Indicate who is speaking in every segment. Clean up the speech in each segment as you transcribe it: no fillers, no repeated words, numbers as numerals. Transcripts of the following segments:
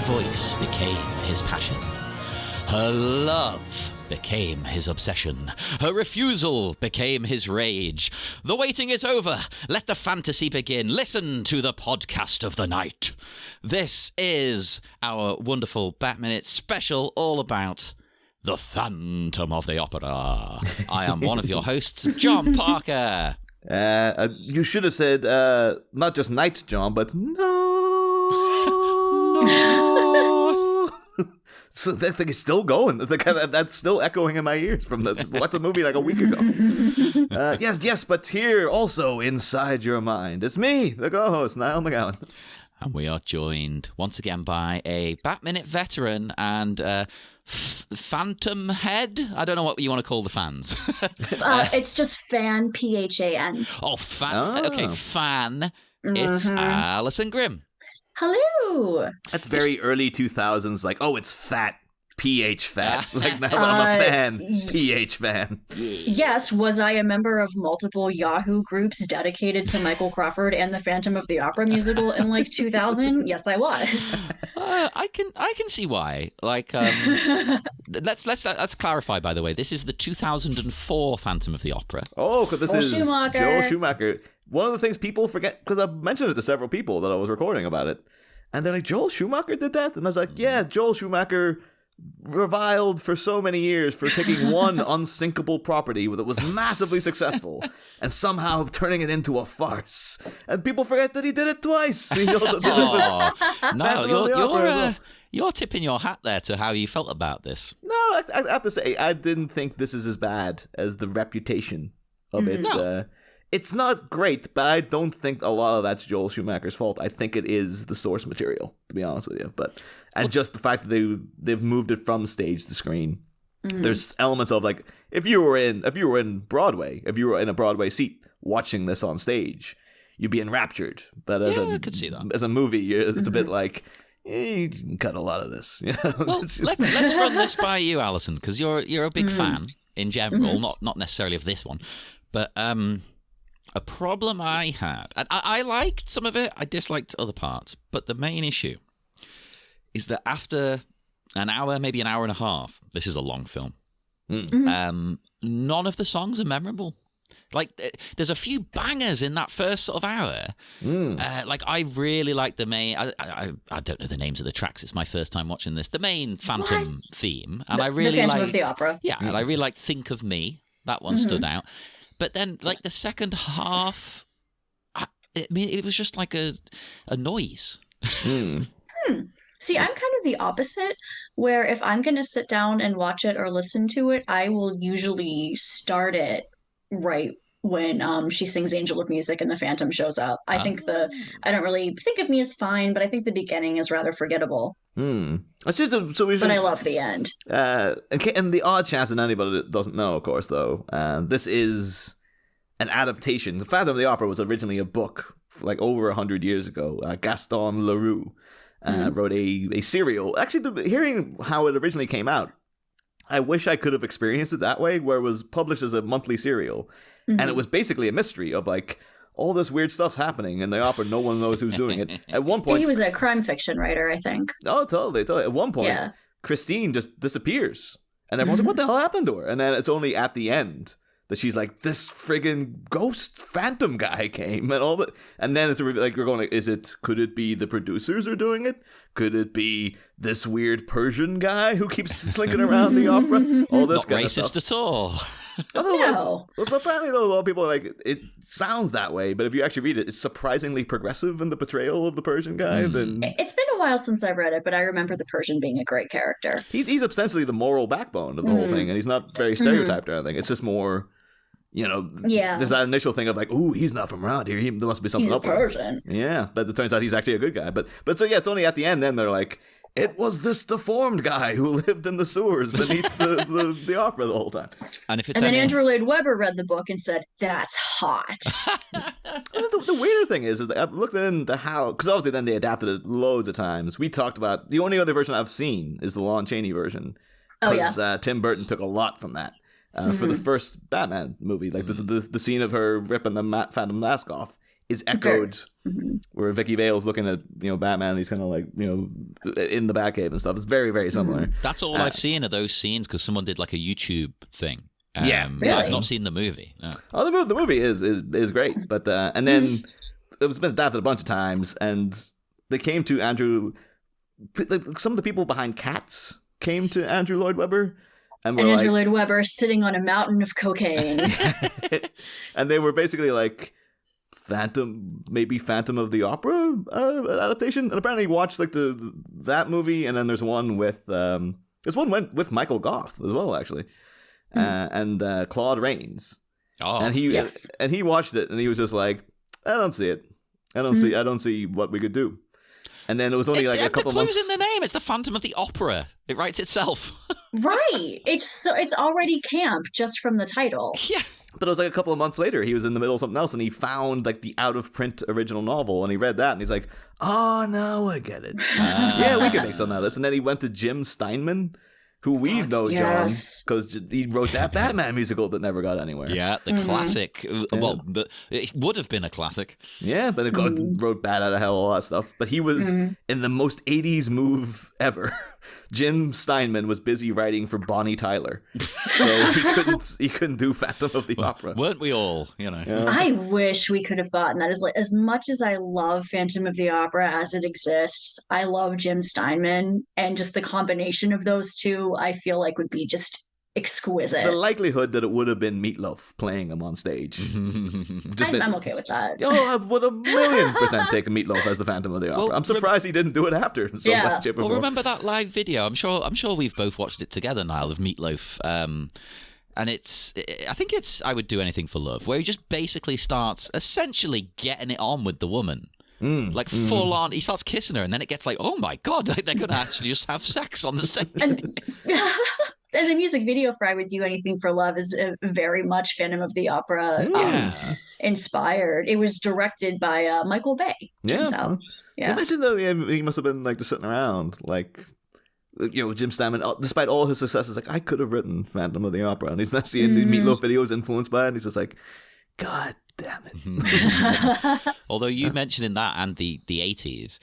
Speaker 1: Voice became his passion. Her love became his obsession. Her refusal became his rage. The waiting is over. Let the fantasy begin. Listen to the podcast of the night. This is our wonderful Bat-Minute special all about the Phantom of the Opera. I am one of your hosts, John Parker.
Speaker 2: You should have said not just night, John, but no. So that thing is still going. That's still echoing in my ears from what's a movie like a week ago. Yes, but here also inside your mind, it's me, the co-host, Niall McGowan.
Speaker 1: And we are joined once again by a Bat-Minute veteran and Phantom Head. I don't know what you want to call the fans.
Speaker 3: It's just Fan, P-H-A-N.
Speaker 1: Oh, Fan. Oh. Okay, Fan. It's Alyson Grimm.
Speaker 3: Hello.
Speaker 2: That's very early 2000s, like, oh, it's fat, PH fat. Like, now I'm a fan, PH fan.
Speaker 3: Yes, was I a member of multiple Yahoo groups dedicated to Michael Crawford and the Phantom of the Opera musical in like 2000? Yes, I was.
Speaker 1: I can see why. Like, let's clarify. By the way, this is the 2004 Phantom of the Opera.
Speaker 2: Oh, because this is
Speaker 3: Schumacher.
Speaker 2: Joel Schumacher. One of the things people forget, because I've mentioned it to several people that I was recording about it, and they're like, Joel Schumacher did that? And I was like, yeah, Joel Schumacher reviled for so many years for taking one unsinkable property that was massively successful and somehow turning it into a farce. And people forget that he did it twice. He also did it with
Speaker 1: Niall, you're tipping your hat there to how you felt about this.
Speaker 2: No, I have to say, I didn't think this is as bad as the reputation of it.
Speaker 1: No.
Speaker 2: It's not great, but I don't think a lot of that's Joel Schumacher's fault. I think it is the source material, to be honest with you. And just the fact that they've moved it from stage to screen. There's elements of, like, if you were in Broadway, if you were in a Broadway seat watching this on stage, you'd be enraptured. But
Speaker 1: I could see that.
Speaker 2: As a movie, it's a bit like, you can cut a lot of this. You know?
Speaker 1: Well, let's run this by you, Alyson, because you're a big fan in general, not necessarily of this one, but a problem I had, and I liked some of it, I disliked other parts, but the main issue is that after an hour, maybe an hour and a half, this is a long film, none of the songs are memorable. Like, there's a few bangers in that first sort of hour. Like, I really like the main, I don't know the names of the tracks, it's my first time watching this, the main Phantom theme, and I really
Speaker 3: the Phantom of the Opera.
Speaker 1: Yeah, and I really liked Think of Me, that one stood out. But then, like, the second half, it was just like a noise.
Speaker 3: See, I'm kind of the opposite, where if I'm going to sit down and watch it or listen to it, I will usually start it right when she sings Angel of Music and the Phantom shows up. I think I don't really think of me as fine, but I think the beginning is rather forgettable.
Speaker 2: It's just but
Speaker 3: I love the end.
Speaker 2: And the odd chance that anybody doesn't know, of course, though, this is an adaptation. The Phantom of the Opera was originally a book, like over 100 years ago. Gaston Leroux wrote a serial. Actually, hearing how it originally came out, I wish I could have experienced it that way, where it was published as a monthly serial. And it was basically a mystery of, like, all this weird stuff's happening in the opera. No one knows who's doing it. At one point,
Speaker 3: he was a crime fiction writer, I think.
Speaker 2: Oh, totally. At one point, Christine just disappears. And everyone's like, what the hell happened to her? And then it's only at the end that she's like, this friggin' ghost phantom guy came and all that. And then it's like, we're going like, could it be the producers are doing it? Could it be this weird Persian guy who keeps slinking around the opera? All this
Speaker 1: Not
Speaker 2: kind
Speaker 1: racist
Speaker 2: of stuff.
Speaker 1: at all.
Speaker 3: No.
Speaker 2: But apparently, though, a lot of people are like, it sounds that way, but if you actually read it, it's surprisingly progressive in the portrayal of the Persian guy. Then
Speaker 3: it's been a while since I read it, but I remember the Persian being a great character.
Speaker 2: He's essentially the moral backbone of the whole thing, and he's not very stereotyped or anything. It's just more,
Speaker 3: Yeah.
Speaker 2: there's that initial thing of like, ooh, he's not from around here. There must be something
Speaker 3: He's a
Speaker 2: up with him.
Speaker 3: Persian.
Speaker 2: Yeah, but it turns out he's actually a good guy. But so yeah, it's only at the end then they're like, it was this deformed guy who lived in the sewers beneath the opera the whole time.
Speaker 1: And if it's
Speaker 3: And then Andrew Lloyd Webber read the book and said, "That's hot."
Speaker 2: The weirder thing is that I've looked into how, because obviously then they adapted it loads of times. We talked about, the only other version I've seen is the Lon Chaney version.
Speaker 3: Oh, yeah.
Speaker 2: Because Tim Burton took a lot from that. For the first Batman movie, like the scene of her ripping the Phantom mask off is echoed, where Vicky Vale's looking at Batman, and he's kind of like in the Batcave and stuff. It's very, very similar.
Speaker 1: That's all I've seen of those scenes because someone did like a YouTube thing.
Speaker 3: Really?
Speaker 1: I've not seen the movie. No.
Speaker 2: Oh, the movie is great, but and then it was been adapted a bunch of times, and they came to Andrew. Some of the people behind Cats came to Andrew Lloyd Webber. And
Speaker 3: Andrew Lloyd Webber sitting on a mountain of cocaine.
Speaker 2: And they were basically like, Phantom of the Opera adaptation. And apparently he watched like that movie, and then there's one with Michael Gough as well, actually. And Claude Rains.
Speaker 1: Oh,
Speaker 2: and he watched it, and he was just like, I don't see it. I don't see what we could do. And then it was only like a couple months.
Speaker 1: The clue's in the name. It's the Phantom of the Opera. It writes itself.
Speaker 3: Right. It's already camp just from the title.
Speaker 1: Yeah.
Speaker 2: But it was like a couple of months later, he was in the middle of something else, and he found like the out of print original novel, and he read that, and he's like, "Oh, now I get it. Yeah, we can make something out of this." And then he went to Jim Steinman, who we know, John, because he wrote that Batman musical that never got anywhere.
Speaker 1: Yeah, the classic. Well, it would have been a classic.
Speaker 2: Yeah, but it wrote Bat Out of Hell, all that stuff. But he was in the most 80s move ever. Jim Steinman was busy writing for Bonnie Tyler, so he couldn't do Phantom of the Opera.
Speaker 1: Weren't we all?
Speaker 2: Yeah.
Speaker 3: I wish we could have gotten that. As much as I love Phantom of the Opera as it exists, I love Jim Steinman, and just the combination of those two, I feel like would be just exquisite.
Speaker 2: The likelihood that it would have been Meatloaf playing him on stage.
Speaker 3: I'm okay with that.
Speaker 2: I would 1,000,000% take a Meatloaf as the Phantom of the Opera.
Speaker 1: Well,
Speaker 2: I'm surprised he didn't do it after.
Speaker 1: Well, remember that live video? I'm sure we've both watched it together, Niall, of Meatloaf. And I think it's I Would Do Anything for Love, where he just basically starts essentially getting it on with the woman. Full on, he starts kissing her, and then it gets like, oh my god, they're gonna actually just have sex on the stage.
Speaker 3: And the music video for I Would Do Anything for Love is very much Phantom of the Opera inspired. It was directed by Michael Bay. Turns out. Yeah.
Speaker 2: Imagine though, he must have been like just sitting around, like, Jim Steinman, despite all his successes, like, I could have written Phantom of the Opera, and he's not seeing the Meatloaf videos influenced by it, and he's just like, God damn it.
Speaker 1: Although you mentioned in that and the 80s,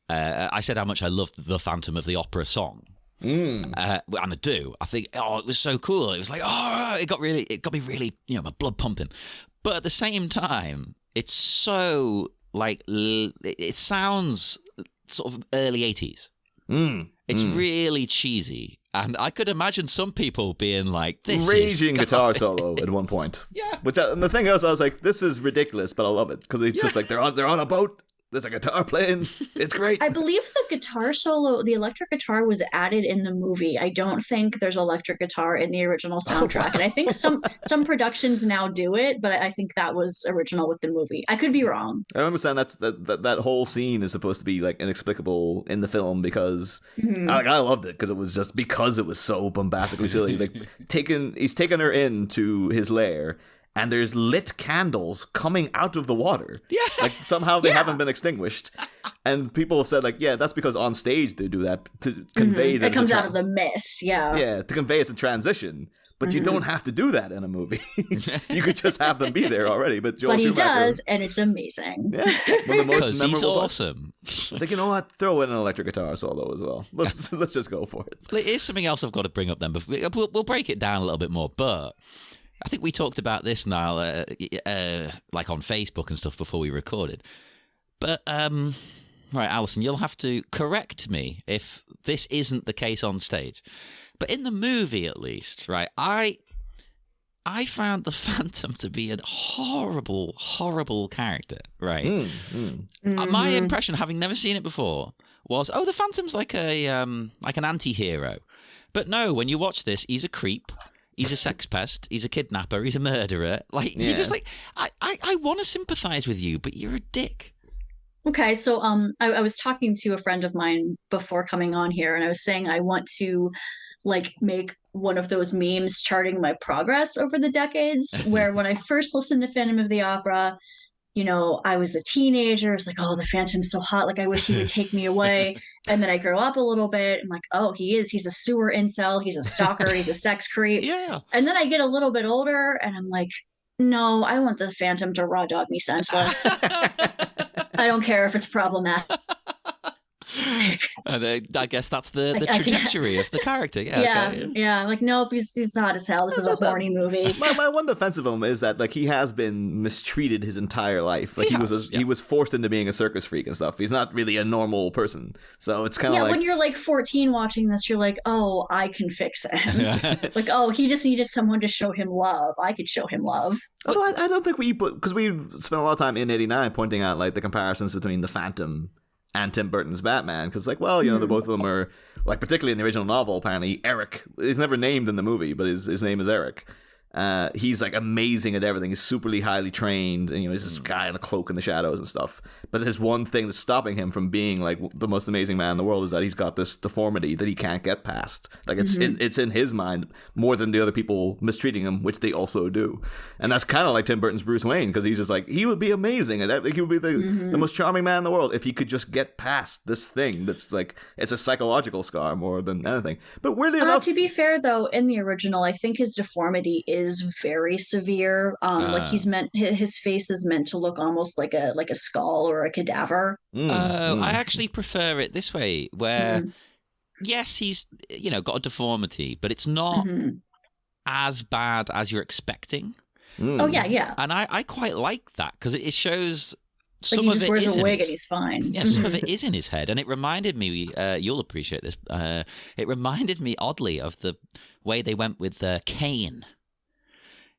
Speaker 1: I said how much I loved the Phantom of the Opera song. And I do. I think, it was so cool. It was like, it got me really, my blood pumping. But at the same time, it's so like, it sounds sort of early 80s. It's really cheesy. And I could imagine some people being like, this
Speaker 2: raging guitar solo at one point. Yeah. And the thing is, I was like, this is ridiculous, but I love it. Because it's just like, they're on a boat. There's a guitar playing. It's great.
Speaker 3: I believe the guitar solo, the electric guitar was added in the movie. I don't think there's electric guitar in the original soundtrack. And I think some productions now do it, but I think that was original with the movie. I could be wrong.
Speaker 2: I understand that whole scene is supposed to be like inexplicable in the film because I loved it because it was so bombastically silly. Like he's taking her into his lair, and there's lit candles coming out of the water. Yeah. Like somehow they haven't been extinguished. And people have said like, yeah, that's because on stage they do that to convey that
Speaker 3: it comes out of the mist. Yeah.
Speaker 2: Yeah, to convey it's a transition. But you don't have to do that in a movie. You could just have them be there already. But
Speaker 3: he does, and it's amazing.
Speaker 2: Yeah,
Speaker 1: because he's awesome.
Speaker 2: It's like, you know what? Throw in an electric guitar solo as well. Let's just go for it.
Speaker 1: Well, here's something else I've got to bring up then. We'll break it down a little bit more. But I think we talked about this, Niall, like on Facebook and stuff before we recorded. But, right, Alyson, you'll have to correct me if this isn't the case on stage. But in the movie, at least, right, I found the Phantom to be a horrible, horrible character, right? My impression, having never seen it before, was, the Phantom's like an anti-hero. But no, when you watch this, he's a creep. He's a sex pest. He's a kidnapper. He's a murderer. Like, you're just like, I want to sympathize with you, but you're a dick.
Speaker 3: Okay, so I was talking to a friend of mine before coming on here, and I was saying I want to like make one of those memes charting my progress over the decades, where when I first listened to Phantom of the Opera, I was a teenager. It's like, oh, the Phantom's so hot. Like, I wish he would take me away. And then I grow up a little bit. I'm like, oh, he's a sewer incel. He's a stalker. He's a sex creep.
Speaker 1: Yeah.
Speaker 3: And then I get a little bit older and I'm like, no, I want the Phantom to raw dog me senseless. I don't care if it's problematic.
Speaker 1: I guess that's the trajectory of the character. Yeah. Okay.
Speaker 3: Yeah. Like, nope, he's hot as hell. This is a horny movie.
Speaker 2: My one defense of him is that like he has been mistreated his entire life. Like he was forced into being a circus freak and stuff. He's not really a normal person. So it's kind of like
Speaker 3: when you're like 14 watching this, you're like, oh, I can fix him. Like, oh, he just needed someone to show him love. I could show him love.
Speaker 2: Although I don't think because we spent a lot of time in '89 pointing out like the comparisons between the Phantom and Tim Burton's Batman, because like, well, the both of them are like, particularly in the original novel, apparently Eric is never named in the movie, but his name is Eric. He's like amazing at everything. He's superly highly trained, and he's this guy in a cloak in the shadows and stuff. But his one thing that's stopping him from being like the most amazing man in the world is that he's got this deformity that he can't get past. Like it's in his mind more than the other people mistreating him, which they also do. And that's kind of like Tim Burton's Bruce Wayne, because he's just like, he would be amazing and he would be the most charming man in the world if he could just get past this thing that's like, it's a psychological scar more than anything. But weirdly enough,
Speaker 3: to be fair though, in the original, I think his deformity is very severe. Like his face is meant to look almost like a skull or a cadaver.
Speaker 1: I actually prefer it this way, where yes, he's got a deformity, but it's not as bad as you're expecting.
Speaker 3: Oh yeah.
Speaker 1: And I quite like that, because it shows
Speaker 3: like
Speaker 1: some
Speaker 3: he
Speaker 1: of
Speaker 3: just
Speaker 1: it
Speaker 3: wears
Speaker 1: is
Speaker 3: a wig and he's fine.
Speaker 1: Yeah, some of it is in his head, and it reminded me. You'll appreciate this. It reminded me oddly of the way they went with Kane.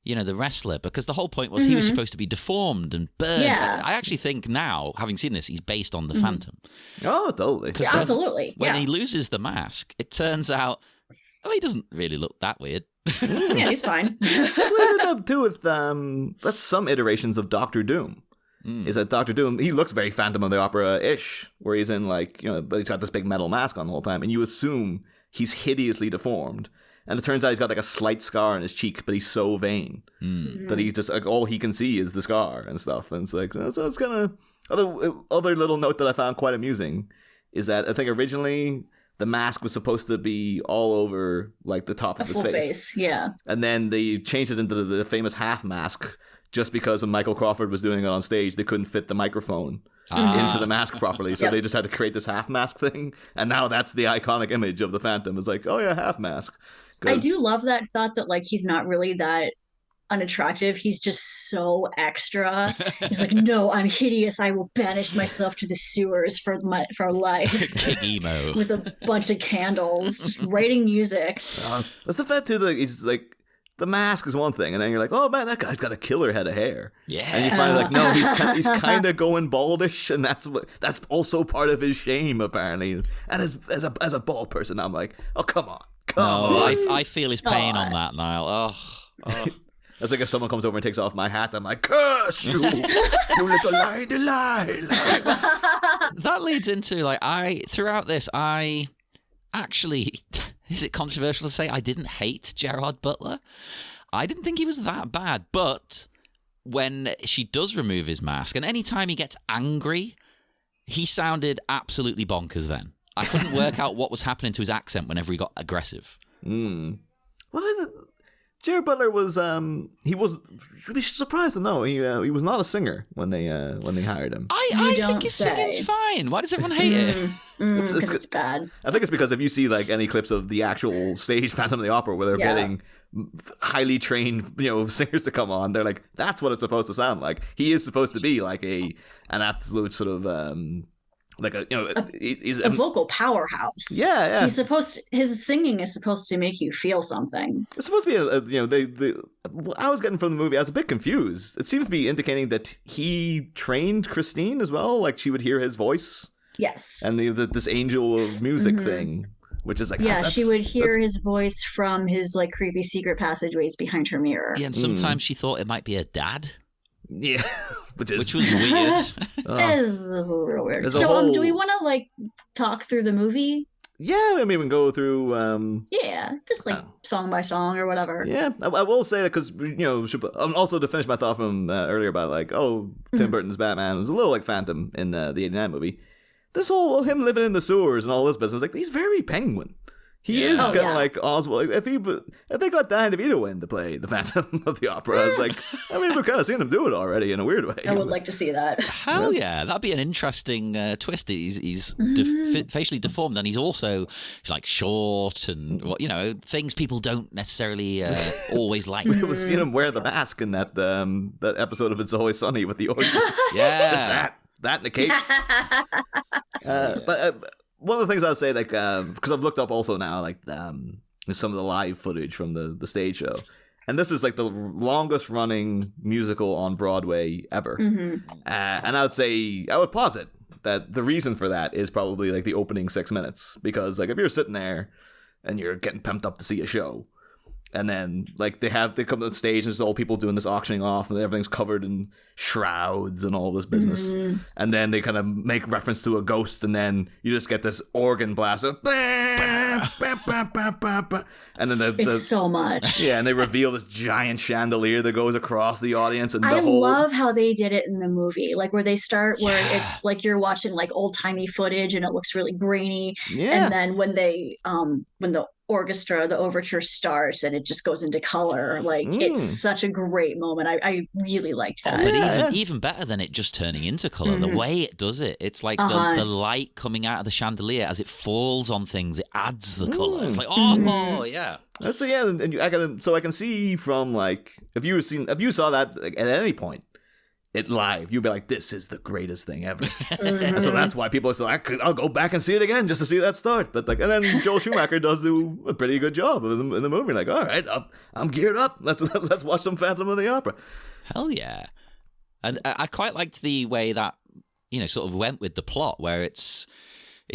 Speaker 1: The wrestler, because the whole point was he was supposed to be deformed and burned.
Speaker 3: Yeah.
Speaker 1: I actually think now, having seen this, he's based on the Phantom.
Speaker 2: Oh, totally.
Speaker 3: Yeah, absolutely.
Speaker 1: When he loses the mask, it turns out, he doesn't really look that weird.
Speaker 3: Yeah, he's fine.
Speaker 2: What I did up too with that's some iterations of Doctor Doom. Is that Doctor Doom? He looks very Phantom of the Opera-ish, where he's in like but he's got this big metal mask on the whole time, and you assume he's hideously deformed. And it turns out he's got like a slight scar on his cheek, but he's so vain that he just like all he can see is the scar and stuff. And it's like, so it's kind of other little note that I found quite amusing is that I think originally the mask was supposed to be all over like the top of his face.
Speaker 3: Yeah.
Speaker 2: And then they changed it into the famous half mask just because when Michael Crawford was doing it on stage, they couldn't fit the microphone into the mask properly. So they just had to create this half mask thing. And now that's the iconic image of the Phantom. It's like, oh yeah, half mask.
Speaker 3: I do love that thought that like he's not really that unattractive. He's just so extra. He's like, no, I'm hideous. I will banish myself to the sewers for life.
Speaker 1: King emo
Speaker 3: with a bunch of candles, just writing music.
Speaker 2: That's the fact too. That he's like, the mask is one thing, and then you're like, oh man, that guy's got a killer head of hair.
Speaker 1: Yeah,
Speaker 2: and you find like, no, he's kind of going baldish, and that's also part of his shame apparently. And as a bald person, I'm like, oh come on.
Speaker 1: I feel his pain on that, Niall. Oh.
Speaker 2: That's like if someone comes over and takes off my hat, I'm like, curse you, you little lie.
Speaker 1: That leads into like throughout this, I actually, is it controversial to say I didn't hate Gerard Butler? I didn't think he was that bad, but when she does remove his mask, and anytime he gets angry, he sounded absolutely bonkers then. I couldn't work out what was happening to his accent whenever he got aggressive.
Speaker 2: Well, Gerard Butler was he was really surprised to know he was not a singer when they hired him.
Speaker 1: I think his singing's fine. Why does everyone hate it?
Speaker 3: Because it's bad.
Speaker 2: I think it's because if you see like any clips of the actual stage Phantom of the Opera where they're getting highly trained singers to come on, they're like, that's what it's supposed to sound like. He is supposed to be like an absolute sort of like a
Speaker 3: vocal powerhouse.
Speaker 2: Yeah.
Speaker 3: His singing is supposed to make you feel something.
Speaker 2: It's supposed to be what I was getting from the movie, I was a bit confused. It seems to be indicating that he trained Christine as well, like she would hear his voice.
Speaker 3: Yes.
Speaker 2: And this angel of music thing. which is like
Speaker 3: Yeah,
Speaker 2: that's-
Speaker 3: she would hear
Speaker 2: that's-
Speaker 3: his voice from his like creepy secret passageways behind her mirror.
Speaker 1: Yeah, and sometimes she thought it might be her dad,
Speaker 2: yeah, which
Speaker 1: was weird.
Speaker 3: This is real weird.
Speaker 2: There's a
Speaker 3: So, do we
Speaker 2: whole-
Speaker 3: want to like talk through the movie?
Speaker 2: yeah. I mean, we can go through.
Speaker 3: Yeah, just like song by song or whatever.
Speaker 2: Yeah, I will say that because also to finish my thought from earlier about like, Tim Burton's Batman was a little like Phantom in the '89 movie. This whole him living in the sewers and all this business, like he's very Penguin. He is kind of like Oswald. If they got Danny DeVito in to play the Phantom of the Opera, it's like, I mean, we've kind of seen him do it already in a weird way.
Speaker 3: I would like to see that.
Speaker 1: Hell yeah, that'd be an interesting twist. He's facially deformed, and he's also like short and things people don't necessarily always like.
Speaker 2: We've seen him wear the mask in that episode of It's Always Sunny with the orgy.
Speaker 1: Yeah,
Speaker 2: Just that and the cape. But one of the things I would say, like, because I've looked up also now, like, some of the live footage from the stage show, and this is like the longest running musical on Broadway ever. And I would posit that the reason for that is probably like the opening 6 minutes, because like if you're sitting there and you're getting pumped up to see a show, and then like they come on stage and there's all people doing this auctioning off and everything's covered in shrouds and all this business. And then they kind of make reference to a ghost, and then you just get this organ blast of and then
Speaker 3: It's so much.
Speaker 2: yeah, and they reveal this giant chandelier that goes across the audience, and
Speaker 3: I love how they did it in the movie, like where they start where it's like you're watching like old-timey footage and it looks really grainy. And then when the orchestra, the overture starts and it just goes into color, like it's such a great moment. I really liked that.
Speaker 1: But even better than it just turning into color, the way it does it, it's like the light coming out of the chandelier as it falls on things, it adds the color. It's like, yeah.
Speaker 2: That's and I can see from like if you saw that like, at any point it live, you'd be like, this is the greatest thing ever. And so that's why people are still like, I'll go back and see it again just to see that start. But like, and then Joel Schumacher does do a pretty good job in the movie. Like, all right, I'm geared up. Let's watch some Phantom of the Opera.
Speaker 1: Hell yeah. And I quite liked the way that sort of went with the plot, where it's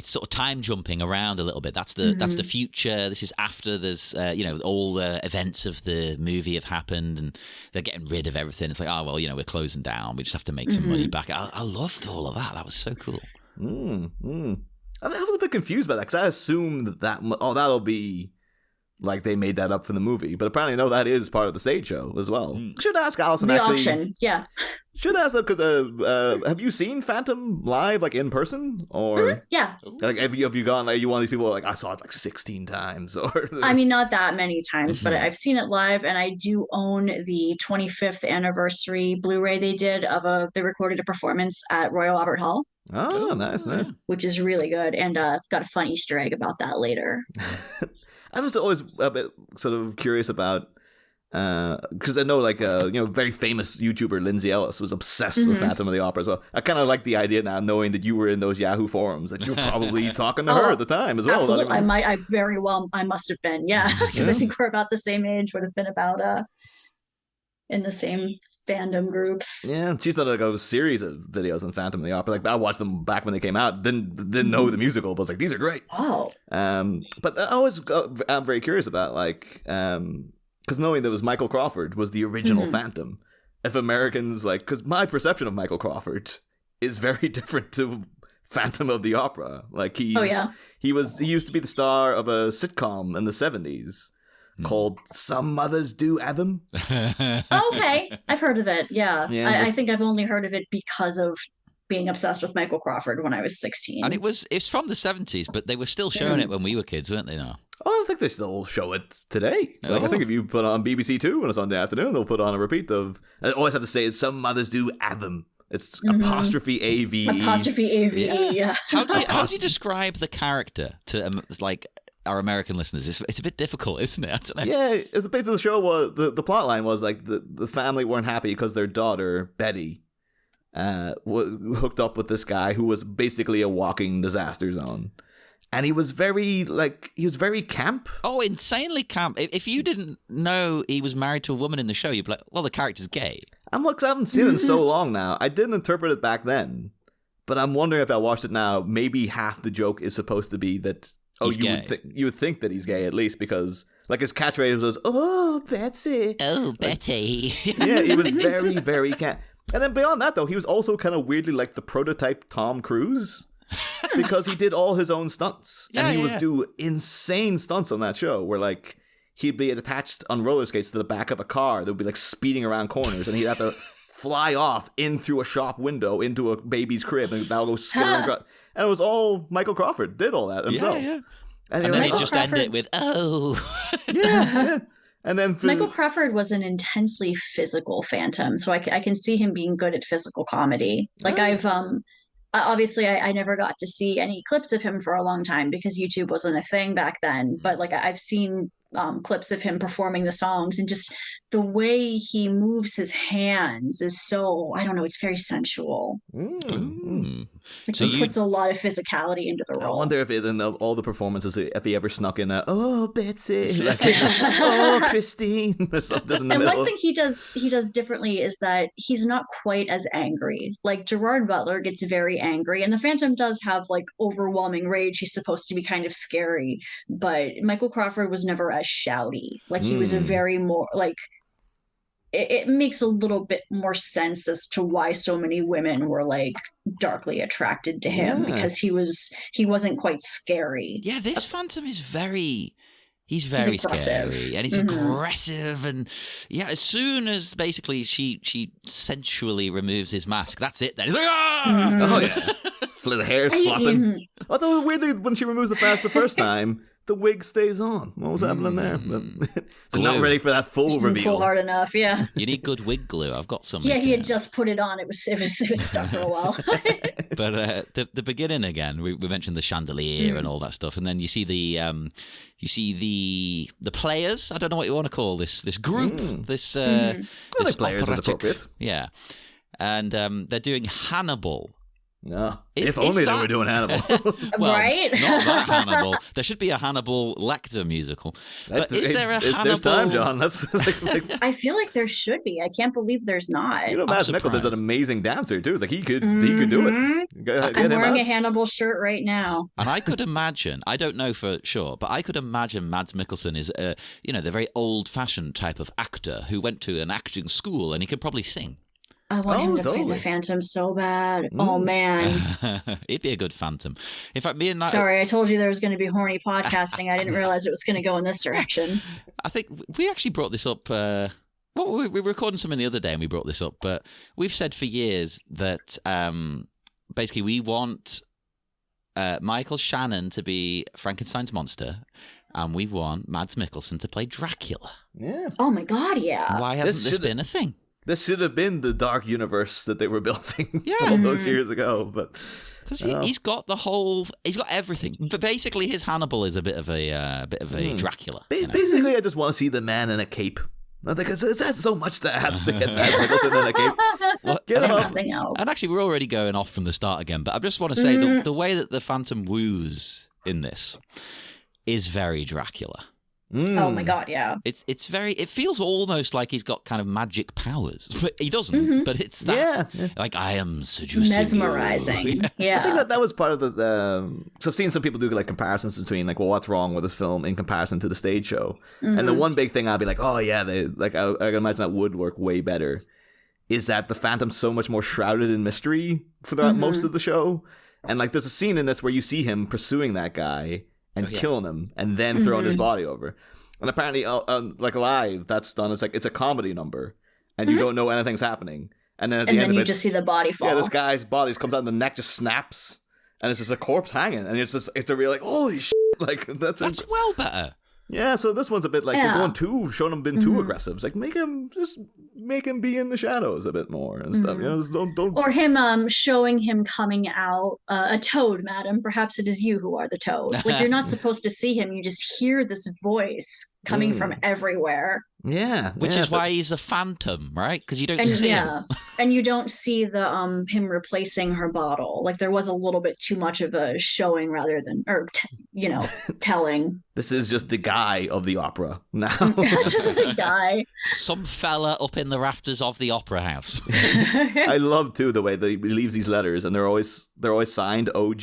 Speaker 1: sort of time jumping around a little bit. That's the future. This is after there's all the events of the movie have happened and they're getting rid of everything. It's like, oh well, we're closing down. We just have to make some money back. I loved all of that. That was so cool.
Speaker 2: I was a bit confused by that because I assumed that'll be like they made that up for the movie, but apparently no, that is part of the stage show as well. Should ask Alyson
Speaker 3: the
Speaker 2: actually.
Speaker 3: auction, yeah.
Speaker 2: Should ask them because have you seen Phantom live, like in person, or
Speaker 3: yeah?
Speaker 2: Like have you gone? Are you one of these people like I saw it like 16 times, or?
Speaker 3: I mean, not that many times, but I've seen it live, and I do own the 25th anniversary Blu-ray they did they recorded a performance at Royal Albert Hall.
Speaker 2: Oh, nice.
Speaker 3: Which is really good, and I've got a fun Easter egg about that later.
Speaker 2: I was always a bit sort of curious about because I know like very famous YouTuber Lindsay Ellis was obsessed with Phantom of the Opera as well. I kind of like the idea now, knowing that you were in those Yahoo forums, that you were probably talking to her at the time as well.
Speaker 3: Absolutely, I must have been, because I think we're about the same age. Would have been about in the same fandom groups. Yeah,
Speaker 2: she's done like a series of videos on Phantom of the Opera. Like I watched them back when they came out. Didn't know the musical, but was like, these are great.
Speaker 3: Oh.
Speaker 2: But I'm very curious about like because knowing that was Michael Crawford was the original Phantom. If Americans like, because my perception of Michael Crawford is very different to Phantom of the Opera. Like he used to be the star of a sitcom in the 70s. Called Some Mothers Do Adam.
Speaker 3: Okay, I've heard of it. Yeah, I think I've only heard of it because of being obsessed with Michael Crawford when I was 16.
Speaker 1: And it's from the 70s, but they were still showing it when we were kids, weren't they? Now.
Speaker 2: Oh, I think they still show it today. Like I think if you put on BBC Two on a Sunday afternoon, they'll put on a repeat of. I always have to say, Some Mothers Do Adam. It's apostrophe A-V-E.
Speaker 3: Apostrophe A-V-E, yeah.
Speaker 1: How do you describe the character to like our American listeners? It's a bit difficult, isn't it? I don't know.
Speaker 2: Yeah, it's the bit of the show was the plot line was like the family weren't happy because their daughter Betty hooked up with this guy who was basically a walking disaster zone, and he was very camp. Oh,
Speaker 1: insanely camp. If you didn't know he was married to a woman in the show, you'd be like, well, the character's gay.
Speaker 2: I haven't seen it in so long now. I didn't interpret it back then, but I'm wondering if I watched it now, maybe half the joke is supposed to be that
Speaker 1: he's gay.
Speaker 2: You would think that he's gay at least because like his catchphrase was "Oh Betsy,
Speaker 1: oh Betty."
Speaker 2: Yeah, he was very very And then beyond that though, he was also kind of weirdly like the prototype Tom Cruise because he did all his own stunts and he would do insane stunts on that show where like he'd be attached on roller skates to the back of a car that would be like speeding around corners and he'd have to fly off in through a shop window into a baby's crib and that'll go skittering across. And it was all Michael Crawford did all that himself.
Speaker 1: Yeah. And then he'd just end it with, oh.
Speaker 2: Yeah. And then
Speaker 3: Michael Crawford was an intensely physical Phantom, so I can see him being good at physical comedy. Like I've obviously I never got to see any clips of him for a long time because YouTube wasn't a thing back then. But like I've seen clips of him performing the songs, and just the way he moves his hands is so, I don't know, it's very sensual. Like so he puts a lot of physicality into the role.
Speaker 2: I wonder if in all the performances, if he ever snuck in a "Oh Betsy," like, "Oh Christine," or something in the
Speaker 3: and
Speaker 2: middle.
Speaker 3: one thing he does differently is that he's not quite as angry. Like Gerard Butler gets very angry, and the Phantom does have like overwhelming rage. He's supposed to be kind of scary, but Michael Crawford was never as shouty. Like he was a very more like. It makes a little bit more sense as to why so many women were like darkly attracted to him because he wasn't quite scary.
Speaker 1: Yeah, this Phantom is he's very scary and he's aggressive and as soon as basically she sensually removes his mask, that's it then. He's like, ah!
Speaker 2: Oh yeah. The hair's flopping. Although weirdly when she removes the mask the first time, the wig stays on. What was happening there? But it's not ready for that full reveal.
Speaker 3: Pull hard enough, yeah.
Speaker 1: You need good wig glue. I've got some.
Speaker 3: Yeah, he had just put it on. It was stuck for a while.
Speaker 1: But the beginning again. We mentioned the chandelier and all that stuff, and then you see the players. I don't know what you want to call this group. This
Speaker 2: I think players is appropriate.
Speaker 1: Yeah, and they're doing Hannibal.
Speaker 2: No, if only they were doing Hannibal.
Speaker 3: Well, right?
Speaker 1: Not that Hannibal. There should be a Hannibal Lecter musical. But is there a Hannibal?
Speaker 2: There's time, John. That's like
Speaker 3: I feel like there should be. I can't believe there's not.
Speaker 2: You know, Mads Mikkelsen's an amazing dancer too. It's like he could do it.
Speaker 3: I'm wearing a Hannibal shirt right now.
Speaker 1: And I could imagine, I don't know for sure, but I could imagine Mads Mikkelsen is the very old-fashioned type of actor who went to an acting school and he can probably sing.
Speaker 3: I want him to play the Phantom so bad. Oh, man.
Speaker 1: It'd be a good Phantom. In fact, me and
Speaker 3: Sorry, I told you there was going to be horny podcasting. I didn't realize it was going to go in this direction.
Speaker 1: I think we actually brought this up. We were recording something the other day and we brought this up, but we've said for years that basically we want Michael Shannon to be Frankenstein's monster and we want Mads Mikkelsen to play Dracula.
Speaker 2: Yeah.
Speaker 3: Oh, my God, yeah.
Speaker 1: Why hasn't this been a thing?
Speaker 2: This should have been the dark universe that they were building all those years ago, but
Speaker 1: because he's got everything. But basically, his Hannibal is a bit of a Dracula.
Speaker 2: Basically, I just want to see the man in a cape. I think that's so much to ask to get Mads Mikkelsen in a cape.
Speaker 1: Well,
Speaker 2: get
Speaker 3: nothing else.
Speaker 1: And actually, we're already going off from the start again. But I just want to say the way that the Phantom woos in this is very Dracula.
Speaker 3: Oh my God, yeah.
Speaker 1: It feels almost like he's got kind of magic powers, but he doesn't. But it's that, like I am seducing,
Speaker 3: mesmerizing. Yeah.
Speaker 2: I think that was part of the. So I've seen some people do like comparisons between like, well, what's wrong with this film in comparison to the stage show, and the one big thing I'll be like, oh yeah, I can imagine that would work way better. Is that the Phantom's so much more shrouded in mystery for most of the show, and like there's a scene in this where you see him pursuing that guy and killing him and then throwing his body over. And apparently, like live, that's done. It's like it's a comedy number, and you don't know anything's happening. And then at the end of it,
Speaker 3: you just see the body fall.
Speaker 2: Yeah, this guy's body comes out, and the neck just snaps, and it's just a corpse hanging, and it's a real like holy shit, like that's
Speaker 1: well better.
Speaker 2: Yeah, so this one's a bit like they're going showing him being too aggressive. It's like make him be in the shadows a bit more and stuff. You know, just don't.
Speaker 3: Or him showing him coming out a toad, madam. Perhaps it is you who are the toad. Like you're not supposed to see him. You just hear this voice coming from everywhere.
Speaker 2: Yeah,
Speaker 1: which is why he's a phantom, right? Because you don't see him,
Speaker 3: and you don't see the him replacing her bottle. Like there was a little bit too much of a showing rather than, telling.
Speaker 2: This is just the guy of the opera now.
Speaker 3: Just the guy.
Speaker 1: Some fella up in the rafters of the opera house.
Speaker 2: I love too the way that he leaves these letters, and they're always signed OG.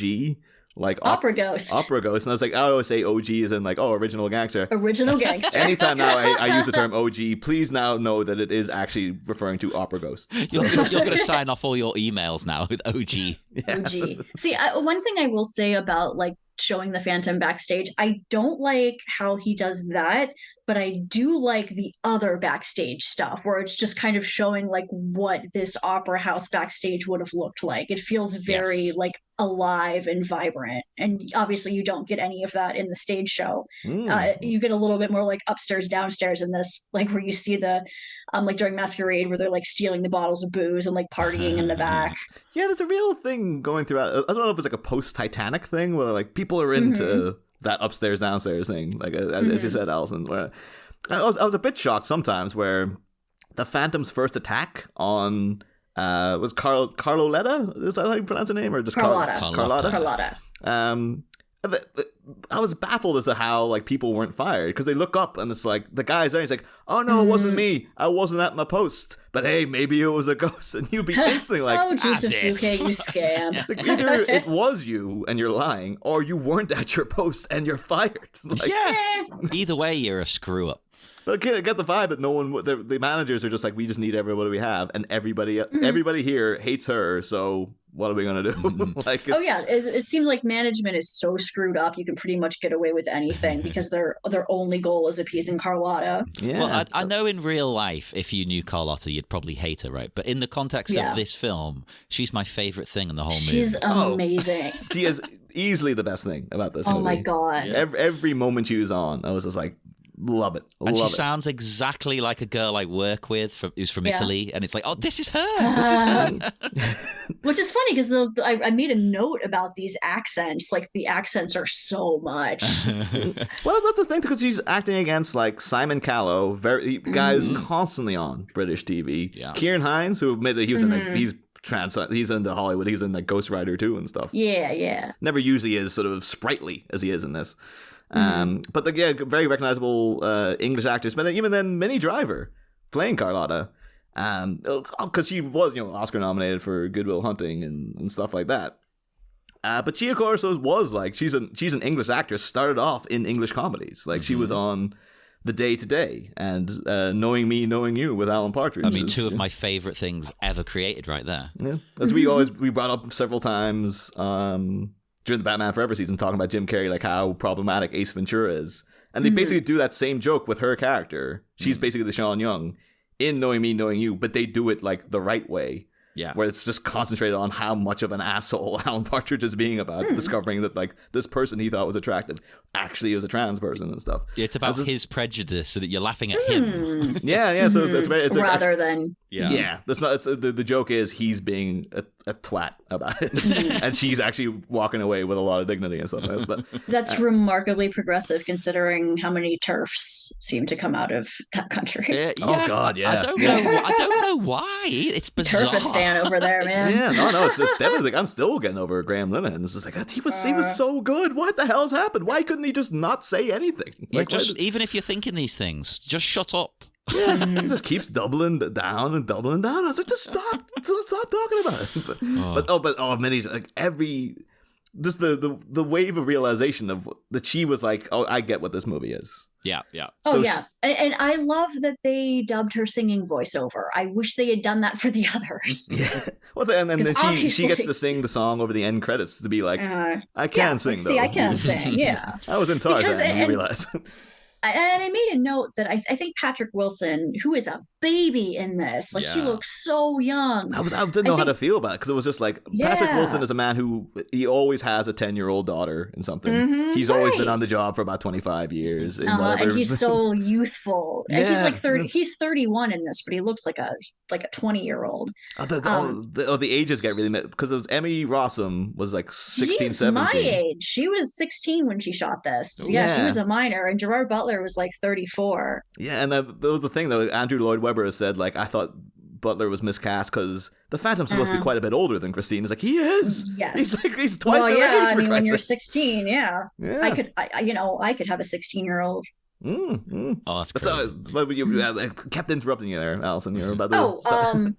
Speaker 2: like
Speaker 3: Opera Ghost.
Speaker 2: Opera Ghost. And I was like, I always say OG as in like, oh, original gangster.
Speaker 3: Original gangster.
Speaker 2: Anytime now I use the term OG, please now know that it is actually referring to Opera Ghost.
Speaker 1: You're going to sign off all your emails now with OG.
Speaker 2: Yeah.
Speaker 3: OG. See, one thing I will say about like showing the Phantom backstage, I don't like how he does that, but I do like the other backstage stuff where it's just kind of showing like what this opera house backstage would have looked like. It feels very like alive and vibrant, and obviously you don't get any of that in the stage show. You get a little bit more like upstairs downstairs in this, like where you see the like during Masquerade where they're like stealing the bottles of booze and like partying in the back.
Speaker 2: Yeah, there's a real thing going throughout. I don't know if it's like a post-Titanic thing where like people are into that upstairs downstairs thing, like as you said, Alyson. Where I was a bit shocked sometimes where the Phantom's first attack on was Carloletta? Is that how you pronounce her name, or just
Speaker 3: Carlotta?
Speaker 2: I was baffled as to how like people weren't fired, because they look up and it's like the guy's there. He's like, "Oh no, it wasn't me. I wasn't at my post. But hey, maybe it was a ghost." And you'd be instantly like,
Speaker 3: "Oh, Joseph Bouquet, you scam!"
Speaker 2: It's like either it was you and you're lying, or you weren't at your post and you're fired. Like,
Speaker 1: Either way, you're a screw up.
Speaker 2: But I get the vibe that no one, the managers are just like, we just need everybody we have, and everybody here hates her. So what are we gonna do? Like,
Speaker 3: it seems like management is so screwed up. You can pretty much get away with anything because their only goal is appeasing Carlotta.
Speaker 2: Yeah.
Speaker 1: Well, I know in real life, if you knew Carlotta, you'd probably hate her, right? But in the context of this film, she's my favorite thing in the whole movie.
Speaker 3: She's amazing.
Speaker 2: She is easily the best thing about this movie.
Speaker 3: Oh my god!
Speaker 2: Every moment she was on, I was just like, love it.
Speaker 1: And she sounds exactly like a girl I work with who's from Italy. And it's like, oh, this is her.
Speaker 3: Which is funny because I made a note about these accents. Like, the accents are so much.
Speaker 2: Well, that's the thing, because she's acting against like Simon Callow, guys constantly on British TV. Yeah. Kieran Hines, who admitted he was in like, he's into Hollywood. He's in like Ghost Rider too and stuff.
Speaker 3: Yeah.
Speaker 2: Never usually is sort of sprightly as he is in this. But very recognizable English actors. But even then, Minnie Driver playing Carlotta, because she was Oscar nominated for Good Will Hunting and stuff like that. But she of course was like she's an English actress. Started off in English comedies. Like she was on The Day Today and Knowing Me, Knowing You with Alan Partridge.
Speaker 1: I mean, two of my favorite things ever created, right there.
Speaker 2: Yeah, as we brought up several times. During the Batman Forever season, talking about Jim Carrey, like how problematic Ace Ventura is. And they basically do that same joke with her character. She's basically the Sean Young in Knowing Me, Knowing You, but they do it like the right way. Yeah. Where it's just concentrated on how much of an asshole Alan Partridge is being about discovering that like this person he thought was attractive actually is a trans person and stuff.
Speaker 1: It's about his prejudice so that you're laughing at him.
Speaker 2: Yeah. So it's
Speaker 3: rather than
Speaker 2: that's not. The joke is he's being a twat about it, and she's actually walking away with a lot of dignity and stuff. But
Speaker 3: that's remarkably progressive considering how many TERFs seem to come out of that country.
Speaker 2: Oh God, yeah.
Speaker 1: I don't know why. It's bizarre.
Speaker 3: Turfistan over there, man.
Speaker 2: Yeah, no, it's definitely like I'm still getting over Graham Linehan. It's just like he was so good. What the hell's happened? Why couldn't he just not say anything?
Speaker 1: Like, even if you're thinking these things, just shut up.
Speaker 2: Yeah, he just keeps doubling down and doubling down. I was like, just stop talking about it. But many like just the wave of realization of that she was like, oh, I get what this movie is.
Speaker 1: Yeah.
Speaker 3: And I love that they dubbed her singing voiceover. I wish they had done that for the others.
Speaker 2: Yeah. Well, and then she gets to sing the song over the end credits to be like, I can sing.
Speaker 3: See, I can sing. Yeah,
Speaker 2: I was in Tarzan. And you realize.
Speaker 3: And I made a note that I think Patrick Wilson, who is a baby in this, like he looks so young.
Speaker 2: I didn't know how to feel about it because it was just like Patrick Wilson is a man who he always has a 10-year-old daughter in something. He's always been on the job for about 25 years.
Speaker 3: And he's so youthful. And he's like 30. He's 31 in this, but he looks like a 20-year-old.
Speaker 2: The ages get really because it was Emmy Rossum was like 16, 17.
Speaker 3: My age. She was 16 when she shot this. Yeah, she was a minor, and Gerard Butler was like 34.
Speaker 2: Yeah, and that was the thing though. Andrew Lloyd Webber has said like I thought Butler was miscast because the Phantom's supposed to be quite a bit older than Christine. It's like he is.
Speaker 3: Yes,
Speaker 2: he's twice her age.
Speaker 3: I mean, when you're 16, I could have a 16-year-old.
Speaker 1: Oh, that's great.
Speaker 2: So, I kept interrupting you there, Alyson. You're about to.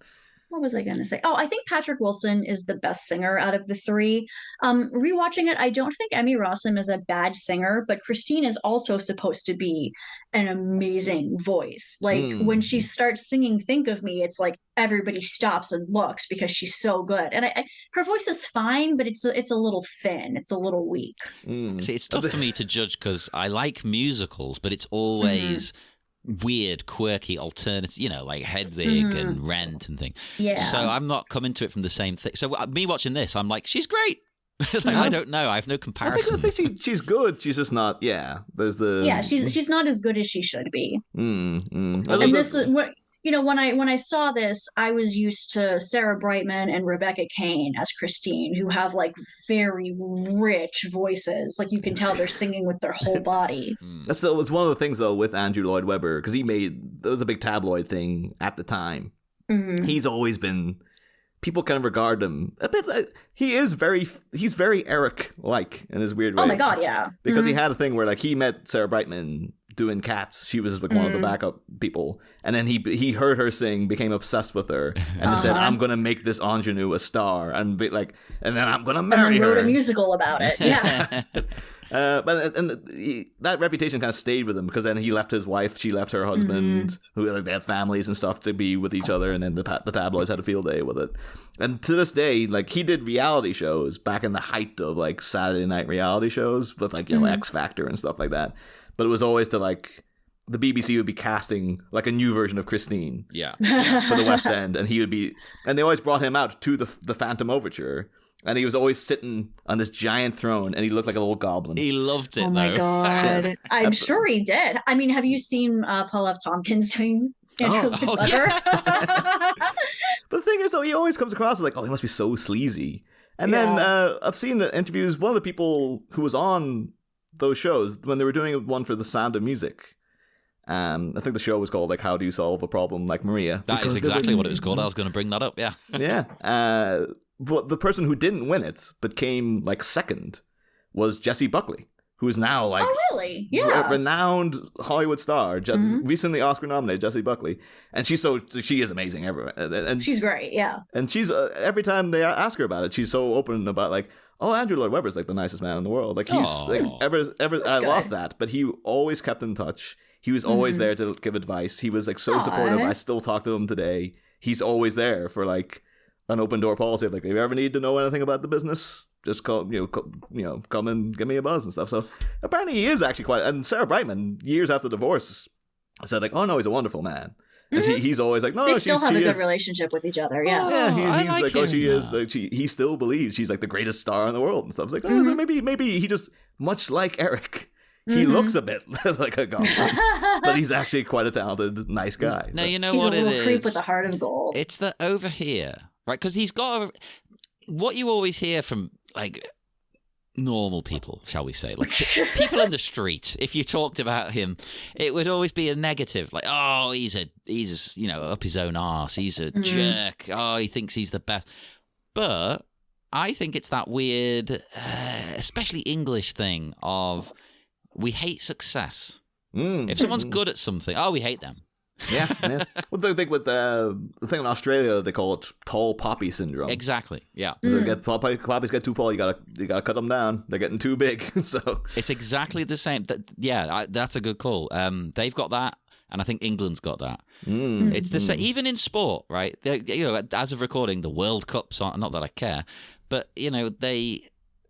Speaker 3: what was I going to say? Oh, I think Patrick Wilson is the best singer out of the three. Rewatching it, I don't think Emmy Rossum is a bad singer, but Christine is also supposed to be an amazing voice. Like when she starts singing "Think of Me," it's like everybody stops and looks because she's so good. And her voice is fine, but it's a little thin. It's a little weak.
Speaker 1: See, it's tough for me to judge because I like musicals, but it's always weird, quirky, alternative, like Hedwig and Rent and things.
Speaker 3: Yeah.
Speaker 1: So I'm not coming to it from the same thing. So me watching this, I'm like, she's great. I don't know. I have no comparison.
Speaker 2: I think she's good. She's just not. Yeah. There's the.
Speaker 3: Yeah, she's not as good as she should be.
Speaker 2: And
Speaker 3: this is what. When I saw this, I was used to Sarah Brightman and Rebecca Kane as Christine, who have like very rich voices. Like you can tell they're singing with their whole body.
Speaker 2: That's was one of the things though with Andrew Lloyd Webber, because that was a big tabloid thing at the time. He's always been. People kind of regard him a bit like he's very Eric-like in his weird way.
Speaker 3: Oh my god, yeah.
Speaker 2: Because he had a thing where like he met Sarah Brightman doing Cats. She was just like one of the backup people, and then he heard her sing, became obsessed with her, and said, "I'm gonna make this ingenue a star," and then I'm gonna marry her.
Speaker 3: Wrote a musical about it. Yeah.
Speaker 2: But that reputation kind of stayed with him because then he left his wife, she left her husband, who they had families and stuff to be with each other, and then the tabloids had a field day with it. And to this day, like he did reality shows back in the height of like Saturday night reality shows with like X Factor and stuff like that. But it was always to like the BBC would be casting like a new version of Christine, for the West End, and they always brought him out to the Phantom Overture. And he was always sitting on this giant throne, and he looked like a little goblin.
Speaker 1: He loved it,
Speaker 3: though. Oh my god! I'm sure he did. I mean, have you seen Paul F. Tompkins doing Andrew Lloyd Webber?
Speaker 2: Yeah. But the thing is, though, he always comes across as like, oh, he must be so sleazy. And then I've seen the interviews. One of the people who was on those shows when they were doing one for The Sound of Music. I think the show was called like "How Do You Solve a Problem Like Maria?"
Speaker 1: That is exactly what it was called. I was going to bring that up. Yeah.
Speaker 2: Yeah. But the person who didn't win it, but came like second, was Jessie Buckley, who is now like
Speaker 3: a
Speaker 2: renowned Hollywood star, recently Oscar nominated Jessie Buckley, and she is amazing everywhere, and
Speaker 3: she's great, yeah.
Speaker 2: And she's every time they ask her about it, she's so open about like, oh, Andrew Lloyd Webber's like the nicest man in the world. Like he's like I lost that, but he always kept in touch. He was always there to give advice. He was like so supportive. I still talk to him today. He's always there for like an open door policy of like, if you ever need to know anything about the business, just come and give me a buzz and stuff. So apparently he is actually quite. And Sarah Brightman, years after divorce, said like, oh no, he's a wonderful man. And he's always like, no,
Speaker 3: they still have a good relationship with each other. Yeah,
Speaker 2: he's like, oh, she is. Like, he still believes she's like the greatest star in the world and stuff. It's like, oh, so maybe he just much like Eric. He looks a bit like a goblin, but he's actually quite a talented, nice guy.
Speaker 1: Now you know
Speaker 3: he's
Speaker 1: what it is.
Speaker 3: He's a little creep with a heart of gold.
Speaker 1: It's that over here, right? Because he's got what you always hear from like normal people, shall we say, like people in the street. If you talked about him, it would always be a negative, like, oh, he's up his own arse. He's a jerk. Oh, he thinks he's the best. But I think it's that weird, especially English thing of. We hate success. If someone's good at something, we hate them.
Speaker 2: Yeah. Well, the thing with the thing in Australia, they call it tall poppy syndrome.
Speaker 1: Exactly. Yeah.
Speaker 2: So poppies get too tall. You gotta cut them down. They're getting too big. So
Speaker 1: it's exactly the same. That's a good call. They've got that, and I think England's got that. It's the same. Even in sport, right? As of recording, the World Cup's on. Not that I care, but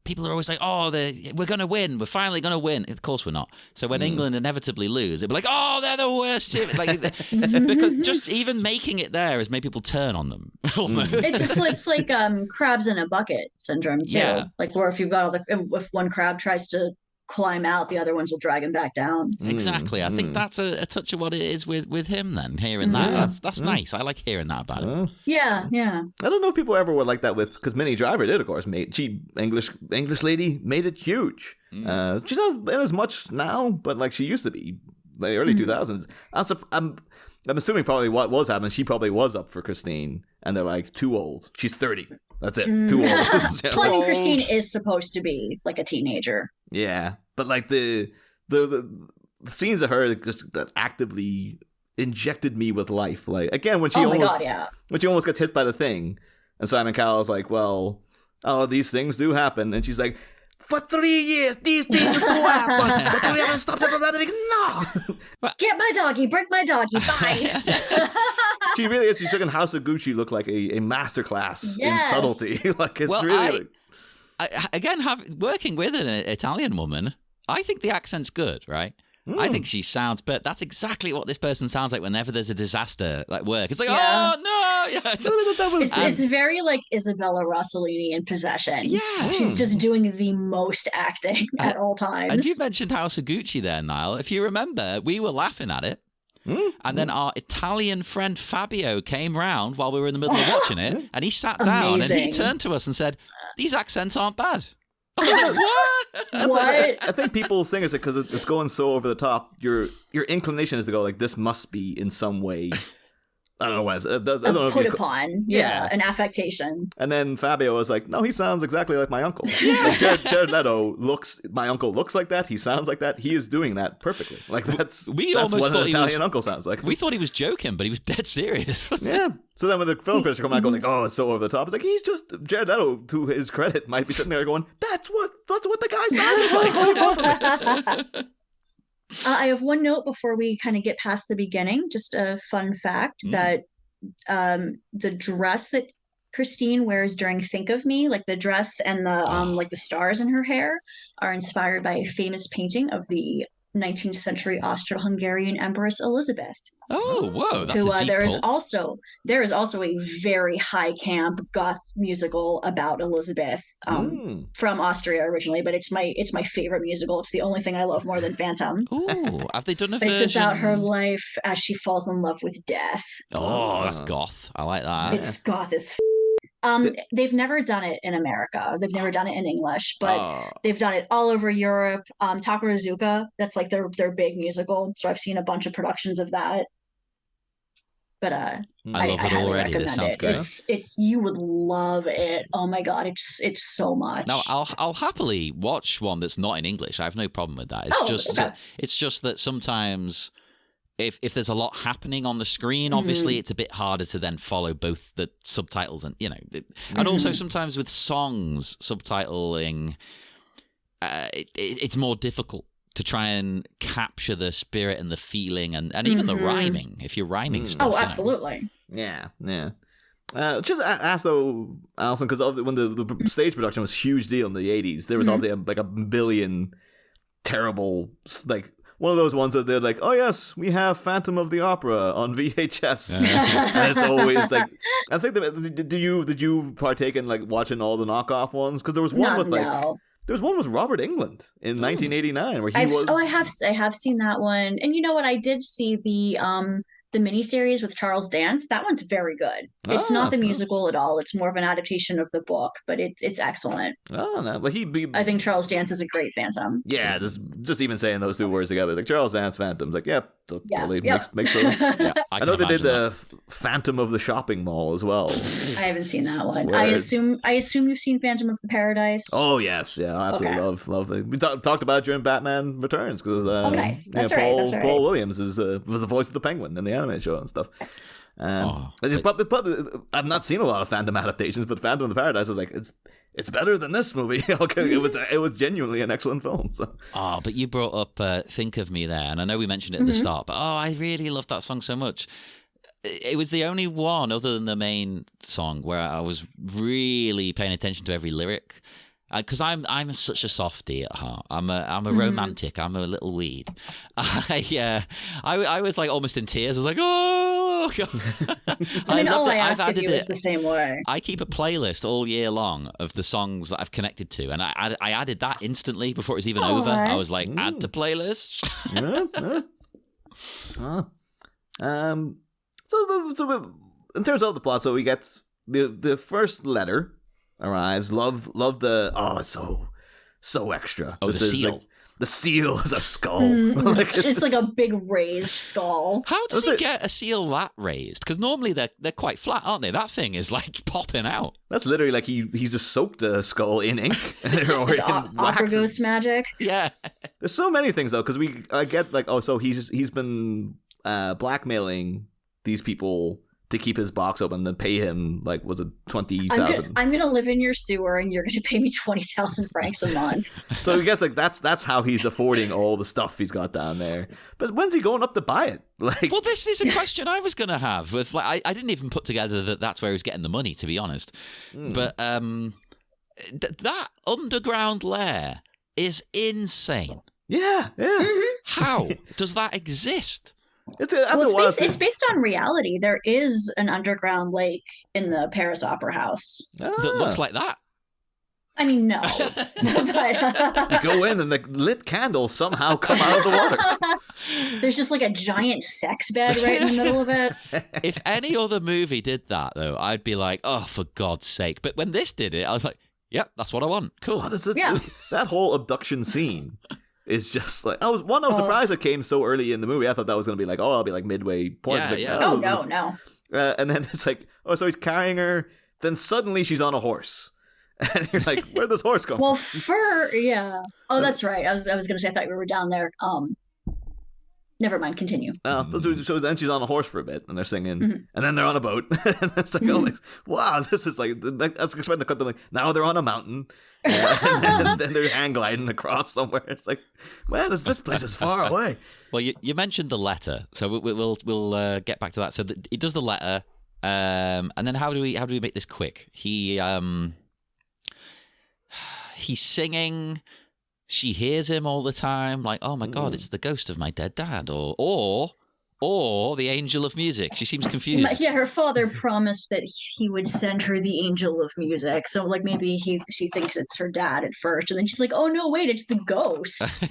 Speaker 1: people are always like, oh, we're going to win. We're finally going to win. Of course we're not. So when England inevitably lose, it'll be like, oh, they're the worst team. Like, because just even making it there has made people turn on them.
Speaker 3: It's like crabs in a bucket syndrome, too. Yeah. Like where if one crab tries to climb out, the other ones will drag him back down.
Speaker 1: Exactly. I think that's a touch of what it is with him then, hearing that. That's nice. I like hearing that about him.
Speaker 3: Yeah.
Speaker 2: I don't know if people ever were like that because Minnie Driver did, of course. English lady made it huge. She's not in as much now, but like she used to be, like early 2000s. I'm assuming probably what was happening, she probably was up for Christine, and they're like, too old. She's 30. That's it. Too old.
Speaker 3: Well, I think Christine is supposed to be like a teenager.
Speaker 2: Yeah, but like the scenes of her just that actively injected me with life. Like, again, when she
Speaker 3: Oh my
Speaker 2: almost
Speaker 3: God, yeah.
Speaker 2: when she almost gets hit by the thing, and Simon Cowell's like, well, oh, these things do happen, and she's like, for 3 years, these things do happen, but we haven't stopped it from happening. No.
Speaker 3: Get my doggy, bring my doggy, bye.
Speaker 2: She really is. She's making House of Gucci look like a masterclass in
Speaker 3: Yes.
Speaker 2: subtlety. Like, it's
Speaker 1: Well,
Speaker 2: really...
Speaker 1: again, working with an Italian woman, I think the accent's good, right? I think she sounds, but that's exactly what this person sounds like whenever there's a disaster like work. It's like,
Speaker 3: Yeah.
Speaker 1: oh no, yeah.
Speaker 3: It's very like Isabella Rossellini in Possession.
Speaker 1: Yeah.
Speaker 3: She's just doing the most acting at all times.
Speaker 1: And you mentioned House of Gucci there, Niall. If you remember, we were laughing at it. And then our Italian friend Fabio came round while we were in the middle of watching it, and he sat down and he
Speaker 3: Amazing.
Speaker 1: turned to us and said, "These accents aren't bad." I was like, what?
Speaker 3: What?
Speaker 2: I think people's thing is that because it's going so over the top, your inclination is to go like, this must be in some way, I don't know what it is. I don't know if
Speaker 3: Put
Speaker 2: you-
Speaker 3: upon.
Speaker 2: Yeah.
Speaker 3: An affectation.
Speaker 2: And then Fabio was like, no, he sounds exactly like my uncle. Like, Jared Leto my uncle looks like that, he sounds like that, he is doing that perfectly. Like, that's
Speaker 1: We
Speaker 2: that's
Speaker 1: almost
Speaker 2: what
Speaker 1: thought
Speaker 2: an
Speaker 1: he
Speaker 2: Italian
Speaker 1: was-
Speaker 2: uncle sounds like.
Speaker 1: We thought he was joking, but he was dead serious.
Speaker 2: Yeah. So then when the film critics come out going like, oh, it's so over the top, it's like, he's just, Jared Leto, to his credit, might be sitting there going, that's what the guy sounds like.
Speaker 3: I have one note before we kind of get past the beginning. Just a fun fact that the dress that Christine wears during Think of Me, like the dress and the like the stars in her hair, are inspired by a famous painting of the 19th century Austro-Hungarian Empress Elizabeth.
Speaker 1: Oh, whoa, that's
Speaker 3: Who
Speaker 1: a deep
Speaker 3: there is
Speaker 1: pull.
Speaker 3: also a very high camp goth musical about Elizabeth from Austria originally, but it's my favorite musical. It's the only thing I love more than Phantom.
Speaker 1: Ooh, have they done a version?
Speaker 3: It's about her life as she falls in love with death.
Speaker 1: Oh, that's goth. I like that.
Speaker 3: It's goth as they've never done it in America. They've never done it in English, but they've done it all over Europe. Takarazuka, that's like their big musical. So I've seen a bunch of productions of that. But
Speaker 1: I love it
Speaker 3: highly
Speaker 1: already. This
Speaker 3: recommend
Speaker 1: sounds
Speaker 3: it.
Speaker 1: great.
Speaker 3: It's you would love it. Oh my God, it's so much.
Speaker 1: Now, I'll happily watch one that's not in English. I have no problem with that. It's just that sometimes if there's a lot happening on the screen, obviously it's a bit harder to then follow both the subtitles and and also sometimes with songs subtitling, it's more difficult to try and capture the spirit and the feeling and even the rhyming if you're rhyming stuff.
Speaker 3: Oh, absolutely.
Speaker 2: Yeah. Should ask though, Alyson, because when the stage production was a huge deal in the 80s, there was obviously like a billion terrible, like one of those ones that they're like, oh yes, we have Phantom of the Opera on VHS, and it's always like, I think did you partake in like watching all the knockoff ones? Because there was one there was one with Robert England in 1989 where he was.
Speaker 3: Oh, I have seen that one, and you know what? I did see the miniseries with Charles Dance. That one's very good. It's not the musical at all. It's more of an adaptation of the book, but it's excellent.
Speaker 2: Oh no, but
Speaker 3: I think Charles Dance is a great Phantom.
Speaker 2: Yeah, just even saying those two words together, like Charles Dance Phantom's like, totally makes sense.
Speaker 1: Yeah,
Speaker 2: I know they did the Phantom of the Shopping Mall as well.
Speaker 3: I haven't seen that one. I assume you've seen Phantom of the Paradise.
Speaker 2: Oh yes, yeah, I absolutely love it. We talked about it during Batman Returns because
Speaker 3: nice. That's right.
Speaker 2: Paul Williams was the voice of the Penguin in the anime show and stuff. But I've not seen a lot of Phantom adaptations, but Phantom of the Paradise was like, it's better than this movie. It was genuinely an excellent film. So.
Speaker 1: Oh, but you brought up Think of Me there, and I know we mentioned it at the start, but I really love that song so much. It was the only one other than the main song where I was really paying attention to every lyric. Because I'm such a softie at heart. I'm a romantic. I'm a little weed. I was like almost in tears. I was like, oh.
Speaker 3: I mean, all I ask of you is the same way.
Speaker 1: I keep a playlist all year long of the songs that I've connected to, and I added that instantly before it was even over. I was like, add to playlist.
Speaker 2: So in terms of the plot, so we get the first letter arrives. Love the it's so extra.
Speaker 1: Oh, the seal.
Speaker 2: Like, the seal is a skull.
Speaker 3: It's like a big raised skull.
Speaker 1: How does he get a seal that raised? Because normally they're quite flat, aren't they? That thing is like popping out.
Speaker 2: That's literally like he just soaked a skull in ink or
Speaker 3: It's
Speaker 2: in
Speaker 3: opera
Speaker 2: wax.
Speaker 3: ghost magic.
Speaker 1: Yeah.
Speaker 2: There's so many things though, because I get like, so he's been blackmailing these people to keep his box open and pay him, like, was it 20,000?
Speaker 3: I'm gonna live in your sewer and you're gonna pay me 20,000 francs a month.
Speaker 2: So I guess like that's how he's affording all the stuff he's got down there. But when's he going up to buy it? Like,
Speaker 1: well, this is a question I was going to have. With like, I didn't even put together that that's where he's getting the money, to be honest. But that underground lair is insane.
Speaker 2: yeah.
Speaker 1: How does that exist?
Speaker 3: It's based on reality. There is an underground lake in the Paris Opera House.
Speaker 1: That looks like that.
Speaker 3: I mean, no. But,
Speaker 2: You go in and the lit candles somehow come out of the water.
Speaker 3: there's just like a giant sex bed right in the middle of it.
Speaker 1: If any other movie did that, though, I'd be like, oh, for God's sake. But when this did it, I was like, yep, that's what I want. Cool.
Speaker 2: That whole abduction scene is just like, I was surprised it came so early in the movie. I thought that was going to be like, I'll be like midway point.
Speaker 1: Yeah,
Speaker 2: Like,
Speaker 1: yeah.
Speaker 3: Oh, no.
Speaker 2: And then it's like, so he's carrying her. Then suddenly she's on a horse. And you're like, where'd this horse come from?
Speaker 3: Yeah. Oh, that's right. I was going to say, I thought we were down there. Never mind. Continue.
Speaker 2: So then she's on a horse for a bit, and they're singing, and then they're on a boat. And it's like, oh, wow, this is like, I was expecting to cut them like, now they're on a mountain, and then they're hang gliding across somewhere. It's like, man, this place is far away.
Speaker 1: Well, you mentioned the letter, so we'll get back to that. So he does the letter, and then how do we make this quick? He's singing. She hears him all the time, like, oh my God, it's the ghost of my dead dad, or the angel of music. She seems confused.
Speaker 3: Yeah, her father promised that he would send her the angel of music. So, like, maybe she thinks it's her dad at first, and then she's like, oh no, wait, it's the ghost.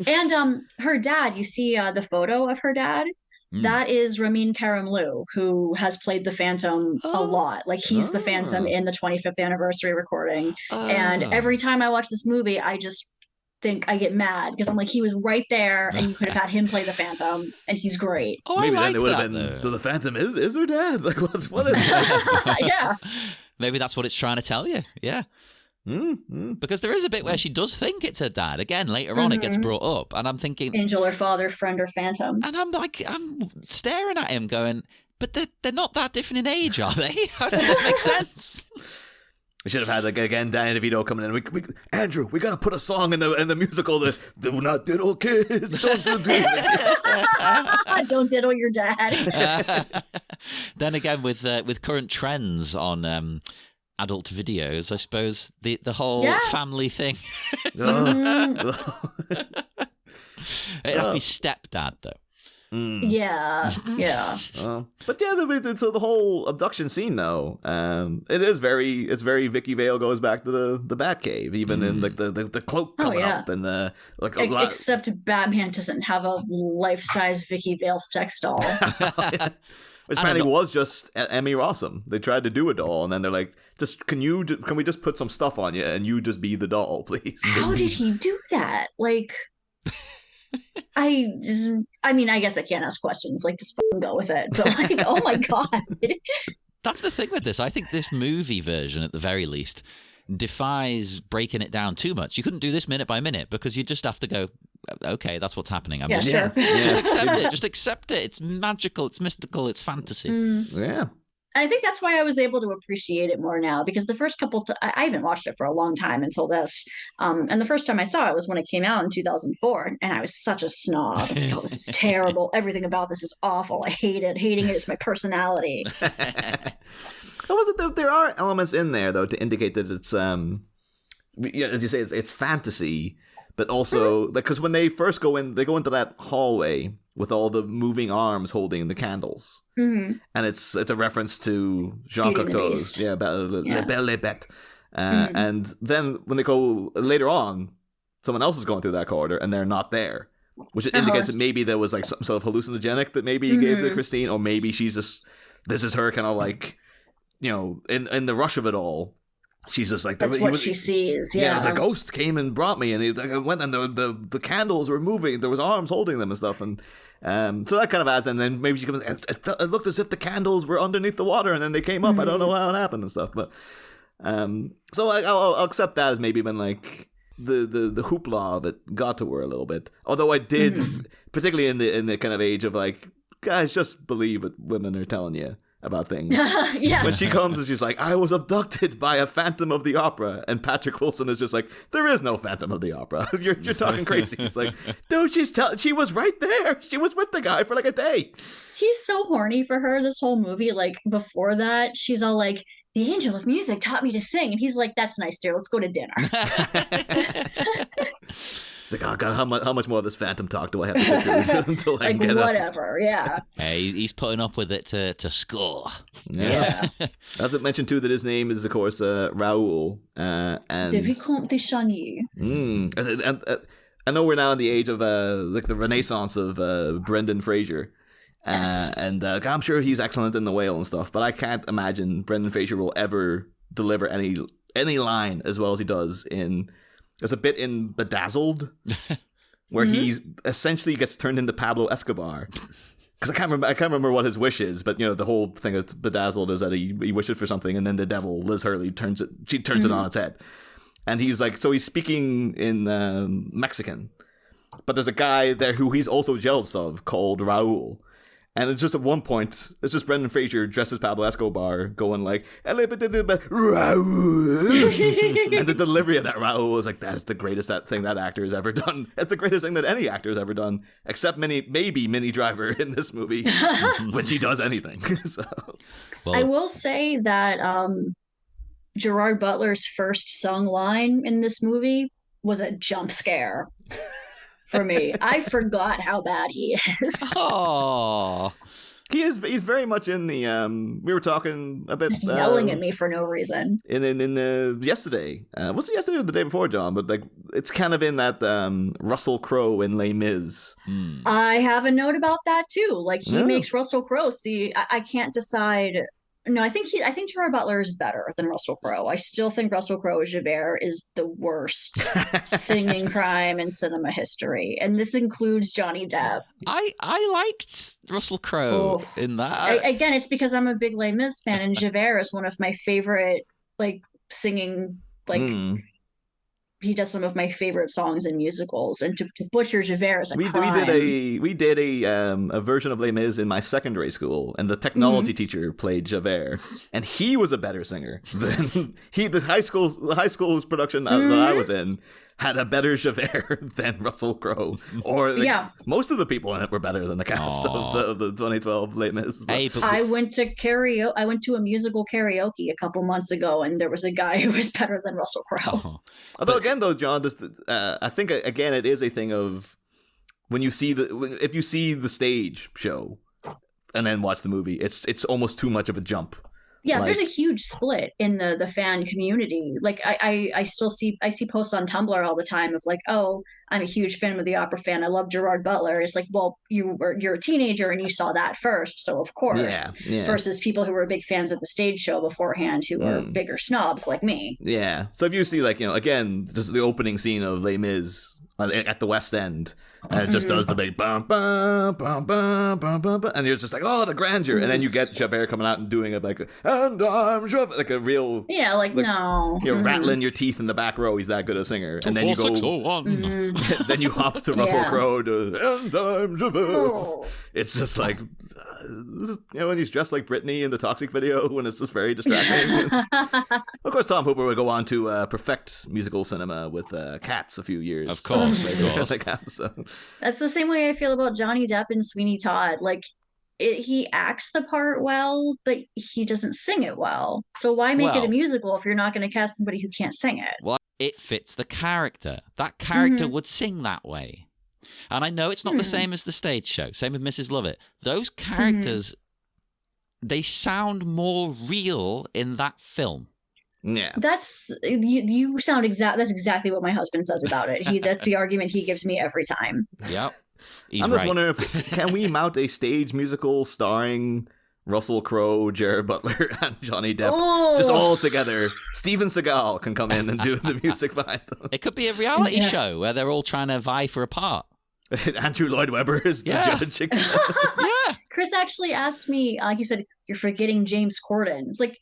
Speaker 3: And her dad, you see the photo of her dad? That is Ramin Karimloo, who has played the Phantom a lot. Like, he's the Phantom in the 25th anniversary recording. And every time I watch this movie, I just think I get mad because I'm like, he was right there, and you could have had him play the Phantom, and he's great.
Speaker 1: Oh,
Speaker 2: Maybe
Speaker 1: I like
Speaker 2: then it would have
Speaker 1: that,
Speaker 2: been,
Speaker 1: though.
Speaker 2: so the Phantom is her dad? Like, what is that?
Speaker 3: Yeah.
Speaker 1: Maybe that's what it's trying to tell you. Yeah. Because there is a bit where she does think it's her dad. Again, later on, it gets brought up, and I'm thinking,
Speaker 3: Angel or father, friend or phantom.
Speaker 1: and I'm staring at him, going, but they're not that different in age, are they? How does this make sense?
Speaker 2: We should have had, like, again, Danny DeVito coming in. Andrew, we got to put a song in the musical that do not diddle kids. Don't
Speaker 3: Don't diddle your dad.
Speaker 1: Then again, with current trends on adult videos, I suppose the whole family thing. It'd have to be stepdad, though.
Speaker 3: Yeah.
Speaker 2: But yeah, so the whole abduction scene, though, it's very Vicky Vale goes back to the Batcave, even in like the cloak coming up and the like.
Speaker 3: Except Batman doesn't have a life-size Vicky Vale sex doll.
Speaker 2: Which apparently was just Emmy Rossum. They tried to do a doll, and then they're like, can we just put some stuff on you, and you just be the doll, please?
Speaker 3: How did he do that? Like, I mean, I guess I can't ask questions. Like, just fucking go with it. But like, oh my God.
Speaker 1: That's the thing with this. I think this movie version, at the very least, defies breaking it down too much. You couldn't do this minute by minute because you just have to go, okay, that's what's happening. Just accept it. Just accept it. It's magical. It's mystical. It's fantasy.
Speaker 2: Yeah.
Speaker 3: I think that's why I was able to appreciate it more now, because the first couple, I haven't watched it for a long time until this. And the first time I saw it was when it came out in 2004. And I was such a snob. I was like, oh, this is terrible. Everything about this is awful. I hate it. Hating it is my personality.
Speaker 2: There are elements in there, though, to indicate that it's, as you say, it's fantasy, but also, like, because when they first go in, they go into that hallway with all the moving arms holding the candles. And it's a reference to Jean Cocteau's, La Belle et Bête. And then when they go later on, someone else is going through that corridor, and they're not there, which indicates that maybe there was like some sort of hallucinogenic that maybe he gave to Christine, or maybe she's just, this is her kind of like, you know, in the rush of it all, she's just like,
Speaker 3: that's what she sees. Yeah,
Speaker 2: it was a ghost came and brought me, and he like, went, and the candles were moving. There was arms holding them and stuff, and so that kind of adds. And then maybe she comes. It looked as if the candles were underneath the water, and then they came up. I don't know how it happened and stuff, but so I'll accept that as maybe been like the hoopla of it got to her a little bit. Although I did particularly in the kind of age of like, guys, just believe what women are telling you about things.
Speaker 3: Yeah.
Speaker 2: When she comes and she's like, I was abducted by a Phantom of the Opera, and Patrick Wilson is just like, there is no Phantom of the Opera. You're talking crazy. It's like, dude, she was right there. She was with the guy for like a day.
Speaker 3: He's so horny for her this whole movie. Like before that, she's all like, the angel of music taught me to sing. And he's like, that's nice, dear. Let's go to dinner.
Speaker 2: It's like, oh god, how much more of this Phantom talk do I have to sit through until I
Speaker 3: like
Speaker 2: get
Speaker 3: whatever, yeah.
Speaker 1: Hey, he's putting up with it to score.
Speaker 2: Yeah. I have to mention too that his name is of course Raoul, and
Speaker 3: The Vicomte de Chagny.
Speaker 2: I know we're now in the age of like the renaissance of Brendan Fraser.
Speaker 3: Yes.
Speaker 2: And I'm sure he's excellent in The Whale and stuff, but I can't imagine Brendan Fraser will ever deliver any line as well as he does in. There's a bit in Bedazzled where he essentially gets turned into Pablo Escobar. Because I can't remember what his wish is, but you know the whole thing of Bedazzled is that he wishes for something, and then the devil Liz Hurley turns it on its head, and he's like, so he's speaking in Mexican, but there's a guy there who he's also jealous of called Raul. And it's just at one point, it's just Brendan Fraser dressed as Pablo Escobar going like, Raul. And the delivery of that Raul was like, that's the greatest thing that actor has ever done. That's the greatest thing that any actor has ever done, except maybe Minnie Driver in this movie when she does anything. So,
Speaker 1: Well,
Speaker 3: I will say that Gerard Butler's first sung line in this movie was a jump scare. For me, I forgot how bad he is.
Speaker 1: oh,
Speaker 2: he's very much in the we were talking a bit
Speaker 3: Just yelling at me for no reason.
Speaker 2: in the yesterday, was it yesterday or the day before, John? But like it's kind of in that Russell Crowe in Les Mis.
Speaker 3: I have a note about that too. Like he makes Russell Crowe. See, I can't decide. No, I think Gerard Butler is better than Russell Crowe. I still think Russell Crowe as Javert is the worst singing crime in cinema history, and this includes Johnny Depp.
Speaker 1: I liked Russell Crowe in that.
Speaker 3: Again, it's because I'm a big Les Mis fan, and Javert is one of my favorite like singing like. He does some of my favorite songs in musicals, and to butcher Javert is a crime.
Speaker 2: We did a version of Les Mis in my secondary school, and the technology teacher played Javert, and he was a better singer than the high school's production that I was in had a better Javert than Russell Crowe, or most of the people in it were better than the cast of the 2012 Les Mis.
Speaker 1: Hey,
Speaker 3: I went to karaoke. I went to a musical karaoke a couple months ago, and there was a guy who was better than Russell Crowe.
Speaker 2: Although again, though, John, I think again it is a thing of if you see the stage show and then watch the movie, it's almost too much of a jump.
Speaker 3: Yeah, there's a huge split in the fan community. Like I still see posts on Tumblr all the time of like, oh, I'm a huge fan of the opera fan. I love Gerard Butler. It's like, well, you're a teenager and you saw that first, so of course.
Speaker 2: Yeah.
Speaker 3: Versus people who were big fans of the stage show beforehand who were bigger snobs like me.
Speaker 2: Yeah. So if you see like, again, just the opening scene of Les Mis at the West End, and it just does the big bum bum bum bum bum bum, and you're just like, oh, the grandeur, and then you get Javert coming out and doing it like, and I'm Javert, like a real
Speaker 3: no,
Speaker 2: you're rattling your teeth in the back row. He's that good a singer, and then you go, then you hop to Russell Crowe to, and I'm Javert. It's just like, when he's dressed like Britney in the Toxic video, when it's just very distracting. Of course, Tom Hooper would go on to perfect musical cinema with Cats a few years.
Speaker 1: Of course.
Speaker 2: So.
Speaker 3: That's the same way I feel about Johnny Depp and Sweeney Todd. Like, he acts the part well, but he doesn't sing it well. So why make it a musical if you're not going to cast somebody who can't sing it?
Speaker 1: Well, it fits the character. That character would sing that way. And I know it's not the same as the stage show. Same with Mrs. Lovett. Those characters, they sound more real in that film.
Speaker 2: Yeah,
Speaker 3: that's you sound that's exactly what my husband says about it. That's the argument he gives me every time.
Speaker 1: Yep,
Speaker 2: I'm just wondering can we mount a stage musical starring Russell Crowe, Gerard Butler, and Johnny Depp, just all together? Steven Seagal can come in and do the music behind them.
Speaker 1: It could be a reality show where they're all trying to vie for a part.
Speaker 2: Andrew Lloyd Webber is the judge.
Speaker 1: Yeah,
Speaker 3: Chris actually asked me. He said, "You're forgetting James Corden." It's like,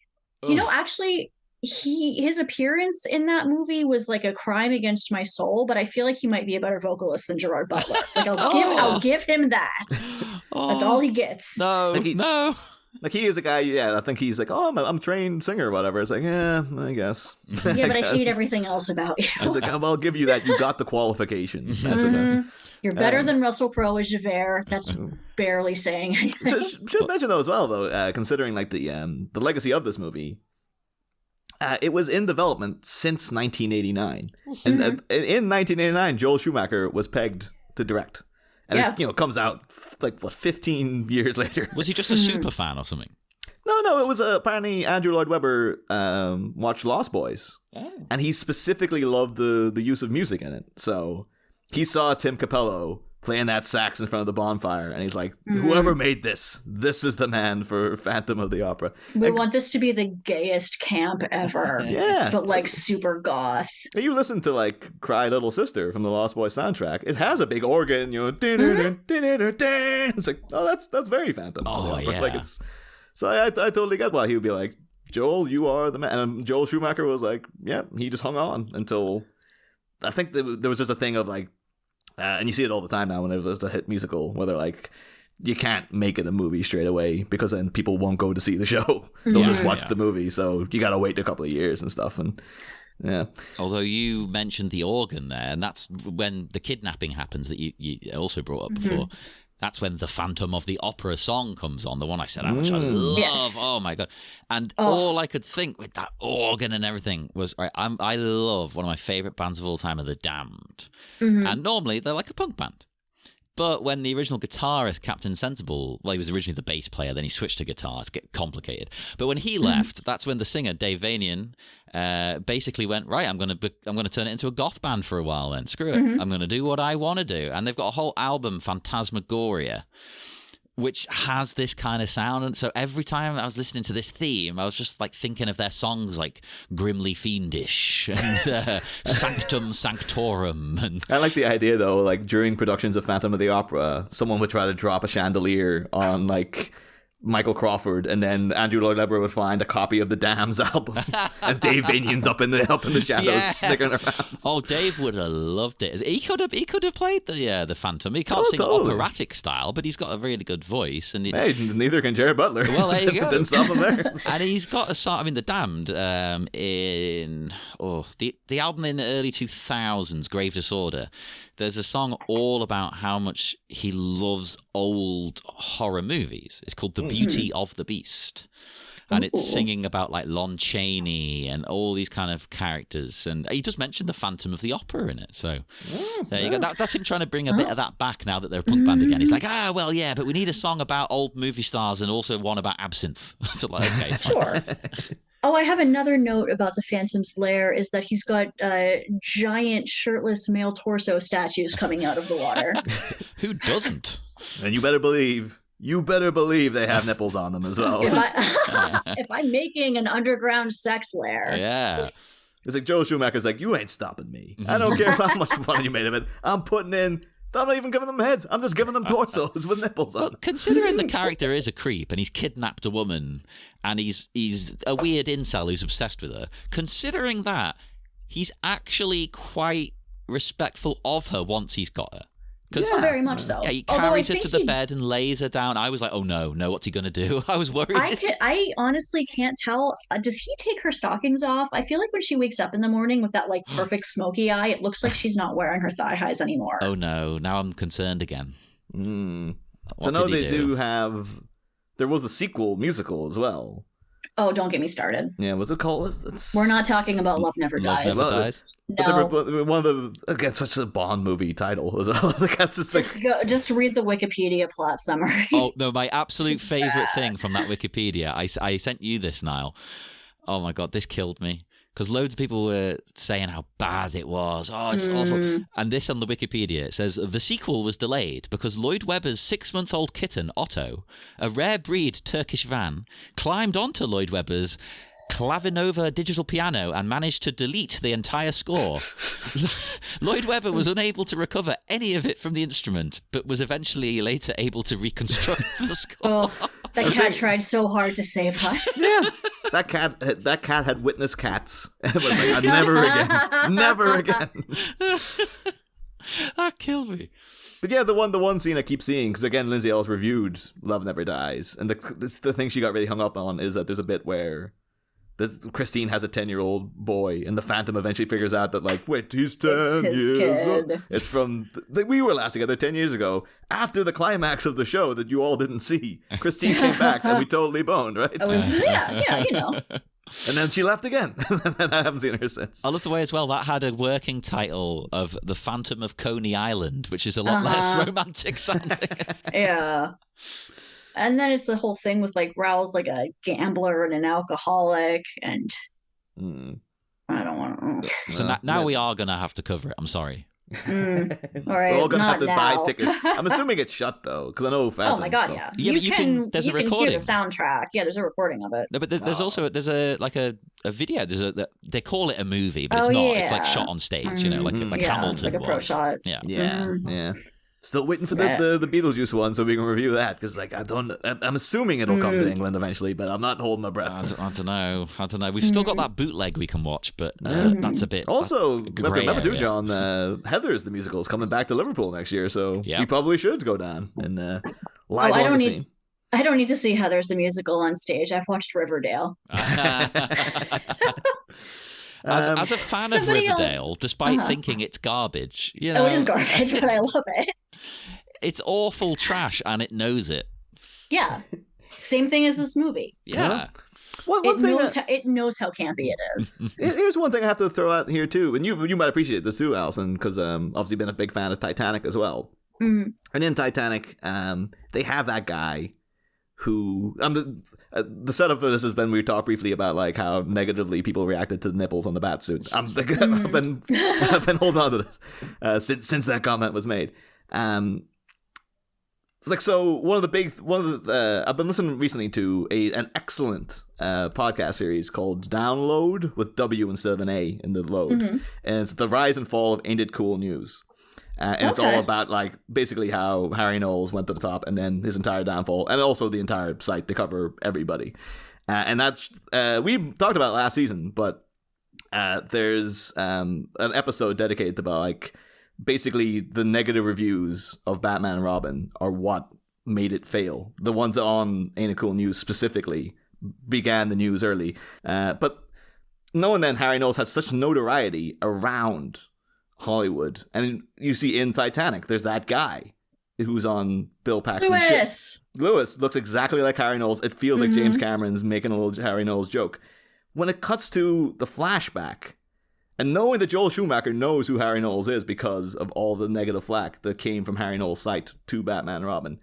Speaker 3: actually, his appearance in that movie was like a crime against my soul, but I feel like he might be a better vocalist than Gerard Butler. Like I'll give him that. That's all he gets.
Speaker 1: No, no.
Speaker 2: Like he is a guy, I think he's like, oh, I'm a trained singer or whatever. It's like, yeah, I guess.
Speaker 3: Yeah, but I hate everything else about you.
Speaker 2: I was like, I'll give you that. You got the qualification. That's okay.
Speaker 3: You're better than Russell Crowe as Javert. That's barely saying anything.
Speaker 2: Should mention though as well, though, considering like the legacy of this movie. It was in development since 1989. And in 1989, Joel Schumacher was pegged to direct. And it comes out like, 15 years later.
Speaker 1: Was he just a super fan or something?
Speaker 2: No, it was apparently Andrew Lloyd Webber watched Lost Boys. Oh. And he specifically loved the use of music in it. So he saw Tim Capello playing that sax in front of the bonfire, and he's like, whoever made this is the man for Phantom of the Opera.
Speaker 3: We want this to be the gayest camp ever.
Speaker 2: Yeah.
Speaker 3: But like super goth.
Speaker 2: You listen to like Cry Little Sister from the Lost Boys soundtrack. It has a big organ, it's like, oh, that's very Phantom of the Opera.
Speaker 1: Yeah.
Speaker 2: Like so I totally get why he would be like, Joel, you are the man. And Joel Schumacher was like, yeah, he just hung on until, I think there was just a thing of like, and you see it all the time now whenever there's a hit musical where they're like, you can't make it a movie straight away because then people won't go to see the show. They'll just watch the movie. So you got to wait a couple of years and stuff. And yeah.
Speaker 1: Although you mentioned the organ there, and that's when the kidnapping happens that you also brought up before. That's when the Phantom of the Opera song comes on, the one I said how much I love. Yes. Oh my God. And all I could think with that organ and everything was, I love one of my favorite bands of all time are The Damned. And normally they're like a punk band. But when the original guitarist, Captain Sensible, he was originally the bass player, then he switched to guitar. It's get complicated. But when he left, that's when the singer, Dave Vanian, basically went, right, I'm going to turn it into a goth band for a while then. Screw it. I'm going to do what I want to do. And they've got a whole album, Phantasmagoria, which has this kind of sound. And so every time I was listening to this theme, I was just like thinking of their songs like Grimly Fiendish and Sanctum Sanctorum. And
Speaker 2: I like the idea though, like during productions of Phantom of the Opera, someone would try to drop a chandelier on like Michael Crawford, and then Andrew Lloyd Webber would find a copy of the Damn's album, and Dave Vanian's up in the shadows snicking around.
Speaker 1: Oh, Dave would have loved it. He could have played the Phantom. He can't sing operatic style, but he's got a really good voice. And
Speaker 2: hey, neither can Jared Butler.
Speaker 1: Well, there you go.
Speaker 2: Didn't stop him there.
Speaker 1: And he's got a song. I mean, the Damned in the album in the early 2000s, Grave Disorder. There's a song all about how much he loves old horror movies. It's called The Beauty of the Beast. And it's singing about like Lon Chaney and all these kind of characters. And he just mentioned the Phantom of the Opera in it. So there you go. That's him trying to bring a bit of that back now that they're a punk band again. He's like, well, yeah, but we need a song about old movie stars and also one about absinthe. So like, okay,
Speaker 3: sure. Oh, I have another note about the Phantom's lair is that he's got giant shirtless male torso statues coming out of the water.
Speaker 1: Who doesn't?
Speaker 2: And you better believe they have nipples on them as well.
Speaker 3: If I'm making an underground sex lair.
Speaker 1: Yeah.
Speaker 2: It's like Joel Schumacher's like, you ain't stopping me. I don't care how much fun you made of it. I'm putting in... I'm not even giving them heads. I'm just giving them torsos with nipples on.
Speaker 1: Well, considering the character is a creep and he's kidnapped a woman and he's a weird incel who's obsessed with her, considering that, he's actually quite respectful of her once he's got her.
Speaker 3: Yeah, very much so.
Speaker 1: Yeah, he carries her to the bed and lays her down. I was like, oh no, what's he going to do? I was worried.
Speaker 3: I honestly can't tell. Does he take her stockings off? I feel like when she wakes up in the morning with that like perfect smoky eye, it looks like she's not wearing her thigh highs anymore.
Speaker 1: Oh no, now I'm concerned again.
Speaker 2: So no, they do have... There was a sequel musical as well.
Speaker 3: Oh, don't get me started.
Speaker 2: Yeah, what's it called?
Speaker 3: We're not talking about Love Never Dies.
Speaker 1: Love Never Dies?
Speaker 3: No.
Speaker 2: One of the... Again, such a Bond movie title as well.
Speaker 3: Just read the Wikipedia plot summary.
Speaker 1: Oh, no, my absolute favourite thing from that Wikipedia, I sent you this, Niall. Oh my God, this killed me. Because loads of people were saying how bad it was. Oh, it's awful. And this on the Wikipedia, it says, the sequel was delayed because Lloyd Webber's 6-month-old kitten, Otto, a rare breed Turkish van, climbed onto Lloyd Webber's Clavinova digital piano and managed to delete the entire score. Lloyd Webber was unable to recover any of it from the instrument, but was eventually later able to reconstruct the score.
Speaker 3: That cat tried so hard to save us.
Speaker 2: Yeah, that cat had witnessed cats. It was like, never again, never again.
Speaker 1: That killed me.
Speaker 2: But yeah, the one scene I keep seeing, because again, Lindsay Ellis reviewed Love Never Dies, and the thing she got really hung up on is that there's a bit where Christine has a 10-year-old boy, and the Phantom eventually figures out that, like, wait, he's 10 years old. It's from we were last together 10 years ago, after the climax of the show that you all didn't see. Christine came back, and we totally boned, right?
Speaker 3: Yeah, you know.
Speaker 2: And then she left again. And I haven't seen her since.
Speaker 1: I love the way as well that had a working title of The Phantom of Coney Island, which is a lot less romantic sounding.
Speaker 3: Yeah. And then it's the whole thing with like Raoul's like a gambler and an alcoholic, and I don't want to.
Speaker 1: So now we are going to have to cover it. I'm sorry.
Speaker 3: All right,
Speaker 2: We're all gonna have to
Speaker 3: now.
Speaker 2: buy tickets. I'm assuming it's shut though, because I know Phantom.
Speaker 3: Oh my god,
Speaker 2: stuff.
Speaker 3: yeah.
Speaker 1: Yeah, but you can. There's a
Speaker 3: hear
Speaker 1: recording.
Speaker 3: the soundtrack. Yeah, there's a recording of it.
Speaker 1: No, but there's also a video. They call it a movie, but it's not. It's like shot on stage. You know, like Hamilton
Speaker 3: like a pro
Speaker 1: was.
Speaker 3: shot.
Speaker 1: Yeah.
Speaker 2: Yeah. Still waiting for the Beetlejuice one so we can review that, because like I'm assuming it'll come to England eventually, but I'm not holding my breath.
Speaker 1: I don't know. We've still got that bootleg we can watch, but that's a bit.
Speaker 2: Also, remember too,
Speaker 1: area.
Speaker 2: John, Heathers the musical is coming back to Liverpool next year, so we probably should go down and live on the scene.
Speaker 3: I don't need to see Heathers the musical on stage. I've watched Riverdale.
Speaker 1: As a fan of Riverdale, despite thinking it's garbage, you know,
Speaker 3: it is garbage, but I love it.
Speaker 1: It's awful trash, and it knows it.
Speaker 3: Yeah, same thing as this movie.
Speaker 1: Yeah.
Speaker 3: It knows how campy it is.
Speaker 2: Here's one thing I have to throw out here too, and you might appreciate this too, Alyson, because obviously been a big fan of Titanic as well. And in Titanic, they have that guy who the setup for this has been, we talked briefly about like how negatively people reacted to the nipples on the bat suit. I've been holding on to this since that comment was made. Like, so I've been listening recently to an excellent podcast series called Download, with W instead of an A in the load, and it's the rise and fall of Ain't It Cool News. And it's all about, like, basically how Harry Knowles went to the top and then his entire downfall, and also the entire site. They cover everybody. And that's, we talked about it last season, but there's an episode dedicated to, like, basically the negative reviews of Batman and Robin are what made it fail. The ones on Ain't It Cool News specifically began the news early. But knowing then Harry Knowles had such notoriety around Hollywood, and you see in Titanic there's that guy who's on Bill Paxton's ship. Lewis looks exactly like Harry Knowles. It feels like James Cameron's making a little Harry Knowles joke. When it cuts to the flashback, and knowing that Joel Schumacher knows who Harry Knowles is because of all the negative flack that came from Harry Knowles' site to Batman and Robin,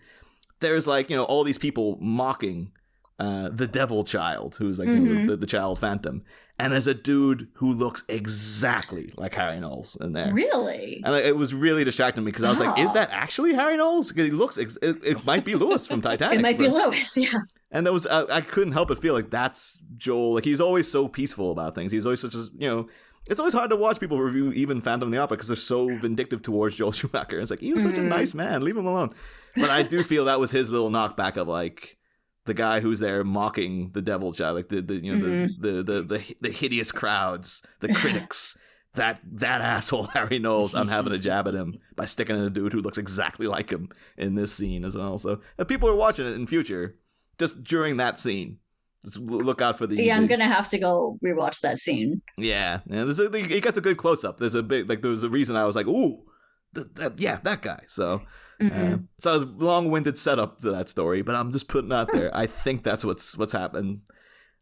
Speaker 2: there's like, you know, all these people mocking the Devil Child, who's like, you know, the child phantom. And there's a dude who looks exactly like Harry Knowles in there.
Speaker 3: Really?
Speaker 2: And it was really distracting me, because I was like, is that actually Harry Knowles? Because he looks, it might be Lewis from Titanic.
Speaker 3: It might be Lewis, yeah.
Speaker 2: And that was, I couldn't help but feel like that's Joel. Like, he's always so peaceful about things. He's always such a, you know, it's always hard to watch people review even Phantom of the Opera because they're so vindictive towards Joel Schumacher. It's like, he was such a nice man. Leave him alone. But I do feel that was his little knockback of, like, the guy who's there mocking the Devil Child, like the hideous crowds, the critics. that asshole Harry Knowles, I'm having a jab at him by sticking in a dude who looks exactly like him in this scene as well. So if people are watching it in future, just during that scene, just look out for the.
Speaker 3: Yeah, I'm gonna have to go rewatch that scene.
Speaker 2: Yeah, he gets a good close up. There's a big, like, there was a reason I was like, ooh, that guy. So. So it was long-winded setup to that story, but I'm just putting out there. I think that's what's happened.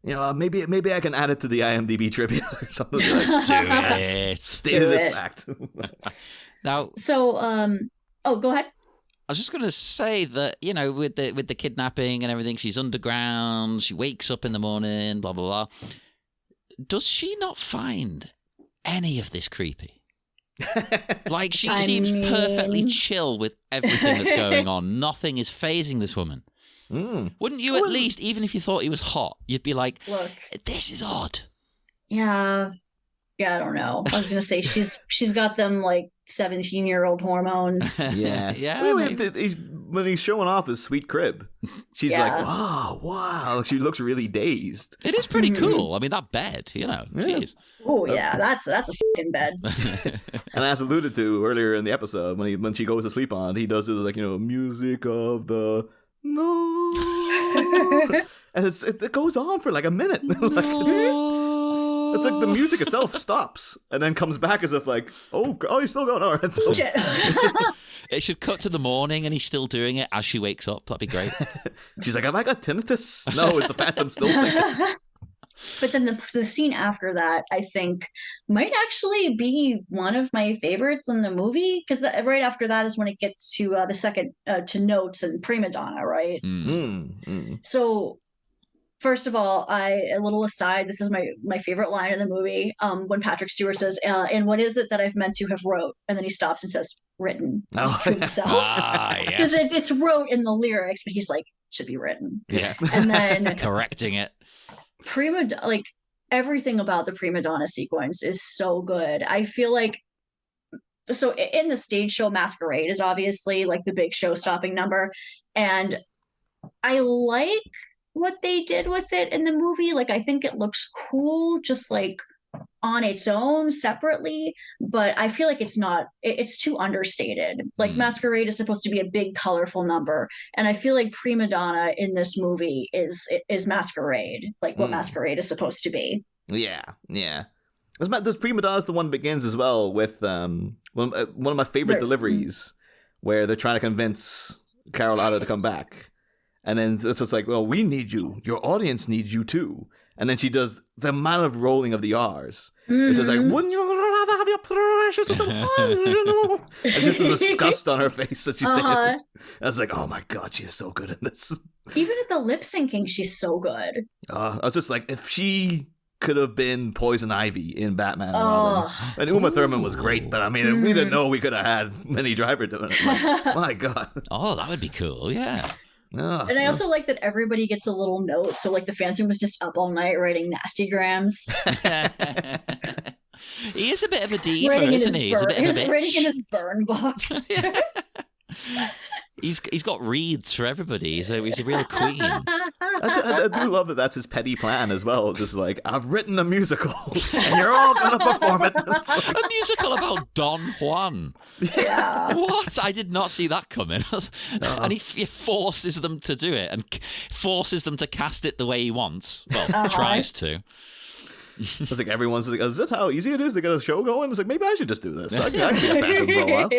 Speaker 2: You know, maybe I can add it to the IMDb trivia or something. Like,
Speaker 1: do it.
Speaker 2: Stated as fact.
Speaker 1: Now,
Speaker 3: so go ahead.
Speaker 1: I was just going to say that, you know, with the kidnapping and everything, she's underground. She wakes up in the morning. Blah blah blah. Does she not find any of this creepy? Like, she seems perfectly chill with everything that's going on. Nothing is phasing this woman. Wouldn't you at least, even if you thought he was hot, you'd be like, look, this is odd.
Speaker 3: Yeah, I don't know. I was gonna say she's got them like 17-year-old hormones.
Speaker 2: Yeah.
Speaker 1: Yeah.
Speaker 2: when he's showing off his sweet crib, she's like, wow. She looks really dazed.
Speaker 1: It is pretty cool. I mean, that bed, jeez.
Speaker 3: Oh yeah, that's a fucking bed.
Speaker 2: And as alluded to earlier in the episode, when she goes to sleep on it, he does this like, music of the no. And it goes on for like a minute. It's like the music itself stops and then comes back as if like, oh, you're still going. All right. So.
Speaker 1: It should cut to the morning and he's still doing it as she wakes up. That'd be great.
Speaker 2: She's like, have I got tinnitus? No, it's the Phantom still singing.
Speaker 3: But then the scene after that, I think, might actually be one of my favorites in the movie, because right after that is when it gets to the second to notes and prima donna, right? So, first of all, a little aside, this is my favorite line in the movie, when Patrick Stewart says, and what is it that I've meant to have wrote? And then he stops and says, written. To himself. Because it's wrote in the lyrics, but he's like, should be written.
Speaker 1: Yeah.
Speaker 3: And then
Speaker 1: correcting it.
Speaker 3: Everything about the prima donna sequence is so good. I feel like, so in the stage show, Masquerade is obviously like the big show-stopping number, and I like what they did with it in the movie. Like, I think it looks cool just like on its own separately, but I feel like it's too understated. Like Masquerade is supposed to be a big colorful number, and I feel like prima donna in this movie is Masquerade, like what Masquerade is supposed to be.
Speaker 2: Yeah the prima donna is the one that begins as well with one of my favorite deliveries where they're trying to convince Carol Otter to come back, and then it's just like, well, we need you, your audience needs you too. And then she does the amount of rolling of the R's. It's just like, wouldn't you rather have your precious little ones, It's just the disgust on her face that she's saying. I was like, oh my God, she is so good in this.
Speaker 3: Even at the lip syncing, she's so good.
Speaker 2: I was just like, if she could have been Poison Ivy in Batman and Robin. And Uma Thurman was great, but I mean, we didn't know we could have had Minnie Driver doing it. Like, my God.
Speaker 1: Oh, that would be cool, yeah.
Speaker 3: And I also like that everybody gets a little note. So, like, the Phantom was just up all night writing nasty grams.
Speaker 1: He is a bit of a diva, isn't he? He's a bit of a bitch.
Speaker 3: Writing in his burn book.
Speaker 1: He's got reads for everybody. He's a real queen.
Speaker 2: I do love that that's his petty plan as well. It's just like, I've written a musical, and you're all going to perform it. Like...
Speaker 1: A musical about Don Juan.
Speaker 3: Yeah.
Speaker 1: What? I did not see that coming. And he forces them to do it and forces them to cast it the way he wants. Well, tries to.
Speaker 2: It's like everyone's like, is this how easy it is to get a show going? It's like, maybe I should just do this. I can be a Phantom for a while.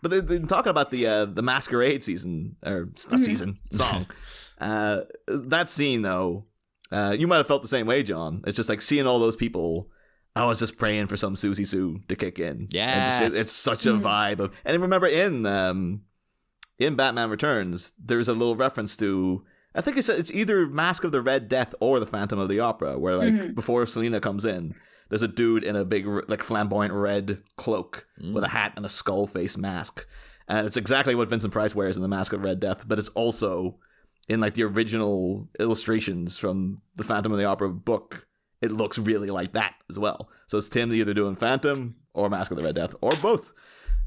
Speaker 2: But they've been talking about the Masquerade season, or not season, song. That scene, though, you might have felt the same way, John. It's just like seeing all those people. I was just praying for some Susie Sue to kick in.
Speaker 1: Yeah,
Speaker 2: it's such a vibe of. And remember in Batman Returns, there's a little reference to. I think it's either Mask of the Red Death or the Phantom of the Opera, where like before Selina comes in. There's a dude in a big, like, flamboyant red cloak with a hat and a skull face mask. And it's exactly what Vincent Price wears in The Mask of Red Death, but it's also in, like, the original illustrations from the Phantom of the Opera book. It looks really like that as well. So it's Tim either doing Phantom or Mask of the Red Death, or both.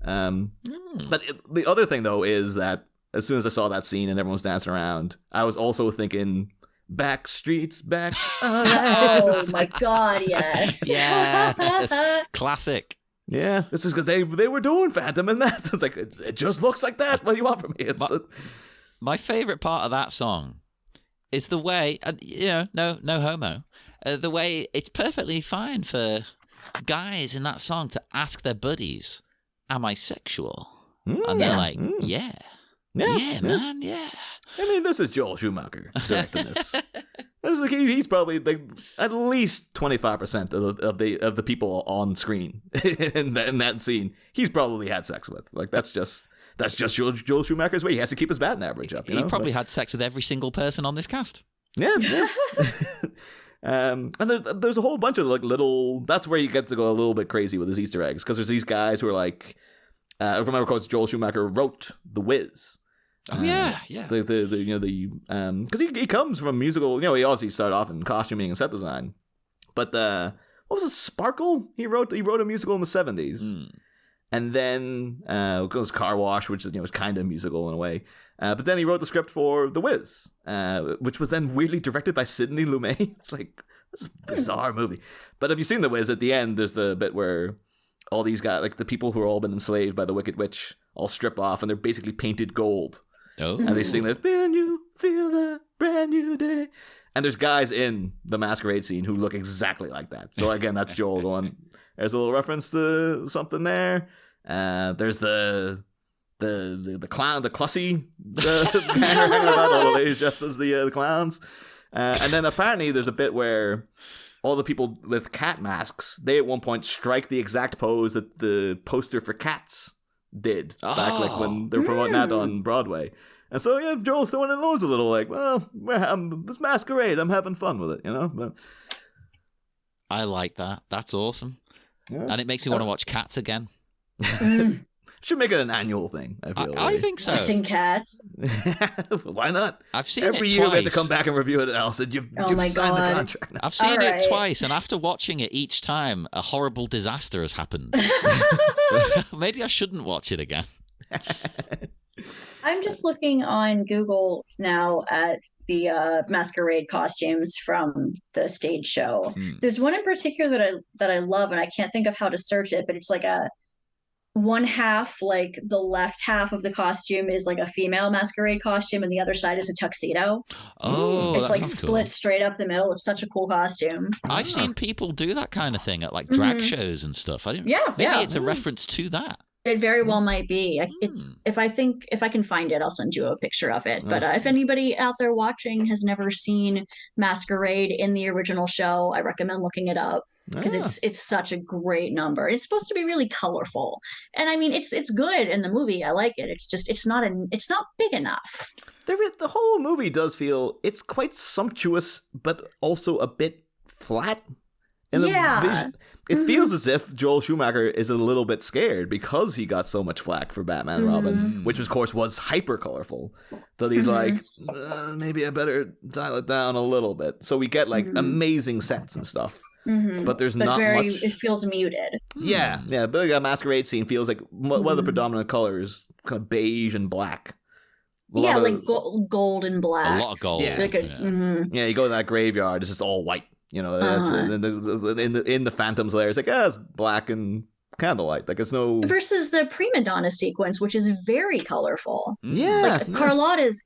Speaker 2: But the other thing, though, is that as soon as I saw that scene and everyone's dancing around, I was also thinking... Back streets, back.
Speaker 3: Oh my God! Yes.
Speaker 1: Yeah. Classic.
Speaker 2: Yeah, this is because they were doing Phantom and that. It's like it just looks like that. What do you want from me?
Speaker 1: My favorite part of that song is the way, and no homo. The way it's perfectly fine for guys in that song to ask their buddies, "Am I sexual?" And they're like, "Yeah, man, yeah."
Speaker 2: I mean, this is Joel Schumacher directing this. Like he's probably like at least 25% of the people on screen in that scene. He's probably had sex with. Like that's just Joel Schumacher's way. He has to keep his batting average up.
Speaker 1: He probably had sex with every single person on this cast.
Speaker 2: Yeah. And there's a whole bunch of like little. That's where you get to go a little bit crazy with his Easter eggs because there's these guys who are like. If I remember, of course, Joel Schumacher wrote The Wiz.
Speaker 1: Oh yeah.
Speaker 2: Because he comes from musical. He obviously started off in costuming and set design, but what was it? Sparkle. He wrote a musical in the 70s, And then goes Car Wash, which is, was kind of musical in a way. But then he wrote the script for The Wiz, which was then weirdly directed by Sidney Lumet. It's like, this is a bizarre movie. But have you seen The Wiz? At the end, there's the bit where all these guys, like the people who are all been enslaved by the Wicked Witch, all strip off and they're basically painted gold.
Speaker 1: Oh.
Speaker 2: And they sing this, "When you feel the brand new day." And there's guys in the masquerade scene who look exactly like that. So again, that's Joel going, there's a little reference to something there. There's the clown, the Clussy hanging about all the ladies dressed as the clowns. And then apparently there's a bit where all the people with cat masks, they at one point strike the exact pose that the poster for Cats did back like when they were promoting that on Broadway. And so, yeah, Joel's throwing in loads a little like, well, this masquerade, I'm having fun with it, But
Speaker 1: I like that. That's awesome.
Speaker 2: Yeah.
Speaker 1: And it makes me want to watch Cats again.
Speaker 2: Should make it an annual thing, I feel.
Speaker 1: I think so.
Speaker 3: Watching Cats.
Speaker 2: Why not?
Speaker 1: I've seen
Speaker 2: Every
Speaker 1: it
Speaker 2: year
Speaker 1: twice.
Speaker 2: we have to come back and review it, Alison. You've
Speaker 3: my
Speaker 2: signed the
Speaker 3: God.
Speaker 2: contract now.
Speaker 1: I've seen
Speaker 3: All
Speaker 1: it
Speaker 3: right.
Speaker 1: twice, and after watching it each time, a horrible disaster has happened. Maybe I shouldn't watch it again.
Speaker 3: I'm just looking on Google now at the masquerade costumes from the stage show. There's one in particular that I love, and I can't think of how to search it, but it's like a one half, like the left half of the costume is like a female masquerade costume, and the other side is a tuxedo.
Speaker 1: Oh,
Speaker 3: It's
Speaker 1: that
Speaker 3: like
Speaker 1: sounds
Speaker 3: split
Speaker 1: cool.
Speaker 3: straight up the middle. It's such a cool costume.
Speaker 1: I've seen people do that kind of thing at like drag shows and stuff. I didn't.
Speaker 3: Yeah,
Speaker 1: maybe
Speaker 3: yeah.
Speaker 1: it's a reference to that.
Speaker 3: It very well might be. It's if I can find it, I'll send you a picture of it. But if anybody out there watching has never seen Masquerade in the original show, I recommend looking it up because it's such a great number. It's supposed to be really colorful, and I mean it's good in the movie. I like it. It's just it's not big enough.
Speaker 2: The whole movie does feel it's quite sumptuous, but also a bit flat. In the vision. It feels as if Joel Schumacher is a little bit scared because he got so much flack for Batman and Robin, which of course was hyper colorful. That he's like, maybe I better dial it down a little bit. So we get like amazing sets and stuff, but there's not much.
Speaker 3: It feels muted.
Speaker 2: Yeah. But like a masquerade scene feels like one of the predominant colors, kind of beige and black.
Speaker 3: Like gold and black.
Speaker 1: A lot of gold.
Speaker 2: Yeah.
Speaker 3: Yeah.
Speaker 2: You go to that graveyard, it's just all white. That's in the Phantom's lair. It's like, it's black and candlelight. Like it's no
Speaker 3: versus the prima donna sequence, which is very colorful.
Speaker 2: Yeah,
Speaker 3: like Carlotta's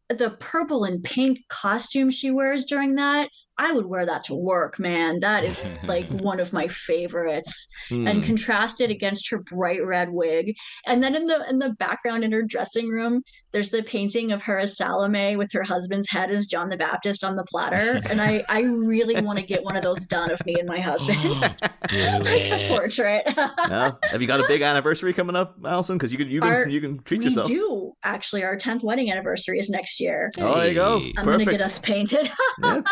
Speaker 3: the purple and pink costume she wears during that. I would wear that to work, man. That is like one of my favorites. And contrasted against her bright red wig. And then in the background in her dressing room, there's the painting of her as Salome with her husband's head as John the Baptist on the platter. And I really want to get one of those done of me and my husband.
Speaker 1: Do it.
Speaker 3: Portrait.
Speaker 2: Have you got a big anniversary coming up, Alison? Because you can treat yourself.
Speaker 3: We do actually. Our 10th wedding anniversary is next year.
Speaker 2: Oh, there you go.
Speaker 1: Hey.
Speaker 3: I'm gonna get us painted.
Speaker 2: Yeah.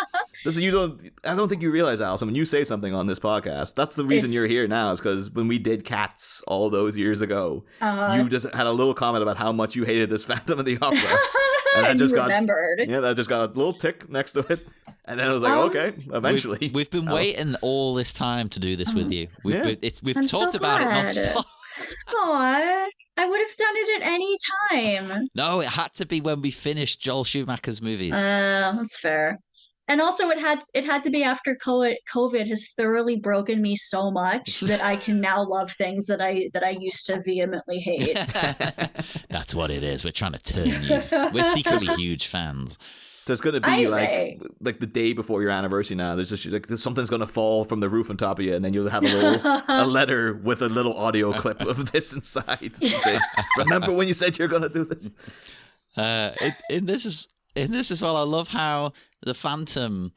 Speaker 2: Listen, I don't think you realize, Alison, when you say something on this podcast, that's the reason you're here now, is because when we did Cats all those years ago, you just had a little comment about how much you hated this Phantom of the Opera. And I just
Speaker 3: remembered.
Speaker 2: That just got a little tick next to it. And then I was like, okay, eventually.
Speaker 1: We've been waiting all this time to do this with you. We've
Speaker 3: I'm
Speaker 1: talked
Speaker 3: so
Speaker 1: about it
Speaker 3: glad.
Speaker 1: nonstop.
Speaker 3: Aw, I would have done it at any time.
Speaker 1: No, it had to be when we finished Joel Schumacher's movies.
Speaker 3: That's fair. And also, it had to be after COVID has thoroughly broken me so much that I can now love things that I used to vehemently hate.
Speaker 1: That's what it is. We're trying to turn you. We're secretly huge fans.
Speaker 2: So it's going to be like the day before your anniversary now. There's just like something's going to fall from the roof on top of you, and then you'll have a letter with a little audio clip of this inside. Say, remember when you said you're going to do this?
Speaker 1: In this as well, I love how the Phantom,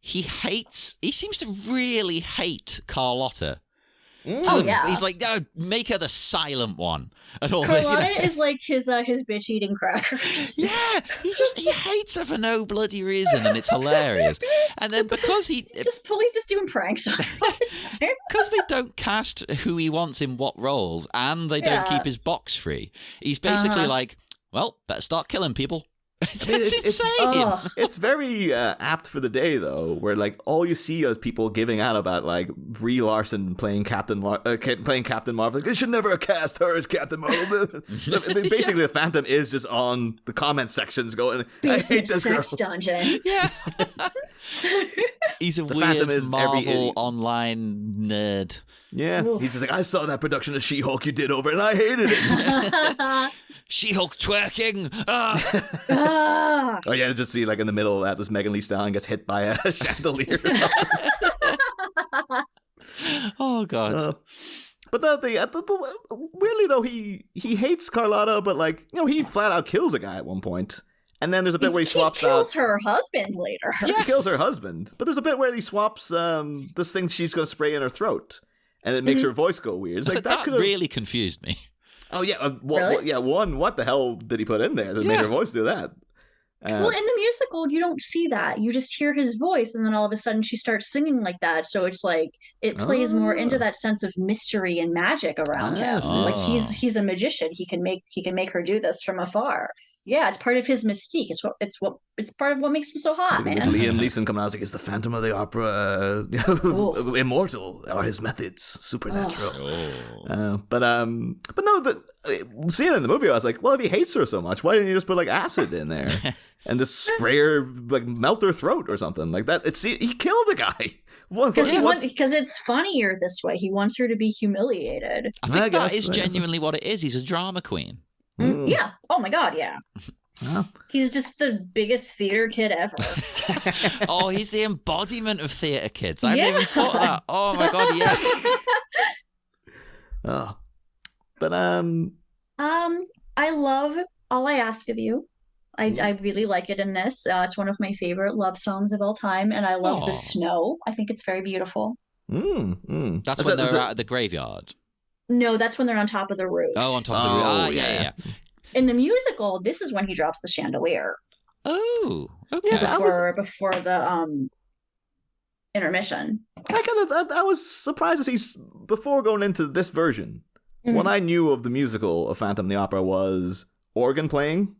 Speaker 1: he seems to really hate Carlotta. He's like, no, make her the silent one. And all
Speaker 3: Carlotta is like his bitch eating crackers.
Speaker 1: Yeah, he hates her for no bloody reason, and it's hilarious. And then because he's
Speaker 3: just doing pranks on her all the time.
Speaker 1: Because they don't cast who he wants in what roles, and they don't keep his box free, he's basically like, well, better start killing people. It's
Speaker 2: it's
Speaker 1: insane.
Speaker 3: Oh,
Speaker 2: It's very apt for the day, though, where like all you see is people giving out about like Brie Larson playing Captain Marvel. Like, they should never have cast her as Captain Marvel. So, basically, the Phantom is just on the comment sections going, "I hate
Speaker 3: basement
Speaker 2: this girl."
Speaker 3: sex dungeon.
Speaker 1: Yeah. He's a
Speaker 2: Phantom
Speaker 1: weird
Speaker 2: is
Speaker 1: Marvel online nerd.
Speaker 2: Yeah,
Speaker 3: Oof.
Speaker 2: he's just like, "I saw that production of She-Hulk you did over, and I hated it."
Speaker 1: She-Hulk twerking. Ah.
Speaker 3: Ah.
Speaker 2: Oh yeah, just see like in the middle of that, this Megan Thee Stallion gets hit by a chandelier. Or something.
Speaker 1: Oh god.
Speaker 2: But weirdly though, he hates Carlotta, but like he flat out kills a guy at one point, and then there's a bit where he swaps
Speaker 3: kills
Speaker 2: out.
Speaker 3: her husband later.
Speaker 2: He kills her husband, but there's a bit where he swaps this thing she's going to spray in her throat, and it makes her voice go weird. It's like
Speaker 1: that
Speaker 2: could've...
Speaker 1: really confused me.
Speaker 2: Oh yeah,
Speaker 3: Really?
Speaker 2: what the hell did he put in there that made her voice do that?
Speaker 3: Well, in the musical, you don't see that. You just hear his voice, and then all of a sudden she starts singing like that. So it's like it plays more into that sense of mystery and magic around him.
Speaker 2: see.
Speaker 3: Like he's a magician. He can make her do this from afar. Yeah, it's part of his mystique. It's part of what makes him so hot,
Speaker 2: With
Speaker 3: man.
Speaker 2: Liam Neeson coming out, I was like, "Is the Phantom of the Opera immortal? Are his methods supernatural?" But no, seeing it in the movie, I was like, "Well, if he hates her so much, why didn't you just put like acid in there and just spray her, like melt her throat or something like that?" He killed a guy.
Speaker 3: Because it's funnier this way. He wants her to be humiliated.
Speaker 1: I think that
Speaker 2: guess,
Speaker 1: is
Speaker 2: I guess.
Speaker 1: genuinely what it is. He's a drama queen.
Speaker 3: Yeah. Oh my God. Yeah. He's just the biggest theater kid ever.
Speaker 1: Oh, he's the embodiment of theatre kids. I
Speaker 3: Yeah.
Speaker 1: hadn't even thought of that. Oh my god, yes.
Speaker 2: Oh. But
Speaker 3: I love All I Ask of You. I really like it in this. It's one of my favorite love songs of all time, and I love the
Speaker 1: Aw.
Speaker 3: snow. I think it's very beautiful.
Speaker 1: That's
Speaker 2: Is
Speaker 1: when
Speaker 2: that
Speaker 1: they're
Speaker 2: the-
Speaker 1: out at the graveyard.
Speaker 3: No, that's when they're on top of the roof.
Speaker 1: Oh, on top of the roof. Ah,
Speaker 2: yeah.
Speaker 1: yeah.
Speaker 3: In the musical, this is when he drops the chandelier
Speaker 1: Oh, okay.
Speaker 2: Yeah,
Speaker 3: before the intermission.
Speaker 2: I was surprised to see before going into this version. What I knew of the musical of Phantom of the Opera was organ playing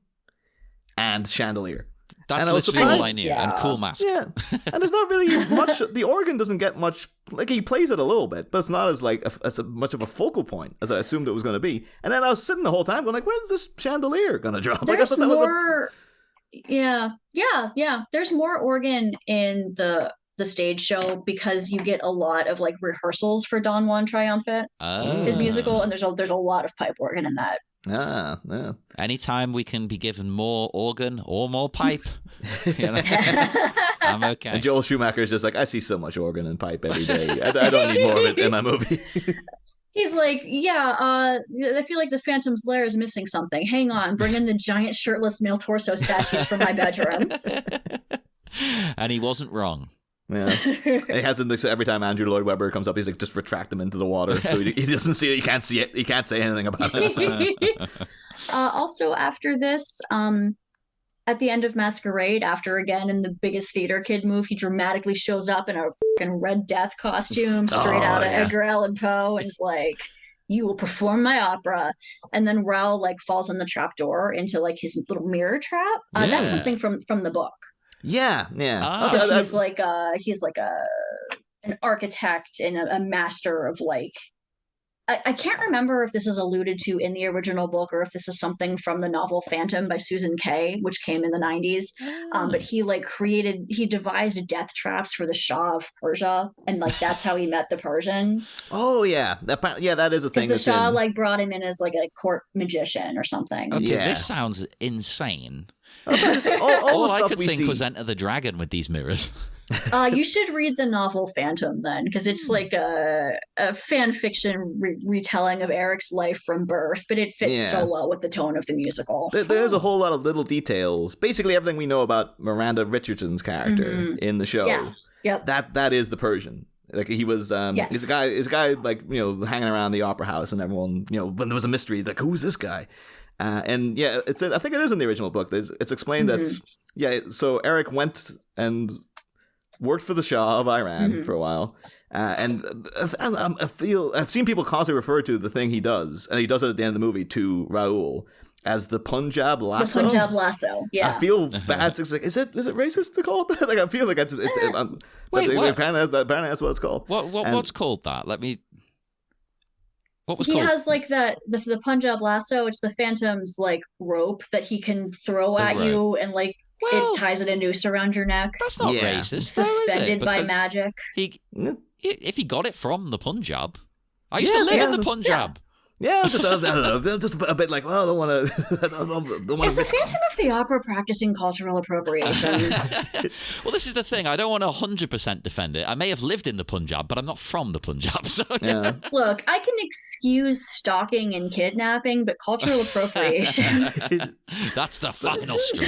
Speaker 2: and chandelier.
Speaker 1: That's
Speaker 2: And I was
Speaker 1: literally all I
Speaker 3: surprised.
Speaker 1: knew.
Speaker 3: Yeah.
Speaker 1: And cool mask.
Speaker 2: Yeah, and there's not really much. The organ doesn't get much. Like he plays it a little bit, but it's not as like much of a focal point as I assumed it was going to be. And then I was sitting the whole time going like, "Where's this chandelier going to drop?" Like, I
Speaker 3: There's
Speaker 2: thought that was
Speaker 3: more. Yeah. There's more organ in the stage show because you get a lot of like rehearsals for Don Juan Triumphant, his musical, and there's a lot of pipe organ in that.
Speaker 2: yeah.
Speaker 1: Anytime we can be given more organ or more pipe, I'm okay.
Speaker 2: And Joel Schumacher is just like, I see so much organ and pipe every day. I don't need more of it in my movie.
Speaker 3: He's like, I feel like the Phantom's Lair is missing something. Hang on, bring in the giant shirtless male torso statues from my bedroom.
Speaker 1: And he wasn't wrong.
Speaker 2: Yeah. And he has them so every time Andrew Lloyd Webber comes up, he's like, just retract them into the water. So he doesn't see it. He can't see it. He can't say anything about it.
Speaker 3: Also, after this, at the end of Masquerade, after again in the biggest theater kid move, he dramatically shows up in a fucking Red Death costume straight out of Edgar Allan Poe and is like, "You will perform my opera." And then Raoul like falls in the trapdoor into like his little mirror trap. That's something from the book.
Speaker 2: Yeah.
Speaker 3: Because he's like an architect and a master of like I can't remember if this is alluded to in the original book or if this is something from the novel Phantom by Susan Kay, which came in the 90s. But he devised death traps for the Shah of Persia, and like that's how he met the Persian.
Speaker 2: Oh yeah, that is a thing.
Speaker 3: Because the Shah like brought him in as like a court magician or something.
Speaker 1: Okay,
Speaker 2: Yeah.
Speaker 1: this sounds insane.
Speaker 2: all
Speaker 1: All
Speaker 2: the
Speaker 1: I
Speaker 2: stuff
Speaker 1: could
Speaker 2: we
Speaker 1: think
Speaker 2: see.
Speaker 1: was Enter the Dragon with these mirrors.
Speaker 3: You should read the novel Phantom then, because it's like a fan fiction retelling of Eric's life from birth, but it fits so well with the tone of the musical.
Speaker 2: There's a whole lot of little details. Basically, everything we know about Miranda Richardson's character in the show.
Speaker 3: Yeah. Yep.
Speaker 2: That is the Persian. Like he was, he's a guy like hanging around the opera house, and everyone when there was a mystery, like who's this guy? And yeah, I think it is in the original book. It's explained that so Eric went and worked for the Shah of Iran for a while, and I've seen people constantly refer to the thing he does, and he does it at the end of the movie to Raoul. as the Punjab
Speaker 3: The
Speaker 2: Lasso.
Speaker 3: Punjab Lasso. Yeah.
Speaker 2: I feel bad. It's like, is it racist to call it that? Like, I feel like it's
Speaker 1: Wait, what?
Speaker 2: apparently that's what it's called.
Speaker 1: What's called that? What was
Speaker 3: he
Speaker 1: called?
Speaker 3: has like the Punjab Lasso. It's the Phantom's like rope that he can throw at
Speaker 1: rope.
Speaker 3: you, and like
Speaker 1: Well,
Speaker 3: it ties it a noose around your neck.
Speaker 1: That's not
Speaker 2: Yeah.
Speaker 1: racist, though, is it?
Speaker 3: Suspended by
Speaker 1: Because
Speaker 3: magic.
Speaker 1: If he got it from the Punjab, I used to live in the Punjab.
Speaker 2: Yeah, just I don't know, just a bit like, well, I don't want to. don't want
Speaker 3: Is the Phantom of the Opera practicing cultural appropriation?
Speaker 1: Well, this is the thing. I don't want to 100% defend it. I may have lived in the Punjab, but I'm not from the Punjab. So
Speaker 2: Yeah.
Speaker 3: Look, I can excuse stalking and kidnapping, but cultural appropriation.
Speaker 1: That's the final straw.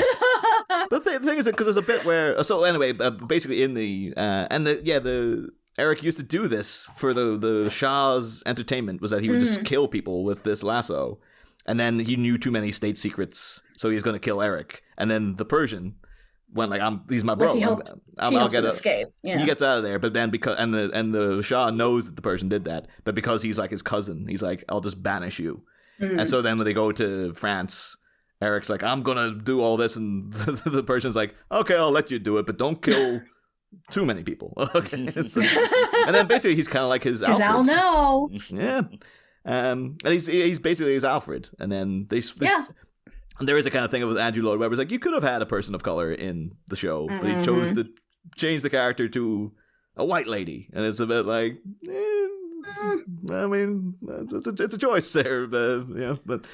Speaker 2: The thing is, because there's a bit where. So anyway, basically in the Eric used to do this for the Shah's entertainment, was that he would just kill people with this lasso. And then he knew too many state secrets, so he's going to kill Eric. And then the Persian went like, he's my bro.
Speaker 3: Like I'll get escape. Yeah.
Speaker 2: He gets out of there, but then because the Shah knows that the Persian did that, but because he's like his cousin, he's like, I'll just banish you. And so then when they go to France, Eric's like, I'm going to do all this, and the Persian's like, okay, I'll let you do it, but don't kill too many people. Okay. And then basically he's kind of like his Alfred.
Speaker 3: I'll know.
Speaker 2: Yeah. And he's basically his Alfred. And then and there is a kind of thing with Andrew Lloyd Webber's like, you could have had a person of color in the show, but he chose to change the character to a white lady. And it's a bit like, I mean, it's a choice there, but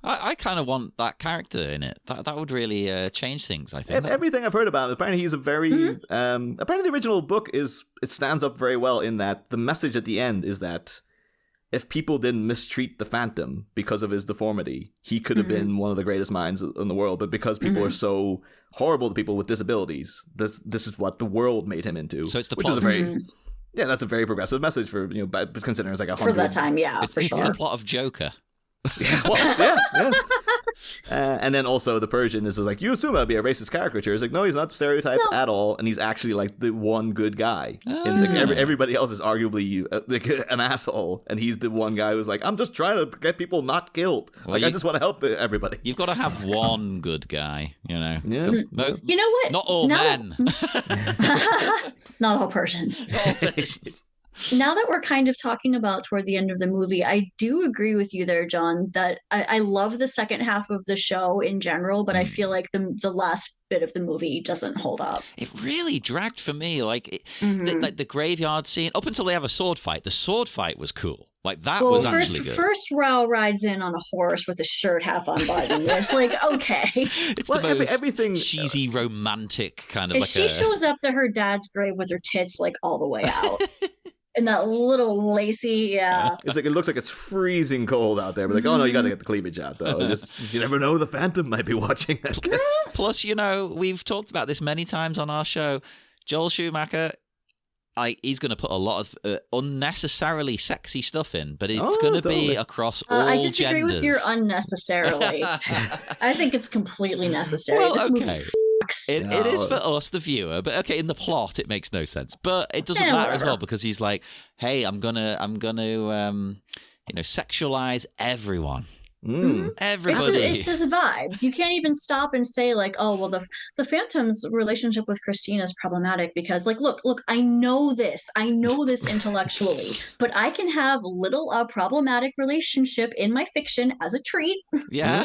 Speaker 2: I
Speaker 1: kind of want that character in it. That would really change things, I think.
Speaker 2: Everything I've heard about him, apparently he's a very apparently the original book it stands up very well in that the message at the end is that if people didn't mistreat the Phantom because of his deformity, he could have been one of the greatest minds in the world, but because people are so horrible to people with disabilities, this is what the world made him into.
Speaker 1: So it's the
Speaker 2: which
Speaker 1: plot
Speaker 2: is a very that's a very progressive message for considering it's like 100
Speaker 3: For that time, yeah,
Speaker 1: it's
Speaker 3: sure.
Speaker 1: the plot of Joker.
Speaker 2: Yeah. And then also the Persian is like, you assume that'd be a racist caricature. It's like, no, he's not stereotyped at all, and he's actually like the one good guy. And like, everybody else is arguably like an asshole, and he's the one guy who's like, I'm just trying to get people not killed.
Speaker 1: Well,
Speaker 2: I just want to help everybody.
Speaker 1: You've got to have one good guy,
Speaker 2: Yeah.
Speaker 1: No,
Speaker 3: You know what?
Speaker 1: not all men.
Speaker 3: Not all Persians.
Speaker 1: Not all Persians.
Speaker 3: Now that we're kind of talking about toward the end of the movie, I do agree with you there, John, that I love the second half of the show in general, but I feel like the last bit of the movie doesn't hold up.
Speaker 1: It really dragged for me. Like, like the graveyard scene, up until they have a sword fight. The sword fight was cool. Like, that was actually good.
Speaker 3: First, Rao rides in on a horse with his shirt half unbuttoned. It's like, okay.
Speaker 1: It's the most
Speaker 2: everything
Speaker 1: cheesy, romantic kind of
Speaker 3: If
Speaker 1: like
Speaker 3: she shows up to her dad's grave with her tits like all the way out. And that little lacy,
Speaker 2: It's like, it looks like it's freezing cold out there, but like, oh no, you got to get the cleavage out though. You never know, the Phantom might be watching.
Speaker 1: Plus, we've talked about this many times on our show. Joel Schumacher, he's going to put a lot of unnecessarily sexy stuff in, but it's going to be across all genders.
Speaker 3: I disagree with your unnecessarily. I think it's completely necessary.
Speaker 1: Well,
Speaker 3: this movie
Speaker 1: it is for us, the viewer, but okay, in the plot, it makes no sense. But it doesn't matter as well, because he's like, "Hey, I'm gonna, sexualize everyone, everybody."
Speaker 3: It's just vibes. You can't even stop and say like, "Oh, well, the Phantom's relationship with Christina is problematic because, like, look, I know this intellectually, but I can have little problematic relationship in my fiction as a treat."
Speaker 1: Yeah.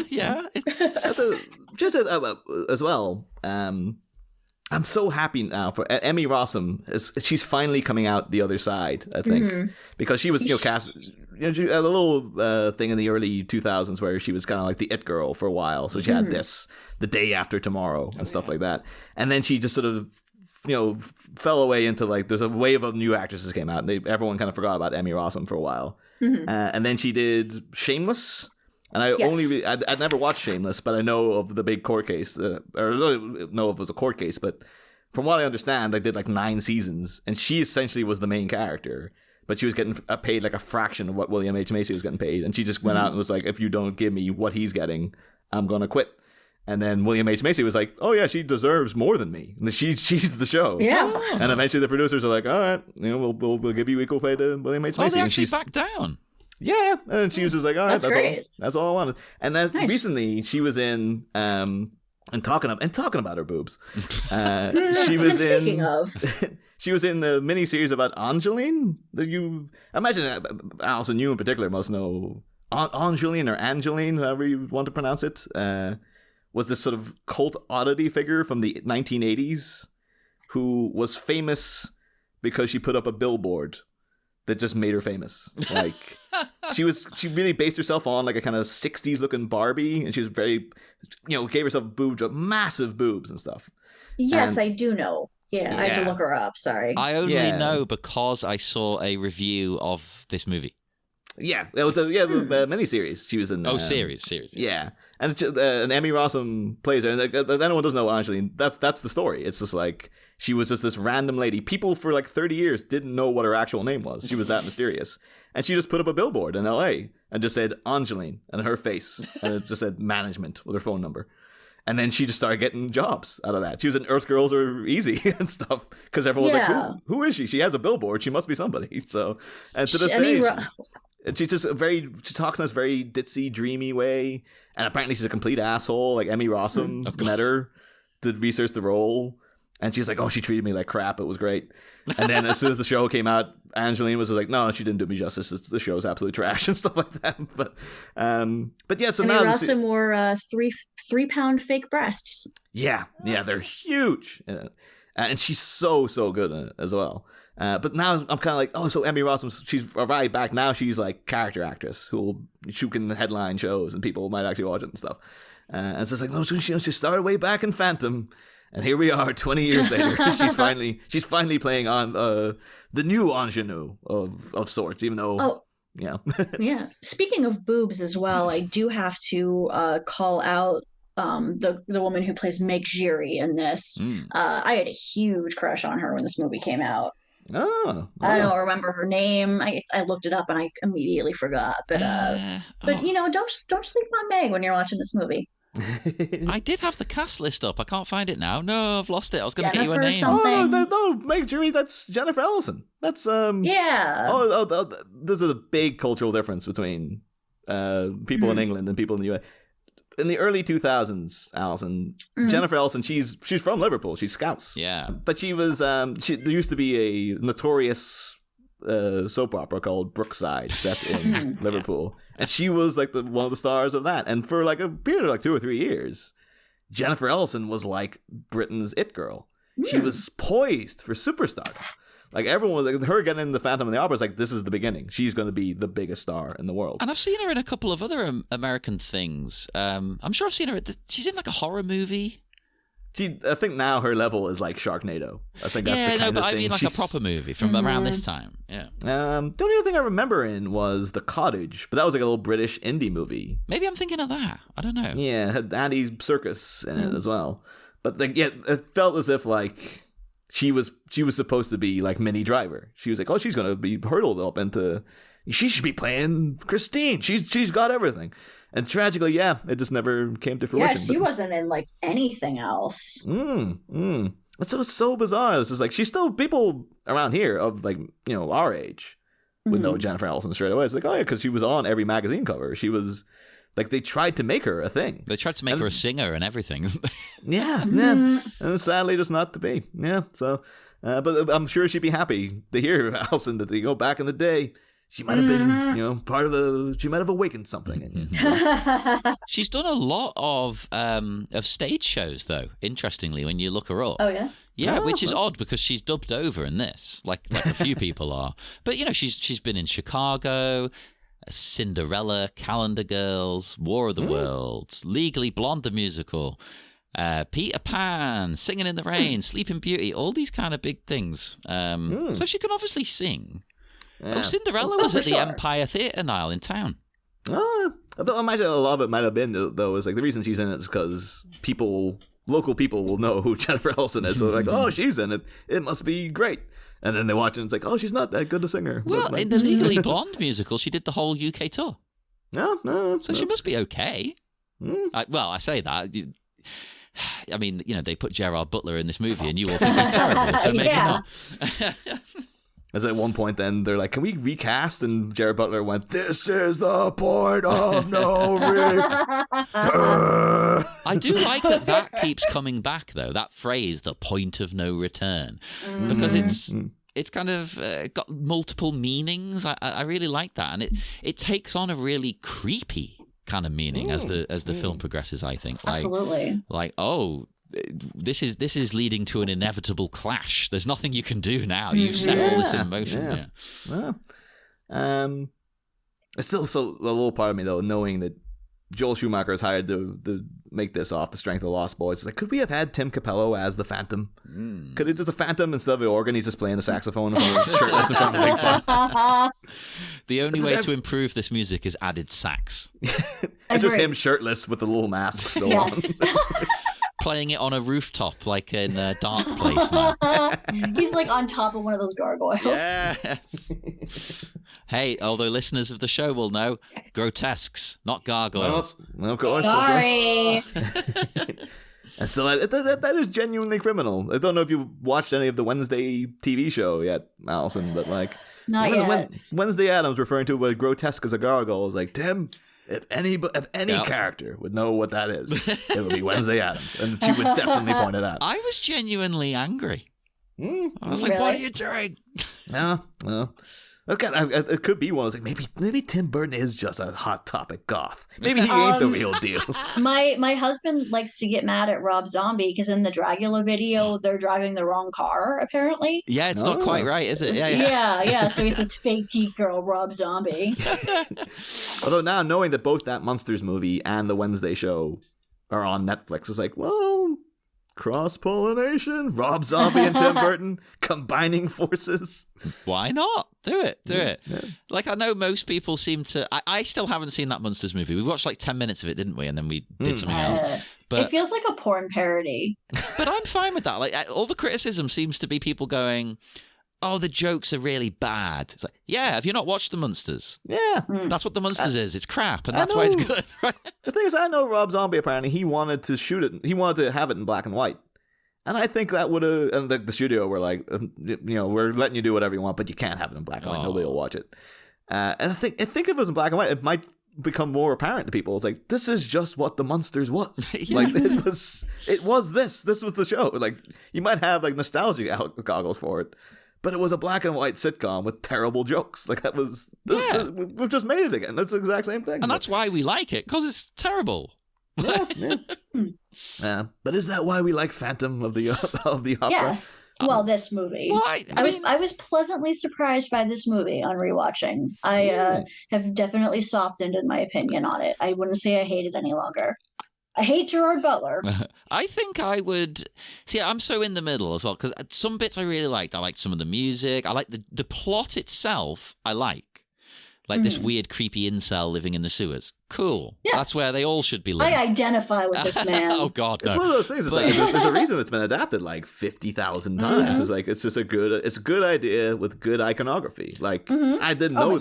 Speaker 2: Just as well, I'm so happy now for Emmy Rossum. She's finally coming out the other side, I think, because she was cast a little thing in the early 2000s where she was kind of like the it girl for a while. So she had this The Day After Tomorrow and stuff like that, and then she just sort of fell away into like there's a wave of new actresses came out, and everyone kind of forgot about Emmy Rossum for a while, and then she did Shameless. And I'd never watched Shameless, but I know of the big court case, or I don't know if it was a court case, but from what I understand, I did like 9 seasons, and she essentially was the main character, but she was getting paid like a fraction of what William H. Macy was getting paid, and she just went out and was like, if you don't give me what he's getting, I'm gonna quit. And then William H. Macy was like, oh yeah, she deserves more than me. She's the show.
Speaker 3: Yeah.
Speaker 2: And eventually the producers are like, all right, we'll give you equal pay to William H. Macy.
Speaker 1: Oh, they actually backed down.
Speaker 2: Yeah, and she was just like, all right,
Speaker 3: That's great.
Speaker 2: That's all I wanted. And then
Speaker 3: Nice.
Speaker 2: recently, she was in and talking about her boobs. She was
Speaker 3: Speaking of,
Speaker 2: she was in the miniseries about Angeline. That you imagine, Alyson, you in particular must know Angeline or Angeline, however you want to pronounce it. Was this sort of cult oddity figure from the 1980s who was famous because she put up a billboard that just made her famous. Like she really based herself on like a kind of 60s looking Barbie, and she was very, gave herself boobs, massive boobs and stuff.
Speaker 3: yes, I do know. Yeah, I had to look her up. Sorry.
Speaker 1: I only know because I saw a review of this movie.
Speaker 2: Yeah, it was a miniseries. She was in.
Speaker 1: Series.
Speaker 2: Yeah, and Emmy Rossum plays her. And if anyone doesn't know Angeline, that's the story. It's just like she was just this random lady. People for like 30 years didn't know what her actual name was. She was that mysterious, and she just put up a billboard in L.A. and just said Angeline and her face, and it just said management with her phone number. And then she just started getting jobs out of that. She was in Earth Girls Are Easy and stuff because everyone was like, who is she? She has a billboard. She must be somebody. So, and to this day. And she talks in this very ditzy, dreamy way. And apparently she's a complete asshole. Like Emmy Rossum met her to research the role. And she's like, oh, she treated me like crap. It was great. And then as soon as the show came out, Angeline was like, no, she didn't do me justice. The show's absolute trash and stuff like that. But yeah, so
Speaker 3: Emmy
Speaker 2: now
Speaker 3: Rossum wore 3-pound fake breasts.
Speaker 2: Yeah, they're huge. And she's so good in it as well. But now I'm kind of like, oh, so Emmy Rossum, she's arrived back. Now she's like character actress who can headline shows and people might actually watch it and stuff. And so it's like, no, she started way back in Phantom. And here we are 20 years later. she's finally playing on the new ingenue of sorts, even though, yeah.
Speaker 3: Speaking of boobs as well, I do have to call out the woman who plays Meg Giry in this. I had a huge crush on her when this movie came out.
Speaker 2: Oh,
Speaker 3: I don't remember her name. I looked it up and I immediately forgot. But don't sleep on Meg when you're watching this movie.
Speaker 1: I did have the cast list up. I can't find it now. No, I've lost it. I was going to get you a name.
Speaker 3: Something.
Speaker 2: No, Meg Giry. That's Jennifer Alyson. That's
Speaker 3: Yeah.
Speaker 2: Oh, there's a big cultural difference between people in England and people in the US. In the early 2000s, Alyson, Jennifer Alyson, she's from Liverpool. She's Scouse.
Speaker 1: Yeah.
Speaker 2: But she was, there used to be a notorious soap opera called Brookside set in Liverpool. And she was like one of the stars of that. And for like a period of like 2 or 3 years, Jennifer Alyson was like Britain's it girl. She was poised for superstardom. Like everyone, like her getting in the Phantom of the Opera is like, this is the beginning. She's going to be the biggest star in the world.
Speaker 1: And I've seen her in a couple of other American things. I'm sure I've seen her. She's in like a horror movie.
Speaker 2: I think now her level is like Sharknado. I think that's the kind of
Speaker 1: I
Speaker 2: thing
Speaker 1: mean like a proper movie from around this time. Yeah.
Speaker 2: The only other thing I remember in was The Cottage, but that was like a little British indie movie.
Speaker 1: Maybe I'm thinking of that. I don't know.
Speaker 2: Yeah, it had Andy Serkis in it as well. But like, yeah, it felt as if like she was supposed to be like Minnie Driver. She was like, oh, she's going to be hurtled up into. She should be playing Christine. She's got everything. And tragically, yeah, it just never came to fruition.
Speaker 3: Yeah, she wasn't in like anything else.
Speaker 2: It's so bizarre. It's just like she's still, people around here of like, our age would know Jennifer Alyson straight away. It's like, oh yeah, because she was on every magazine cover. She was like, they tried to make her a thing.
Speaker 1: They tried to make her a singer and everything.
Speaker 2: Yeah. And sadly, just not to be. Yeah. So, but I'm sure she'd be happy to hear, Alyson, that they go back in the day. She might have been, part of she might have awakened something in you.
Speaker 1: She's done a lot of stage shows, though, interestingly, when you look her up.
Speaker 3: Oh, yeah?
Speaker 1: Yeah, which is odd because she's dubbed over in this, like a few people are. But, she's been in Chicago, Cinderella, Calendar Girls, War of the Worlds, Legally Blonde the musical, Peter Pan, Singing in the Rain, Sleeping Beauty, all these kind of big things. So she can obviously sing. Yeah. Oh, Cinderella was at the Empire Theatre, Niall, in town.
Speaker 2: Oh, I thought a lot of it might have been, though, is like the reason she's in it is because local people will know who Jennifer Alyson is. So they're like, oh, she's in it. It must be great. And then they watch it and it's like, oh, she's not that good a singer.
Speaker 1: Well, in the Legally Blonde musical, she did the whole UK tour.
Speaker 2: No.
Speaker 1: So she must be okay. I say that. I mean, they put Gerard Butler in this movie and you all think he's terrible, so maybe not.
Speaker 2: As at one point, then they're like, "Can we recast?" And Jared Butler went, "This is the point of no return."
Speaker 1: I do like that keeps coming back, though. That phrase, "the point of no return," because it's kind of got multiple meanings. I really like that, and it takes on a really creepy kind of meaning as the film progresses. I think,
Speaker 3: Absolutely,
Speaker 1: this is leading to an inevitable clash. There's nothing you can do now. You've set all this in motion.
Speaker 2: It's still so a little part of me though, knowing that Joel Schumacher is hired to make this off the strength of Lost Boys. It's like, could we have had Tim Capello as the Phantom? Could it just the Phantom instead of the organ? He's just playing the saxophone shirtless in front of the big fire.
Speaker 1: The only way to improve this music is added sax.
Speaker 2: It's just him shirtless with the little mask still on.
Speaker 1: Playing it on a rooftop, like in a dark place now.
Speaker 3: He's like on top of one of those gargoyles.
Speaker 1: Yes. Hey, although listeners of the show will know, grotesques, not gargoyles.
Speaker 2: Well, of course.
Speaker 3: Sorry.
Speaker 2: And still, that is genuinely criminal. I don't know if you've watched any of the Wednesday TV show yet, Alyson, but like,
Speaker 3: not yet.
Speaker 2: When Wednesday Addams referring to a grotesque as a gargoyle is like, Tim, if any character would know what that is, it would be Wednesday Addams, and she would definitely point it out.
Speaker 1: I was genuinely angry. I was like,
Speaker 3: Really?
Speaker 1: "What are you doing?"
Speaker 2: No. It could be one. It's like maybe Tim Burton is just a Hot Topic goth. Maybe he ain't the real deal.
Speaker 3: My husband likes to get mad at Rob Zombie because in the Dracula video they're driving the wrong car apparently.
Speaker 1: Yeah, it's not quite right, is it?
Speaker 3: Yeah. So he says fake geek girl Rob Zombie.
Speaker 2: Although now knowing that both that Monsters movie and the Wednesday show are on Netflix, it's like, well, cross-pollination, Rob Zombie and Tim Burton combining forces.
Speaker 1: Why not? Do it.
Speaker 2: Yeah.
Speaker 1: Like, I know most people seem to... I still haven't seen that Monsters movie. We watched like 10 minutes of it, didn't we? And then we did something else. But
Speaker 3: It feels like a porn parody.
Speaker 1: But I'm fine with that. Like, all the criticism seems to be people going, "Oh, the jokes are really bad." It's like, yeah, have you not watched the Monsters?
Speaker 2: Yeah.
Speaker 1: That's what the Monsters is. It's crap, and that's why it's good, right?
Speaker 2: The thing is, I know Rob Zombie, apparently, he wanted to shoot it. He wanted to have it in black and white. And I think that would have... And the studio were like, we're letting you do whatever you want, but you can't have it in black and white. Nobody will watch it. And I think if it was in black and white, it might become more apparent to people. It's like, this is just what the Monsters was. Like, it was this. This was the show. Like, you might have, like, nostalgia goggles for it. But it was a black and white sitcom with terrible jokes. Like, that was... we've just made it again. That's the exact same thing.
Speaker 1: And that's why we like it, because it's terrible.
Speaker 2: Yeah. But is that why we like Phantom of the Opera?
Speaker 3: Yes. Well, this movie.
Speaker 1: Well,
Speaker 3: I was pleasantly surprised by this movie on rewatching. I have definitely softened in my opinion on it. I wouldn't say I hate it any longer. I hate Gerard Butler.
Speaker 1: I think I would... See, I'm so in the middle as well, because some bits I really liked. I liked some of the music. I like the plot itself. I like. Like this weird, creepy incel living in the sewers. Cool. Yeah. That's where they all should be living.
Speaker 3: I identify with this man.
Speaker 1: Oh, God, no.
Speaker 2: It's one of those things. It's like, there's a reason it's been adapted like 50,000 times. It's like, it's just a good idea with good iconography. Like, I didn't know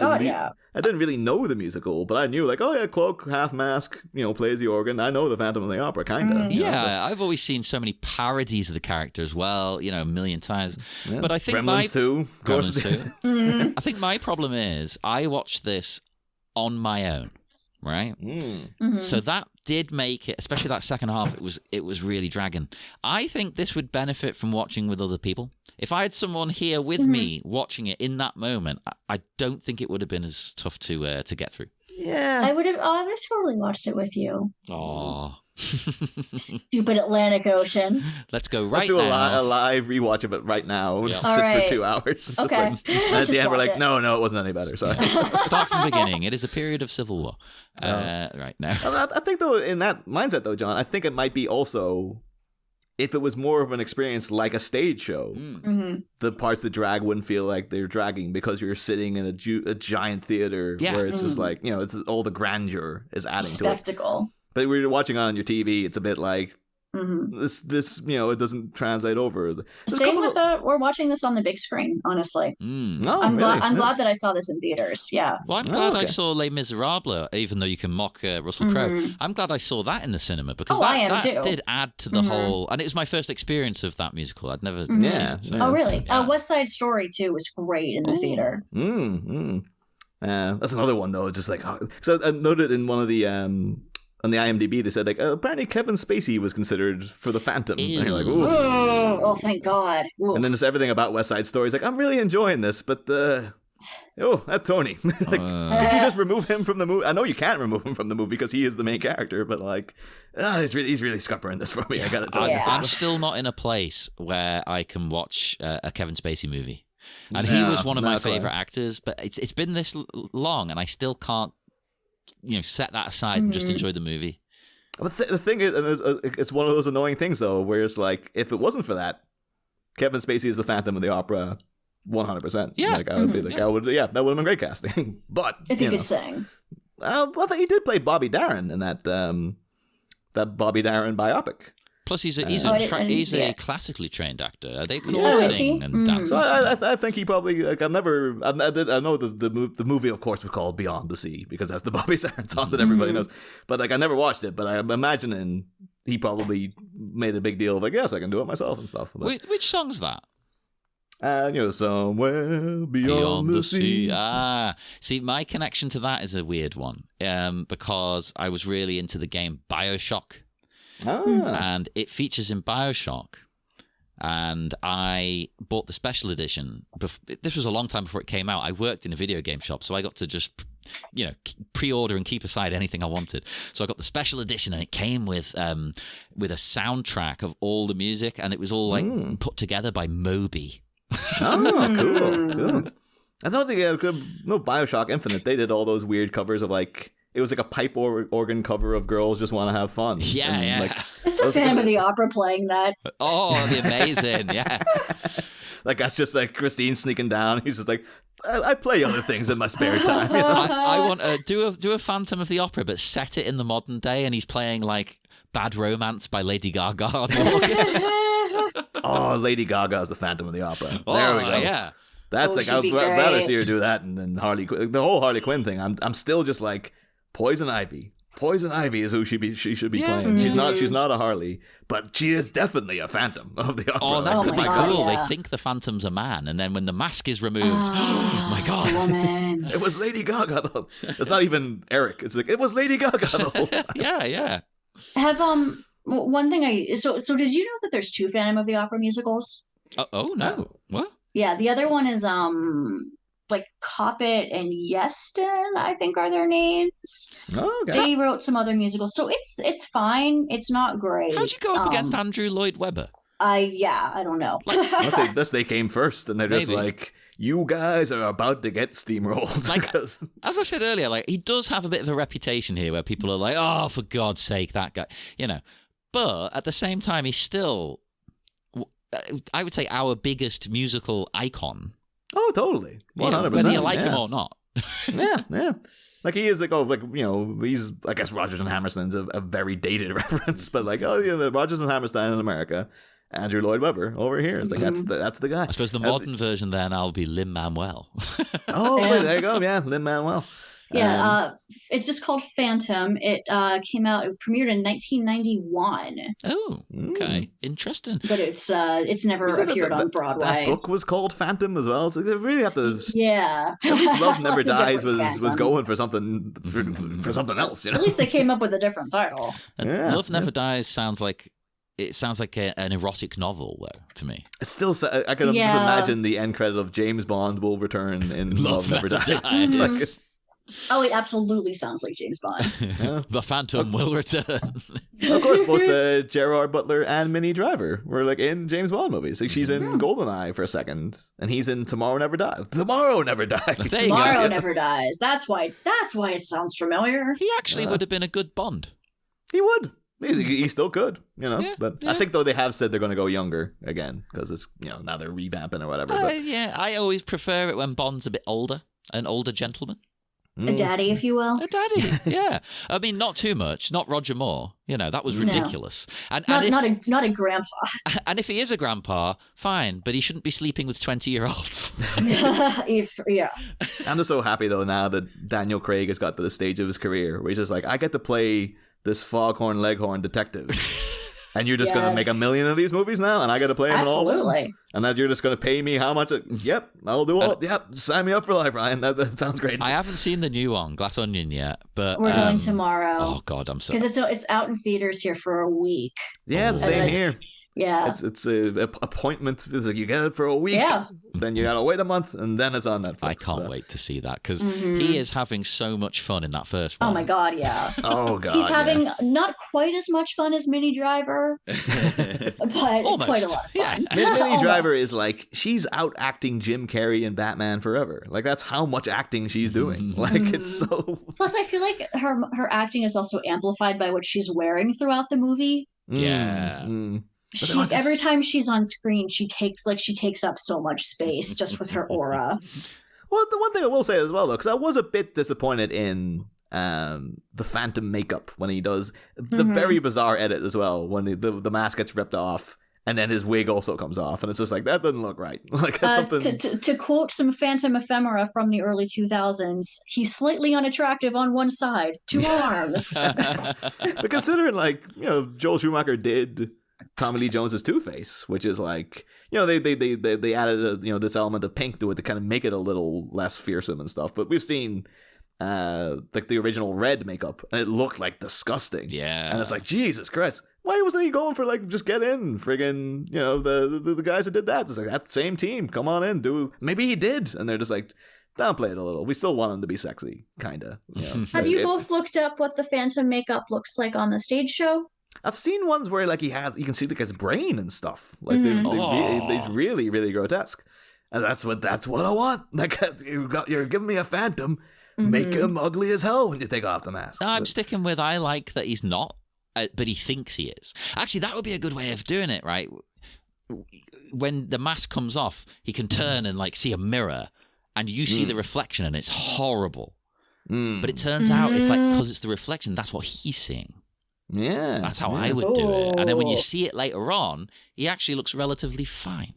Speaker 2: I didn't really know the musical, but I knew, like, oh yeah, cloak, half mask, plays the organ. I know the Phantom of the Opera, kind of.
Speaker 1: Yeah, I've always seen so many parodies of the character as well, a million times. Yeah. But I think
Speaker 2: Gremlins too, of course.
Speaker 1: Gremlins too. I think my problem is I watched this on my own. Right, so that did make it, especially that second half. It was really dragging. I think this would benefit from watching with other people. If I had someone here with me watching it in that moment, I don't think it would have been as tough to get through.
Speaker 2: Yeah,
Speaker 3: I would have totally watched it with you.
Speaker 1: Oh.
Speaker 3: Stupid Atlantic Ocean.
Speaker 1: Let's go right
Speaker 2: Let's do
Speaker 1: now.
Speaker 2: a live rewatch of it right now. We'll just
Speaker 3: All
Speaker 2: sit
Speaker 3: right.
Speaker 2: for 2 hours.
Speaker 3: Okay.
Speaker 2: And at the end, we're like,
Speaker 3: it.
Speaker 2: no, it wasn't any better. Sorry.
Speaker 1: Start from the beginning. It is a period of civil war. Right now.
Speaker 2: I think, though, in that mindset, though, John, I think it might be also, if it was more of an experience like a stage show, the parts that drag wouldn't feel like they're dragging because you're sitting in a giant theater where it's just like, it's all the grandeur is adding to it.
Speaker 3: Spectacle.
Speaker 2: But when you're watching on your TV, it's a bit like, This it doesn't translate over. There's a
Speaker 3: Same
Speaker 2: couple
Speaker 3: with we're watching this on the big screen, honestly.
Speaker 2: No,
Speaker 3: I'm
Speaker 2: really?
Speaker 3: glad that I saw this in theaters. Yeah.
Speaker 1: Well, I'm glad I
Speaker 2: okay.
Speaker 1: saw Les Miserables, even though you can mock Russell Crowe. I'm glad I saw that in the cinema because
Speaker 3: I am
Speaker 1: that
Speaker 3: too.
Speaker 1: did add to the whole. And it was my first experience of that musical. I'd never seen it. So.
Speaker 3: Oh, really?
Speaker 1: Yeah.
Speaker 3: West Side Story too was great in the theater.
Speaker 2: That's another one though. Just like so, I noted in one of the on the IMDb they said like apparently Kevin Spacey was considered for the Phantoms. And you're like, ooh.
Speaker 3: Oh, thank God. Ooh.
Speaker 2: And then just everything about West Side Story is like I'm really enjoying this, but that Tony, like, can you just remove him from the movie? I know you can't remove him from the movie because he is the main character, but like, he's really scuppering this for me. I gotta tell you.
Speaker 1: I'm still not in a place where I can watch a Kevin Spacey movie. And he was one of my favorite actors, but it's been this long, and I still can't, set that aside and just enjoy the movie.
Speaker 2: But the thing is, it's one of those annoying things though, where it's like, if it wasn't for that, Kevin Spacey is the Phantom of the Opera, 100%.
Speaker 1: Yeah,
Speaker 2: like I would be like, that would have been great casting. But
Speaker 3: If he could sing.
Speaker 2: I thought he did play Bobby Darin in that Bobby Darin biopic.
Speaker 1: Plus, he's a classically trained actor. They can all
Speaker 3: is
Speaker 1: sing
Speaker 3: he?
Speaker 1: and dance.
Speaker 2: So I think he probably like I know the movie of course was called Beyond the Sea because that's the Bobby Darin song that everybody knows. But like I never watched it, but I'm imagining he probably made a big deal of like yes I can do it myself and stuff. But,
Speaker 1: Which song's that?
Speaker 2: Somewhere beyond the sea.
Speaker 1: See, my connection to that is a weird one because I was really into the game BioShock. And it features in BioShock, and I bought the special edition. This was a long time before it came out. I worked in a video game shop, so I got to just, pre-order and keep aside anything I wanted. So I got the special edition, and it came with a soundtrack of all the music, and it was all put together by Moby.
Speaker 2: Cool. I don't think no BioShock Infinite. They did all those weird covers of like. It was like a pipe organ cover of Girls Just Want to Have Fun.
Speaker 1: Yeah.
Speaker 2: Like,
Speaker 3: It's the Phantom of the Opera playing that.
Speaker 1: Oh, that'd be amazing. Yes.
Speaker 2: Like that's just like Christine sneaking down. He's just like, I play other things in my spare time.
Speaker 1: I want to do a Phantom of the Opera, but set it in the modern day, and he's playing like Bad Romance by Lady Gaga.
Speaker 2: Oh, Lady Gaga is the Phantom of the Opera. There we go.
Speaker 1: Yeah.
Speaker 2: That's like I'd rather see her do that and then the whole Harley Quinn thing. I'm still just like Poison Ivy. Poison Ivy is who she should be playing. She's not a Harley, but she is definitely a Phantom of the Opera.
Speaker 1: Oh, that could be
Speaker 3: God,
Speaker 1: cool.
Speaker 3: yeah.
Speaker 1: They think the Phantom's a man, and then when the mask is removed, oh my God.
Speaker 3: It's a woman.
Speaker 2: It was Lady Gaga though. It's not even Eric. It's like it was Lady Gaga the whole time.
Speaker 1: Yeah.
Speaker 3: Have one thing so did you know that there's 2 Phantom of the Opera musicals?
Speaker 1: Oh no. What?
Speaker 3: Yeah, the other one is like Coppet and Yeston, I think are their names.
Speaker 2: Oh, okay.
Speaker 3: They wrote some other musicals, so it's fine. It's not great.
Speaker 1: How'd you go up against Andrew Lloyd Webber?
Speaker 3: I don't know.
Speaker 2: Unless they came first, and they're just
Speaker 1: Maybe.
Speaker 2: like, you guys are about to get steamrolled.
Speaker 1: Like, as I said earlier, like he does have a bit of a reputation here where people are like, oh, for God's sake, that guy, But at the same time, he's still, I would say, our biggest musical icon.
Speaker 2: Oh, totally. 100%.
Speaker 1: Whether you like him or not.
Speaker 2: Yeah. Like he is like he's I guess Rodgers and Hammerstein's a very dated reference, but like Rodgers and Hammerstein in America, Andrew Lloyd Webber over here. It's like that's the guy.
Speaker 1: I suppose the modern version there now will be Lin-Manuel.
Speaker 2: There you go. Yeah, Lin-Manuel.
Speaker 3: Yeah, it's just called Phantom. It it premiered in 1991.
Speaker 1: Oh, okay. Interesting.
Speaker 3: But it's never appeared on Broadway.
Speaker 2: That book was called Phantom as well. So they really have to.
Speaker 3: Yeah.
Speaker 2: At least Love Never
Speaker 3: Lots of
Speaker 2: Dies
Speaker 3: different
Speaker 2: was
Speaker 3: phantoms.
Speaker 2: going for something else.
Speaker 3: At least they came up with a different title.
Speaker 2: Yeah.
Speaker 1: Love Never Dies sounds like an erotic novel, though, to me.
Speaker 2: It's still. I can just imagine the end credit of James Bond will return in Love Never Dies. Like,
Speaker 3: Oh, it absolutely sounds like James Bond.
Speaker 1: The Phantom will return.
Speaker 2: of course, both Gerard Butler and Minnie Driver were like in James Bond movies. Like she's in Goldeneye for a second, and he's in Tomorrow Never Dies. Tomorrow Never Dies.
Speaker 1: There you go.
Speaker 3: Tomorrow Never Dies. That's why it sounds familiar.
Speaker 1: He actually would have been a good Bond.
Speaker 2: He would. He still could,
Speaker 1: Yeah,
Speaker 2: but I think though they have said they're going to go younger again because it's now they're revamping or whatever. But
Speaker 1: Yeah, I always prefer it when Bond's a bit older, an older gentleman.
Speaker 3: A daddy, if you will.
Speaker 1: A daddy, yeah. I mean, not too much. Not Roger Moore. That was ridiculous. And
Speaker 3: Not a grandpa.
Speaker 1: And if he is a grandpa, fine, but he shouldn't be sleeping with 20-year-olds.
Speaker 3: Yeah.
Speaker 2: I'm just so happy though now that Daniel Craig has got to the stage of his career where he's just like, I get to play this foghorn leghorn detective. And you're just going to make a million of these movies now, and I got to play them in all of them? And that you're just going to pay me how much? Yep, I'll do all. Yep, sign me up for life, Ryan. That sounds great.
Speaker 1: I haven't seen the new one, Glass Onion, yet, but
Speaker 3: we're going tomorrow.
Speaker 1: Oh God, I'm so
Speaker 3: because it's out in theaters here for a week.
Speaker 2: Yeah, the same here.
Speaker 3: Yeah,
Speaker 2: it's a appointment. It's like you get it for a week.
Speaker 3: Yeah.
Speaker 2: Then you gotta wait a month, and then it's on Netflix.
Speaker 1: I can't wait to see that because he is having so much fun in that first one.
Speaker 3: Oh my God, yeah.
Speaker 2: Oh God,
Speaker 3: he's having not quite as much fun as Minnie Driver, but
Speaker 1: Almost.
Speaker 3: Quite a lot of fun.
Speaker 2: Yeah. Minnie Driver is like she's out acting Jim Carrey in Batman Forever. Like that's how much acting she's doing. Like it's so.
Speaker 3: Plus, I feel like her acting is also amplified by what she's wearing throughout the movie.
Speaker 1: Yeah.
Speaker 3: Every time she's on screen, she takes up so much space just with her aura.
Speaker 2: Well, the one thing I will say as well, though, because I was a bit disappointed in the Phantom makeup when he does the very bizarre edit as well, when the mask gets ripped off and then his wig also comes off, and it's just like that doesn't look right. Like something.
Speaker 3: To quote some Phantom ephemera from the early 2000s, he's slightly unattractive on one side, 2 arms.
Speaker 2: But considering, like, Joel Schumacher did Tommy Lee Jones's Two-Face, which is like, they added this element of pink to it to kind of make it a little less fearsome and stuff. But we've seen like the original red makeup, and it looked like disgusting.
Speaker 1: Yeah,
Speaker 2: and it's like, Jesus Christ, why wasn't he going for like just get in, friggin' the guys that did that? It's like that same team, come on in, do maybe he did, and they're just like, downplay it a little. We still want him to be sexy, kinda.
Speaker 3: Have you both looked up what the Phantom makeup looks like on the stage show?
Speaker 2: I've seen ones where like you can see like his brain and stuff. Like they're really, really grotesque. And that's what I want. Like you're giving me a Phantom, make him ugly as hell when you take off the mask.
Speaker 1: I'm sticking with I like that he's not, but he thinks he is. Actually, that would be a good way of doing it, right? When the mask comes off, he can turn and like see a mirror, and you see the reflection, and it's horrible. But it turns out it's like because it's the reflection, that's what he's seeing.
Speaker 2: Yeah,
Speaker 1: that's how I would do it. And then when you see it later on, he actually looks relatively fine.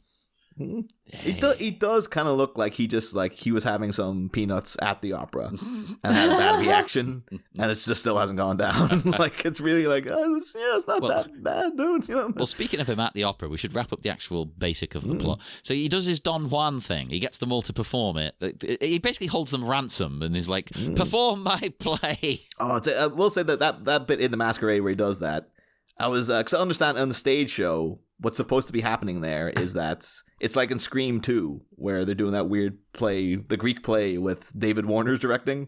Speaker 2: He does kind of look like he was having some peanuts at the opera and had a bad reaction, and it just still hasn't gone down. Like it's really like, it's not that bad, dude.
Speaker 1: Well, speaking of him at the opera, we should wrap up the actual basic of the plot. So he does his Don Juan thing. He gets them all to perform it. He basically holds them ransom and is like, perform my play.
Speaker 2: Oh, I will say that bit in The Masquerade where he does that, I was because I understand on the stage show what's supposed to be happening there is that it's like in Scream 2 where they're doing that weird play, the Greek play with David Warner's directing,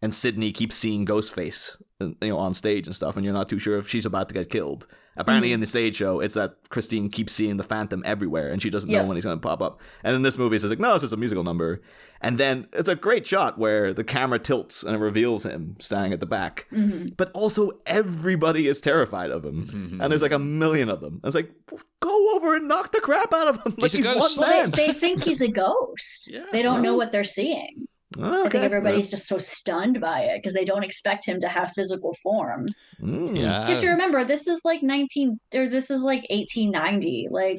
Speaker 2: and Sydney keeps seeing Ghostface, on stage and stuff, and you're not too sure if she's about to get killed. Apparently in the stage show, it's that Christine keeps seeing the Phantom everywhere, and she doesn't know when he's going to pop up. And in this movie, it's just like, no, it's just a musical number. And then it's a great shot where the camera tilts and it reveals him standing at the back. But also everybody is terrified of him. And there's like a million of them. It's like, go over and knock the crap out of him. Like
Speaker 1: he's a ghost.
Speaker 2: One man.
Speaker 3: They think he's a ghost. They don't know what they're seeing. I think everybody's just so stunned by it because they don't expect him to have physical form.
Speaker 1: Yeah.
Speaker 3: You have to remember, this is like 1890. Like,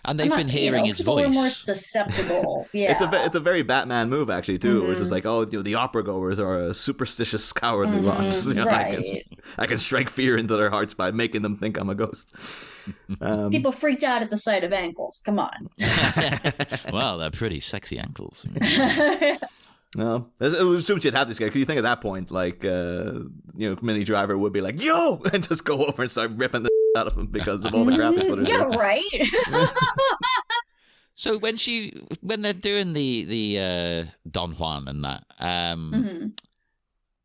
Speaker 1: and they've been hearing his
Speaker 3: people
Speaker 1: voice.
Speaker 3: Are more susceptible. Yeah,
Speaker 2: it's a very Batman move actually too. Where it's just like, the opera goers are a superstitious, cowardly lot.
Speaker 3: Right.
Speaker 2: I can strike fear into their hearts by making them think I'm a ghost.
Speaker 3: People freaked out at the sight of ankles. Come on.
Speaker 1: Well, they're pretty sexy ankles.
Speaker 2: No, it was assumed you'd have this guy. Because you think at that point, like, Minnie Driver would be like, yo, and just go over and start ripping the out of him because of all the crap he's put in there.
Speaker 3: Yeah, right.
Speaker 1: So when they're doing the Don Juan and that,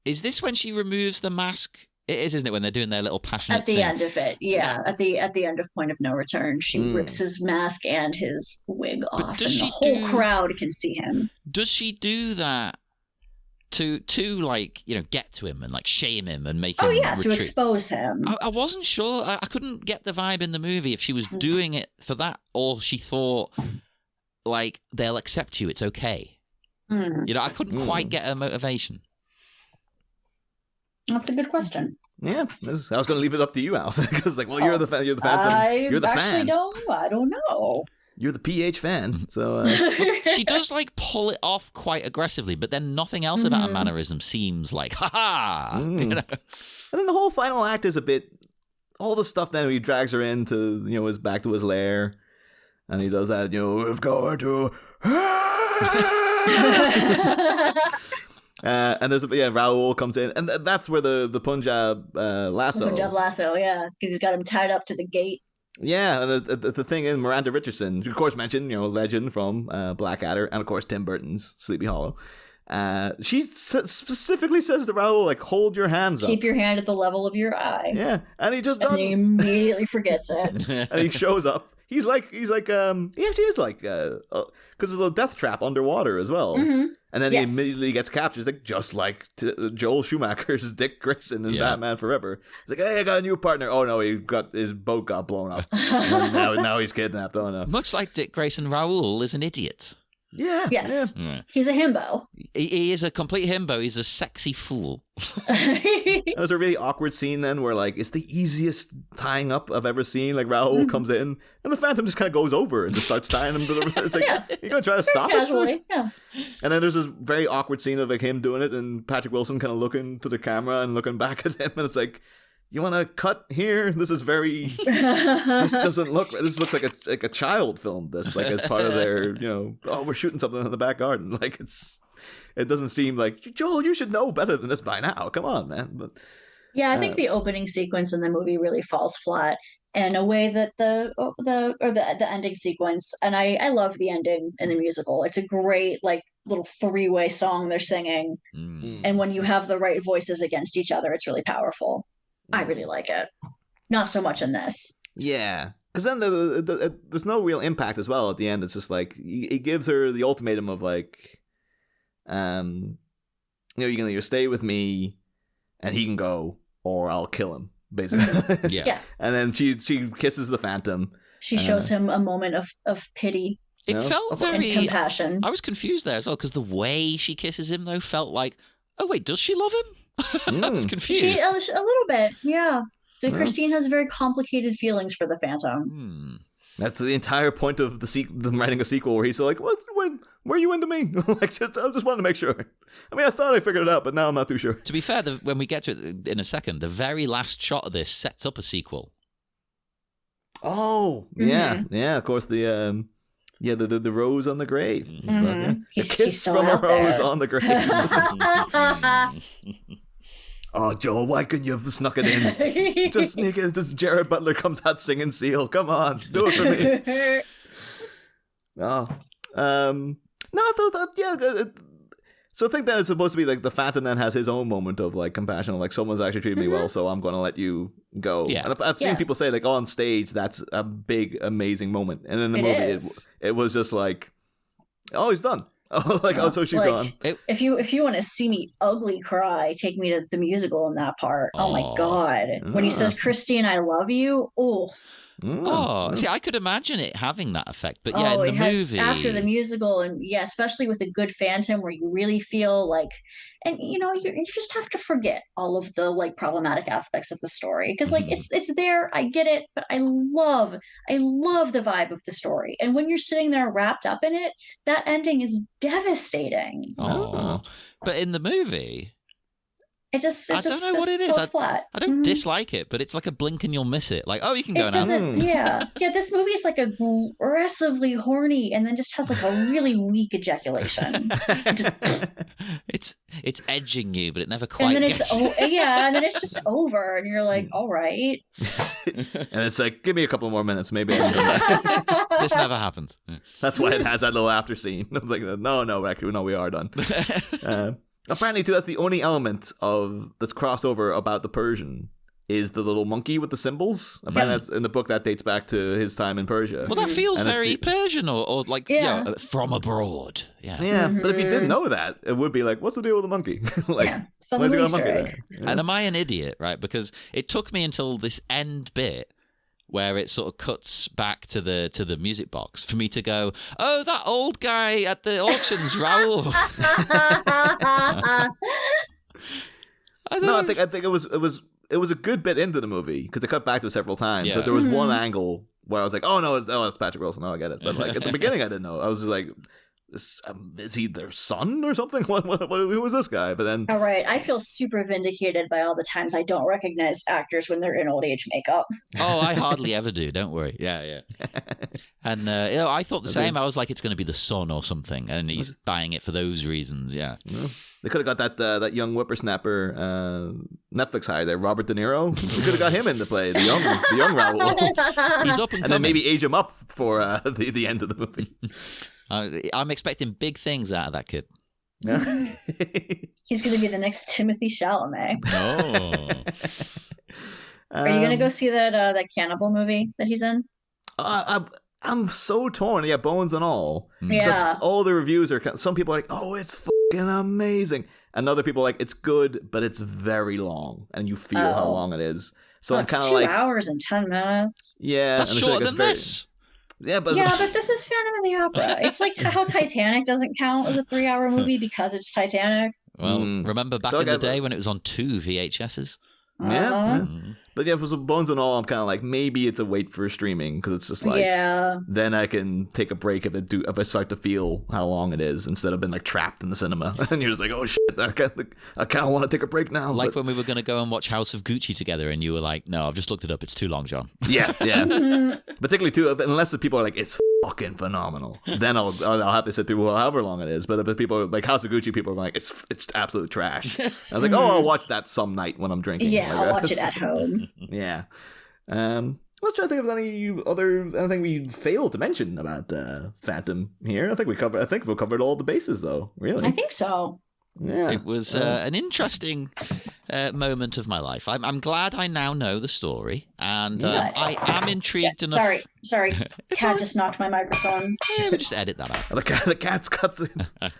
Speaker 1: is this when she removes the mask? It is, isn't it? When they're doing their little passionate
Speaker 3: at the end of it, yeah. At the end of Point of No Return, she rips his mask and his wig off, and the whole crowd can see him.
Speaker 1: Does she do that to like get to him and like shame him and make him retreat?
Speaker 3: To expose him.
Speaker 1: I wasn't sure. I couldn't get the vibe in the movie if she was doing it for that or she thought like they'll accept you. It's okay. You know, I couldn't quite get her motivation.
Speaker 3: That's a good question.
Speaker 2: Yeah, I was going to leave it up to you, Alison, because like, well, you're the fan. You're the fan. You're the fan.
Speaker 3: I don't know.
Speaker 2: You're the PH fan, so
Speaker 1: she does like pull it off quite aggressively, but then nothing else about her mannerism seems like ha. You know?
Speaker 2: And then the whole final act is a bit all the stuff. Then he drags her into his back to his lair, and he does that. We've got to. And there's Raoul comes in, and that's where the Punjab lasso.
Speaker 3: The Punjab lasso, yeah, because he's got him tied up to the gate.
Speaker 2: Yeah, and the thing in Miranda Richardson, of course, mentioned legend from Blackadder, and of course Tim Burton's Sleepy Hollow. She specifically says to Raoul, like, hold your hands up.
Speaker 3: Keep your hand at the level of your eye.
Speaker 2: Yeah, and he just doesn't.
Speaker 3: He immediately forgets it.
Speaker 2: And he shows up. He actually is like, because there's a death trap underwater as well.
Speaker 3: Mm-hmm.
Speaker 2: And then he immediately gets captured, like, just like Joel Schumacher's Dick Grayson in Batman Forever. He's like, hey, I got a new partner. Oh no, his boat got blown up. now he's kidnapped. Oh no.
Speaker 1: Much like Dick Grayson, Raoul is an idiot.
Speaker 2: Yeah.
Speaker 3: Yes.
Speaker 1: Yeah.
Speaker 3: He's a himbo.
Speaker 1: He is a complete himbo. He's a sexy fool.
Speaker 2: It was a really awkward scene then where, like, it's the easiest tying up I've ever seen. Like, Raoul comes in and the Phantom just kind of goes over and just starts tying him to the... It's like, you're going to try to stop
Speaker 3: Casually,
Speaker 2: it?
Speaker 3: yeah.
Speaker 2: And then there's this very awkward scene of, like, him doing it and Patrick Wilson kind of looking to the camera and looking back at him, and it's like, you want to cut here? This is very... this looks like a child filmed this, like, as part of their, we're shooting something in the back garden. Like, it doesn't seem like, Joel, you should know better than this by now. Come on, man. But
Speaker 3: I think the opening sequence in the movie really falls flat in a way that the ending sequence, and I love the ending in the musical. It's a great, like, little three-way song they're singing. And when you have the right voices against each other, it's really powerful. I really like it. Not so much in this.
Speaker 2: Yeah. Because then there's no real impact as well at the end. It's just like, he gives her the ultimatum of, like, you can either stay with me and he can go, or I'll kill him, basically.
Speaker 1: Yeah.
Speaker 2: And then she kisses the Phantom.
Speaker 3: She shows him a moment of pity.
Speaker 1: It felt very...
Speaker 3: and compassion.
Speaker 1: I was confused there as well, because the way she kisses him, though, felt like, oh, wait, does she love him? I was confused.
Speaker 3: A little bit, yeah. So Christine has very complicated feelings for the Phantom.
Speaker 2: That's the entire point of them writing a sequel, where he's like, when were you into me? Like, I just wanted to make sure. I mean, I thought I figured it out, but now I'm not too sure.
Speaker 1: To be fair, when we get to it in a second, the very last shot of this sets up a sequel.
Speaker 2: Oh, yeah. Yeah, of course, the rose on the grave. And stuff, yeah.
Speaker 3: He's
Speaker 2: the kiss
Speaker 3: still
Speaker 2: from a
Speaker 3: out
Speaker 2: rose
Speaker 3: there.
Speaker 2: on the grave. Oh, Joel, why couldn't you have snuck it in? Just sneak it. Just Jared Butler comes out singing Seal. Come on, do it for me. Oh, no, so I think that it's supposed to be like the Phantom then has his own moment of, like, compassion, like, someone's actually treated me well, so I'm going to let you go.
Speaker 1: Yeah.
Speaker 2: And I've seen people say, like, on stage, that's a big, amazing moment. And in the movie, it was just like, oh, he's done. Oh, like, oh, so she's gone.
Speaker 3: If you want to see me ugly cry, take me to the musical in that part. Oh my God. When he says, Christine, I love you. Oh.
Speaker 1: Oh, see, I could imagine it having that effect, but yeah, in the movie
Speaker 3: after the musical, and especially with a good Phantom, where you really feel like, and you just have to forget all of the, like, problematic aspects of the story, because, like, it's there, I get it, but I love the vibe of the story, and when you're sitting there wrapped up in it, that ending is devastating.
Speaker 1: Oh, but in the movie,
Speaker 3: I
Speaker 1: don't know what it is.
Speaker 3: Flat.
Speaker 1: I don't dislike it, but it's like a blink and you'll miss it. Like, oh, you can go now.
Speaker 3: Yeah. This movie is like aggressively horny, and then just has, like, a really weak ejaculation.
Speaker 1: It's edging you, but it never quite
Speaker 3: and then
Speaker 1: gets.
Speaker 3: And then it's just over, and you're like, all right.
Speaker 2: And it's like, give me a couple more minutes, maybe. This
Speaker 1: never happens.
Speaker 2: That's why it has that little after scene. I was like, no, actually, no, we are done. Apparently, too, that's the only element of this crossover about the Persian is the little monkey with the symbols. Apparently, that's, in the book, that dates back to his time in Persia.
Speaker 1: Well, that feels very Persian or like, from abroad. Yeah.
Speaker 2: Yeah, but if you didn't know that, it would be like, what's the deal with the monkey? Like, why is he got a monkey there?
Speaker 1: And am I an idiot, right? Because it took me until this end bit where it sort of cuts back to the music box for me to go, oh, that old guy at the auctions, Raoul.
Speaker 2: I think it was a good bit into the movie because they cut back to it several times.
Speaker 1: Yeah.
Speaker 2: But there was one angle where I was like, oh no, it's Patrick Wilson. Oh, I get it. But like at the beginning, I didn't know. I was just like, is he their son or something? Who was this guy? But then,
Speaker 3: All right, I feel super vindicated by all the times I don't recognize actors when they're in old age makeup.
Speaker 1: Oh, I hardly ever do. Don't worry. Yeah. And I thought the same. I was like, it's going to be the son or something, and he's buying it for those reasons. Yeah.
Speaker 2: they could have got that young whippersnapper Netflix hire there, Robert De Niro. They could have got him in to play the young Raoul.
Speaker 1: He's up and coming.
Speaker 2: And then maybe age him up for the end of the movie.
Speaker 1: I'm expecting big things out of that kid.
Speaker 3: He's going to be the next Timothy Chalamet.
Speaker 1: Oh.
Speaker 3: Are you going to go see that cannibal movie that he's in?
Speaker 2: I'm so torn. Yeah, bones and all.
Speaker 3: Yeah.
Speaker 2: All the reviews are. Some people are like, "Oh, it's fucking amazing," and other people are like, "It's good, but it's very long, and you feel how long it is." So I'm kind of like
Speaker 3: 2 hours and 10 minutes.
Speaker 2: Yeah,
Speaker 1: that's shorter than this.
Speaker 2: Yeah, but
Speaker 3: this is Phantom of the Opera. It's like how Titanic doesn't count as a 3-hour movie because it's Titanic.
Speaker 1: Well, remember back in the day when it was on 2 VHSs?
Speaker 2: Yeah. But yeah, for some bones and all, I'm kind of like, maybe it's a wait for streaming because it's just like, then I can take a break if I start to feel how long it is instead of being like trapped in the cinema. And you're just like, oh shit, I kind of want to take a break now.
Speaker 1: Like when we were going to go and watch House of Gucci together and you were like, no, I've just looked it up. It's too long, John.
Speaker 2: Yeah. Particularly too, unless the people are like, it's fucking phenomenal. Then I'll have to sit through however long it is. But if the people like House of Gucci, people are like, it's absolute trash. I was like, I'll watch that some night when I'm drinking.
Speaker 3: Yeah, I'll watch it at home.
Speaker 2: Yeah. Let's try to think of anything we failed to mention about Phantom here. I think we covered all the bases though. Really,
Speaker 3: I think so.
Speaker 2: Yeah,
Speaker 1: it was an interesting moment of my life. I'm glad I now know the story, and I am intrigued enough.
Speaker 3: Sorry, cat just knocked my microphone.
Speaker 1: Yeah, we'll just edit that out.
Speaker 2: The cat's got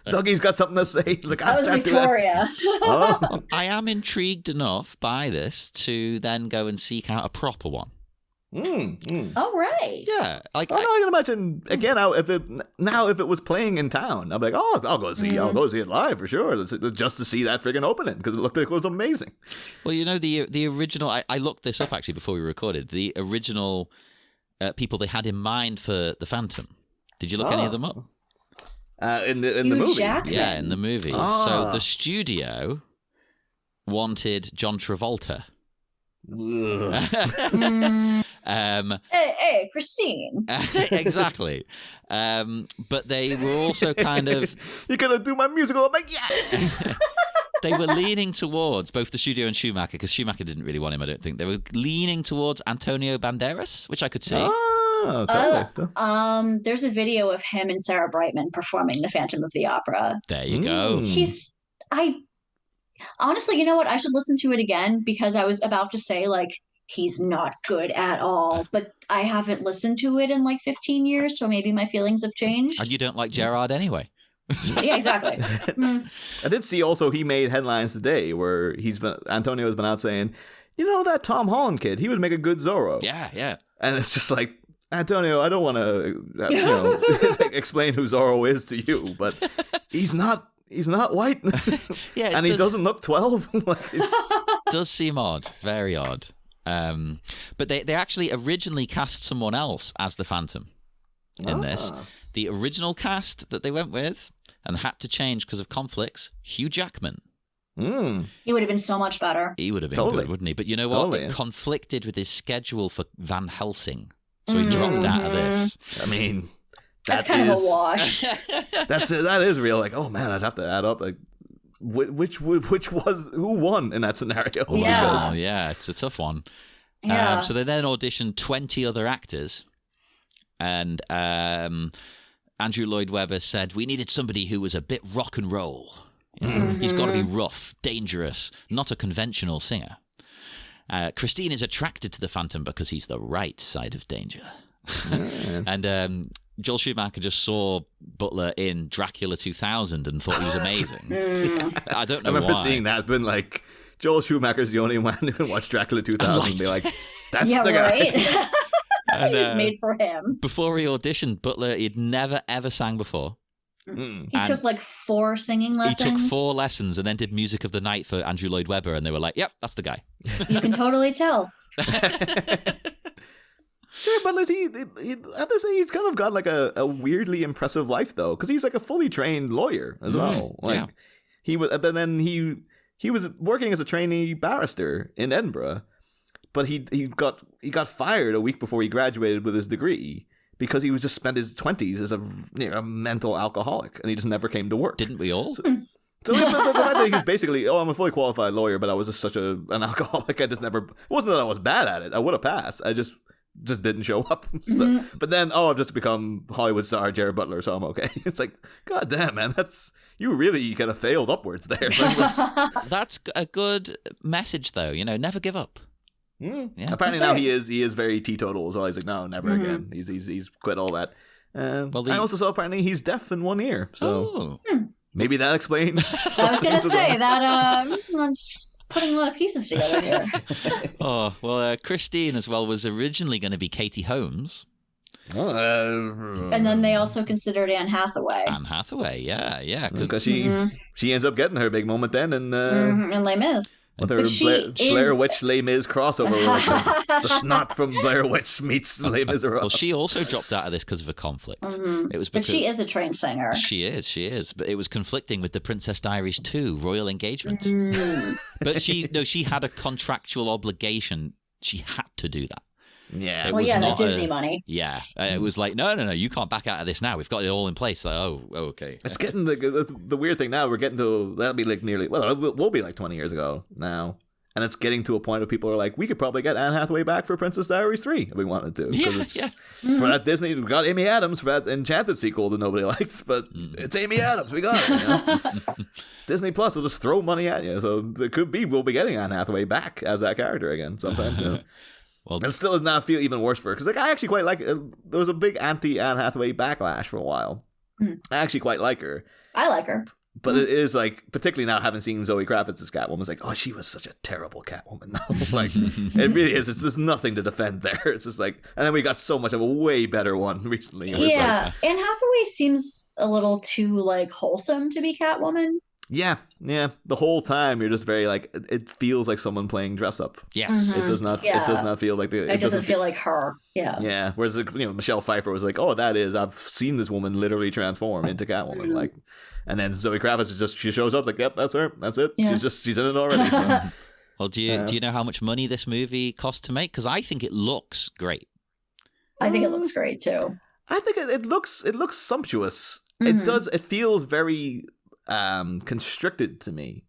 Speaker 2: Dougie's got something to say.
Speaker 3: That was Victoria.
Speaker 2: Oh.
Speaker 1: I am intrigued enough by this to then go and seek out a proper one.
Speaker 3: All right.
Speaker 1: Yeah.
Speaker 2: I can imagine again if it was playing in town, I'm like, I'll go see it live for sure, just to see that friggin' opening because it looked like it was amazing.
Speaker 1: Well, you know the original. I looked this up actually before we recorded. The original people they had in mind for the Phantom. Did you look any of them up?
Speaker 2: In the movie,
Speaker 3: Jackman.
Speaker 1: Yeah, in the movie. So the studio wanted John Travolta.
Speaker 3: Hey, Christine.
Speaker 1: Exactly. But they were also kind of...
Speaker 2: You're going to do my musical? I'm like, yeah!
Speaker 1: They were leaning towards both the studio and Schumacher, because Schumacher didn't really want him, I don't think. They were leaning towards Antonio Banderas, which I could see.
Speaker 2: Oh, totally.
Speaker 3: There's a video of him and Sarah Brightman performing the Phantom of the Opera.
Speaker 1: There you go.
Speaker 3: Honestly, you know what? I should listen to it again because I was about to say, like, he's not good at all. But I haven't listened to it in like 15 years, so maybe my feelings have changed.
Speaker 1: And you don't like Gerard anyway.
Speaker 3: Yeah, exactly.
Speaker 2: I did see also he made headlines today where Antonio's been out saying, you know, that Tom Holland kid, he would make a good Zorro.
Speaker 1: Yeah.
Speaker 2: And it's just like, Antonio, I don't want to explain who Zorro is to you, but he's not white.
Speaker 1: Yeah,
Speaker 2: and he doesn't look 12.
Speaker 1: Does seem odd, very odd. But they actually originally cast someone else as the Phantom in this. The original cast that they went with and had to change because of conflicts, Hugh Jackman.
Speaker 3: He would have been so much better.
Speaker 1: He would have been good, wouldn't he? But you know what? It conflicted with his schedule for Van Helsing. So he dropped out of this.
Speaker 2: I mean...
Speaker 3: That's kind of a wash.
Speaker 2: That is real. Like, oh man, I'd have to add up like who won in that scenario.
Speaker 1: Yeah, it's a tough one.
Speaker 3: Yeah.
Speaker 1: So they then auditioned 20 other actors, and Andrew Lloyd Webber said we needed somebody who was a bit rock and roll. You know, he's got to be rough, dangerous, not a conventional singer. Christine is attracted to the Phantom because he's the right side of danger. And Joel Schumacher just saw Butler in Dracula 2000 and thought he was amazing. I don't know why.
Speaker 2: I remember seeing that, been like, Joel Schumacher's the only man who can watch Dracula 2000 and be like, that's the guy.
Speaker 3: Right?
Speaker 1: And,
Speaker 3: It was made for him.
Speaker 1: before he auditioned, Butler, he'd never, ever sang before.
Speaker 3: He
Speaker 1: And
Speaker 3: took like 4 singing lessons.
Speaker 1: He took 4 lessons and then did Music of the Night for Andrew Lloyd Webber, and they were like, yep, that's the guy.
Speaker 3: You can totally tell.
Speaker 2: Sure, but he at this age, he's kind of got like a weirdly impressive life though, because he's like a fully trained lawyer as well. Like
Speaker 1: yeah.
Speaker 2: he was, but then he was working as a trainee barrister in Edinburgh, but he got fired a week before he graduated with his degree because he was just spent his 20s as a mental alcoholic, and he just never came to work.
Speaker 1: Didn't we all?
Speaker 2: So the fact that he's basically, I'm a fully qualified lawyer, but I was just such an alcoholic. I just never. It wasn't that I was bad at it. I would have passed. I just didn't show up. So, but then, I've just become Hollywood star Jared Butler, so I'm okay. It's like, God damn, man, you really kind of failed upwards there.
Speaker 1: That's a good message, though. Never give up.
Speaker 2: Yeah. Apparently
Speaker 3: That's
Speaker 2: now
Speaker 3: right.
Speaker 2: he is very teetotal, so he's like, no, never again. He's quit all that. I also saw apparently he's deaf in one ear, so maybe that explains.
Speaker 3: I was going to say that I'm just putting a lot of pieces together here.
Speaker 1: Oh, well, Christine as well was originally going to be Katie Holmes.
Speaker 3: And then they also considered Anne Hathaway.
Speaker 1: Anne Hathaway, yeah.
Speaker 2: Because she ends up getting her big moment then, and
Speaker 3: And Les Mis.
Speaker 2: with her
Speaker 3: But she
Speaker 2: Blair
Speaker 3: is-
Speaker 2: Witch Les Mis crossover, where, like the snot from Blair Witch meets Les Miserables.
Speaker 1: Well, she also dropped out of this because of a conflict. It was
Speaker 3: But
Speaker 1: because
Speaker 3: she is a trained singer.
Speaker 1: She is. But it was conflicting with the Princess Diaries 2 royal engagement. But she had a contractual obligation. She had to do that.
Speaker 2: Yeah,
Speaker 1: It
Speaker 3: Well,
Speaker 1: was
Speaker 3: yeah, the
Speaker 1: not
Speaker 3: Disney money.
Speaker 1: Yeah, it was like, no, you can't back out of this now. We've got it all in place. Like, okay.
Speaker 2: it's getting the weird thing now. We're getting to that'll be like nearly we'll be like 20 years ago now, and it's getting to a point where people are like, we could probably get Anne Hathaway back for Princess Diaries 3 if we wanted to. 'Cause
Speaker 1: Yeah.
Speaker 2: For that Disney, we got Amy Adams for that Enchanted sequel that nobody liked, but it's Amy Adams. We got it. Disney Plus will just throw money at you, so it could be we'll be getting Anne Hathaway back as that character again sometimes.
Speaker 1: Well,
Speaker 2: it still does not feel even worse for her because I actually quite like it. There was a big anti Anne Hathaway backlash for a while. I actually quite like her.
Speaker 3: I like her.
Speaker 2: But it is like, particularly now having seen Zoe Kravitz's Catwoman, it's like, oh, she was such a terrible Catwoman. Like, it really is. There's nothing to defend there. It's just like, and then we got so much of a way better one recently. Where
Speaker 3: Yeah,
Speaker 2: it's
Speaker 3: Anne Hathaway seems a little too like wholesome to be Catwoman.
Speaker 2: like, yeah. The whole time you're just very like, it feels like someone playing dress up.
Speaker 1: yes.
Speaker 2: It does not.
Speaker 3: Yeah.
Speaker 2: It does not feel like the.
Speaker 3: It doesn't feel like her. Yeah.
Speaker 2: Yeah. Whereas Michelle Pfeiffer was like, oh, I've seen this woman literally transform into Catwoman. Like, and then Zoe Kravitz is she shows up like, yep, that's her. That's it.
Speaker 3: Yeah.
Speaker 2: She's in it already. So.
Speaker 1: Well, do you know how much money this movie cost to make? Because I think it looks great.
Speaker 3: I think it looks great too.
Speaker 2: I think it looks sumptuous. It does. It feels very constricted to me.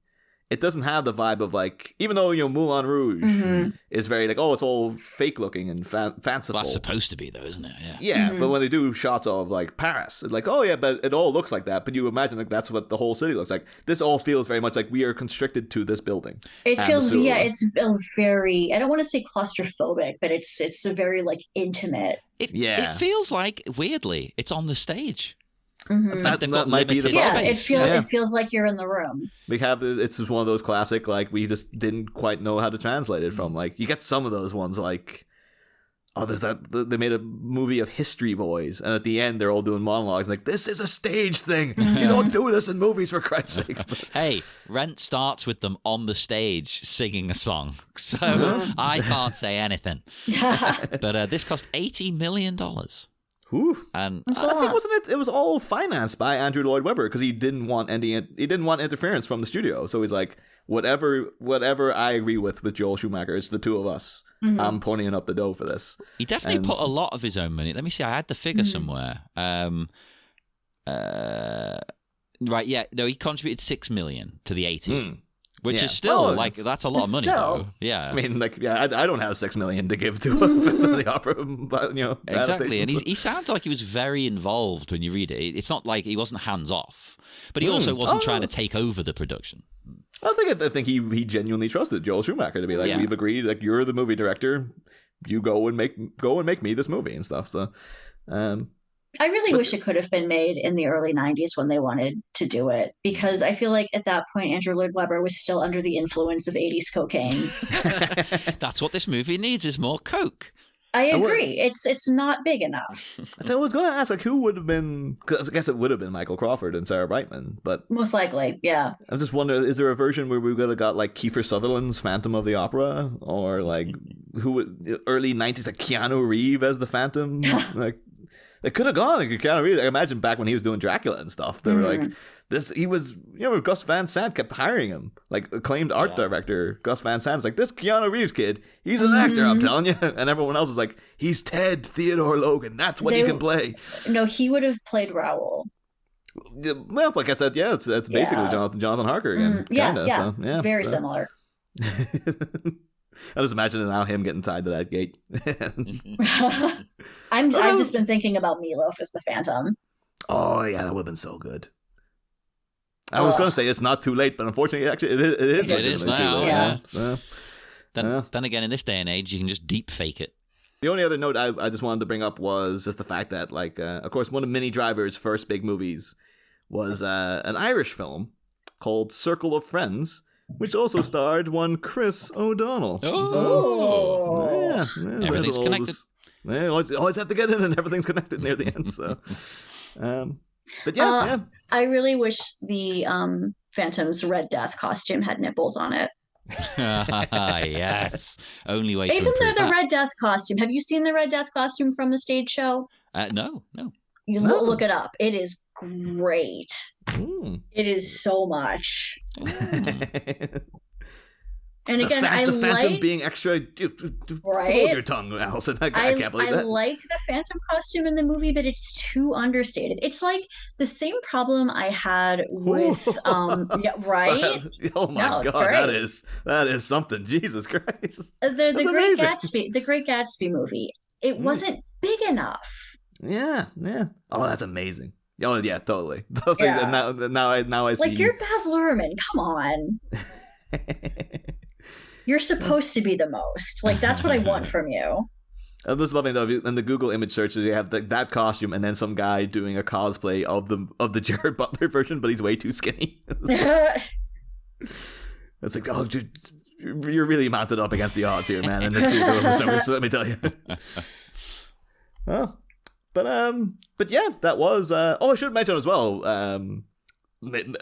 Speaker 2: It doesn't have the vibe of like, even though Moulin Rouge is very like, oh, it's all fake looking and fanciful.
Speaker 1: Well, that's supposed to be, though, isn't it? Yeah.
Speaker 2: Yeah, but when they do shots of like Paris, it's like, oh yeah, but it all looks like that. But you imagine like that's what the whole city looks like. This all feels very much like we are constricted to this building.
Speaker 3: It
Speaker 2: and
Speaker 3: feels
Speaker 2: the sewer.
Speaker 3: it's a very, I don't want to say claustrophobic, but it's a very like intimate.
Speaker 1: It
Speaker 2: Yeah.
Speaker 1: feels like, weirdly, it's on the stage.
Speaker 2: That,
Speaker 1: They've
Speaker 2: that
Speaker 1: got
Speaker 2: might be the
Speaker 1: limited
Speaker 3: Yeah,
Speaker 2: problem.
Speaker 1: space.
Speaker 3: it feels like you're in the room.
Speaker 2: We have it's just one of those classic like we just didn't quite know how to translate it from. Like you get some of those ones like, oh, there's they made a movie of History Boys, and at the end they're all doing monologues like, this is a stage thing. You don't do this in movies, for Christ's sake.
Speaker 1: Hey, Rent starts with them on the stage singing a song. So I can't say anything. But this cost $80 million.
Speaker 2: Whew.
Speaker 1: And
Speaker 3: That's a
Speaker 2: I think
Speaker 3: lot.
Speaker 2: wasn't it was all financed by Andrew Lloyd Webber because he didn't want interference from the studio. So he's like, whatever I agree with Joel Schumacher, it's the two of us. I'm ponying up the dough for this.
Speaker 1: he definitely
Speaker 2: And-
Speaker 1: put a lot of his own money. Let me see. I had the figure somewhere. Right, yeah. No, he contributed $6 million to the 80. Which
Speaker 2: Yeah.
Speaker 1: is still,
Speaker 2: Oh,
Speaker 1: like, that's a lot of money,
Speaker 3: still-
Speaker 1: though. Yeah.
Speaker 2: I mean, like, yeah, I don't have $6 million to give to the opera, but
Speaker 1: Exactly, and
Speaker 2: adaptations.
Speaker 1: he sounds like he was very involved when you read it. It's not like he wasn't hands off, but he also wasn't trying to take over the production.
Speaker 2: I think he genuinely trusted Joel Schumacher to be like,
Speaker 1: Yeah.
Speaker 2: we've agreed, like you're the movie director, you go and make me this movie and stuff. So,
Speaker 3: I really wish it could have been made in the early 90s when they wanted to do it, because I feel like at that point Andrew Lloyd Webber was still under the influence of 80s cocaine.
Speaker 1: That's what this movie needs, is more coke.
Speaker 3: I agree. It's not big enough.
Speaker 2: So I was going to ask, like, who would have been? 'Cause I guess it would have been Michael Crawford and Sarah Brightman, but
Speaker 3: Most likely, yeah.
Speaker 2: I'm just wondering: is there a version where we would have got like Kiefer Sutherland's Phantom of the Opera, or like early '90s, like Keanu Reeves as the Phantom? Like, they could have gone. Like, Keanu Reeves. I imagine back when he was doing Dracula and stuff, they were like, this. He was, Gus Van Sant kept hiring him, like acclaimed art director Gus Van Sant's like, this Keanu Reeves kid, he's an actor, I'm telling you, and everyone else is like, he's Ted Theodore Logan. That's what he can play.
Speaker 3: No, he would have played Raoul.
Speaker 2: Well, like I said, it's basically Jonathan Harker again.
Speaker 3: Very similar.
Speaker 2: I just imagine now him getting tied to that gate.
Speaker 3: I've just been thinking about Meatloaf as the Phantom.
Speaker 2: Oh yeah, that would have been so good. I was going to say it's not too late, but unfortunately, actually, it is
Speaker 1: now.
Speaker 2: Too late.
Speaker 3: Yeah.
Speaker 2: So,
Speaker 1: then again, in this day and age, you can just deep fake it.
Speaker 2: the only other note I just wanted to bring up was just the fact that, like, of course, one of Minnie Driver's first big movies was an Irish film called Circle of Friends, which also starred one Chris O'Donnell.
Speaker 3: Oh,
Speaker 1: Everything's connected.
Speaker 2: Yeah, always have to get in, and everything's connected near the end. So, but
Speaker 3: I really wish the Phantom's Red Death costume had nipples on it.
Speaker 1: Yes, only way to
Speaker 3: Even
Speaker 1: improve
Speaker 3: though the
Speaker 1: that.
Speaker 3: Red Death costume, have you seen the Red Death costume from the stage show?
Speaker 1: No.
Speaker 3: You look it up. It is great. It is so much. And again,
Speaker 2: the Phantom being extra. Hold your tongue, Alyson. I can't believe that.
Speaker 3: I like the Phantom costume in the movie, but it's too understated. It's like the same problem I had with, right?
Speaker 2: Oh my God, that is something. Jesus Christ.
Speaker 3: The Great Gatsby, the Great Gatsby movie. It wasn't big enough.
Speaker 2: Yeah. Oh, that's amazing. Oh yeah, totally. Yeah. And now I see.
Speaker 3: Like, you're Baz Luhrmann. Come on. You're supposed to be the most. Like, that's what I want from you.
Speaker 2: I'm just loving though. In the Google image searches, you have that costume, and then some guy doing a cosplay of the Jared Butler version, but he's way too skinny. It's like, oh, you're really mounted up against the odds here, man. In this Google image search, let me tell you. Oh, but yeah, that was. I should mention as well.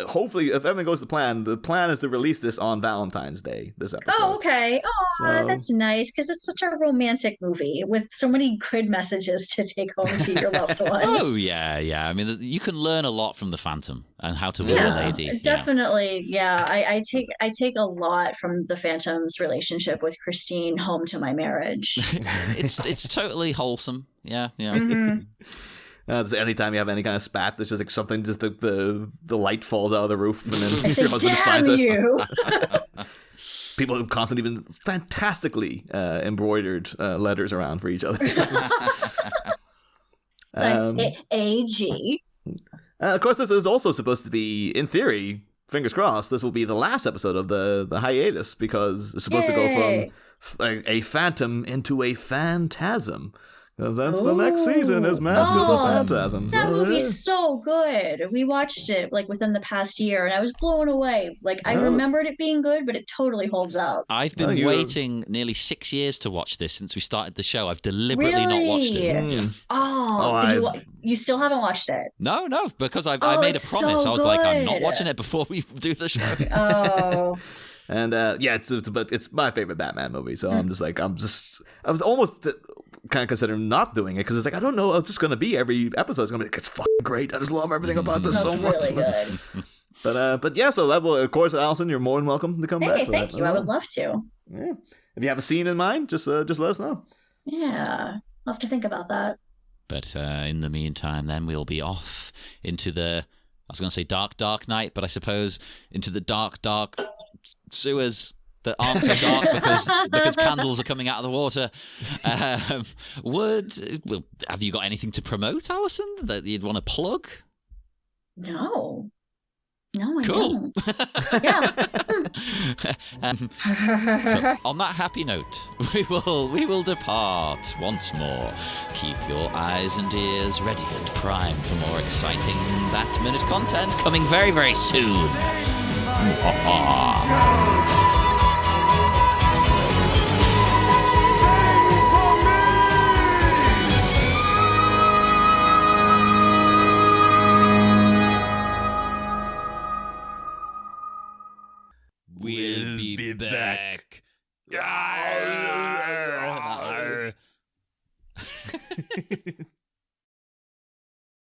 Speaker 2: Hopefully, if everything goes to plan, the plan is to release this on Valentine's Day, this episode.
Speaker 3: Oh, okay. Oh, that's nice, because it's such a romantic movie with so many good messages to take home to your loved ones.
Speaker 1: Oh, yeah. I mean, you can learn a lot from The Phantom and how to win a lady.
Speaker 3: Definitely, yeah. I take a lot from The Phantom's relationship with Christine home to my marriage.
Speaker 1: It's totally wholesome. Yeah.
Speaker 3: Mm-hmm.
Speaker 2: Anytime you have any kind of spat, there's just like something, just the light falls out of the roof, and then
Speaker 3: I say,
Speaker 2: your husband just finds
Speaker 3: you.
Speaker 2: it. People have constantly been fantastically embroidered letters around for each other.
Speaker 3: AG.
Speaker 2: Of course, this is also supposed to be, in theory, fingers crossed, this will be the last episode of the hiatus, because it's supposed to go from a phantom into a phantasm. Because that's the next season is Mask of the Phantasm.
Speaker 3: That movie's so good. We watched it like within the past year, and I was blown away. Like, I remembered it being good, but it totally holds up.
Speaker 1: I've been waiting nearly 6 years to watch this since we started the show. I've deliberately not watched it.
Speaker 3: Yeah. You still haven't watched it?
Speaker 1: No, because I made a promise.
Speaker 3: So
Speaker 1: I was like, I'm not watching it before we do the show.
Speaker 3: Oh.
Speaker 2: And it's my favorite Batman movie. So I was almost kind of considering not doing it, because it's like, I don't know, it's just going to be every episode. It's going to be like, it's fucking great. I just love everything about this so much.
Speaker 3: Really good.
Speaker 2: But yeah, so that will, of course, Alyson, you're more than welcome to come back.
Speaker 3: Hey, thank you. I would love to.
Speaker 2: Yeah. If you have a scene in mind, just let us know.
Speaker 3: Yeah. I'll have to think about that.
Speaker 1: But in the meantime, then we'll be off into the, I was going to say dark night, but I suppose into the dark sewers that aren't so dark because candles are coming out of the water. Have you got anything to promote, Alyson, that you'd want to plug?
Speaker 3: No, I
Speaker 1: cool.
Speaker 3: don't. Yeah.
Speaker 1: So on that happy note, we will depart once more. Keep your eyes and ears ready and primed for more exciting Bat-Minute content coming very, very soon. We'll be back.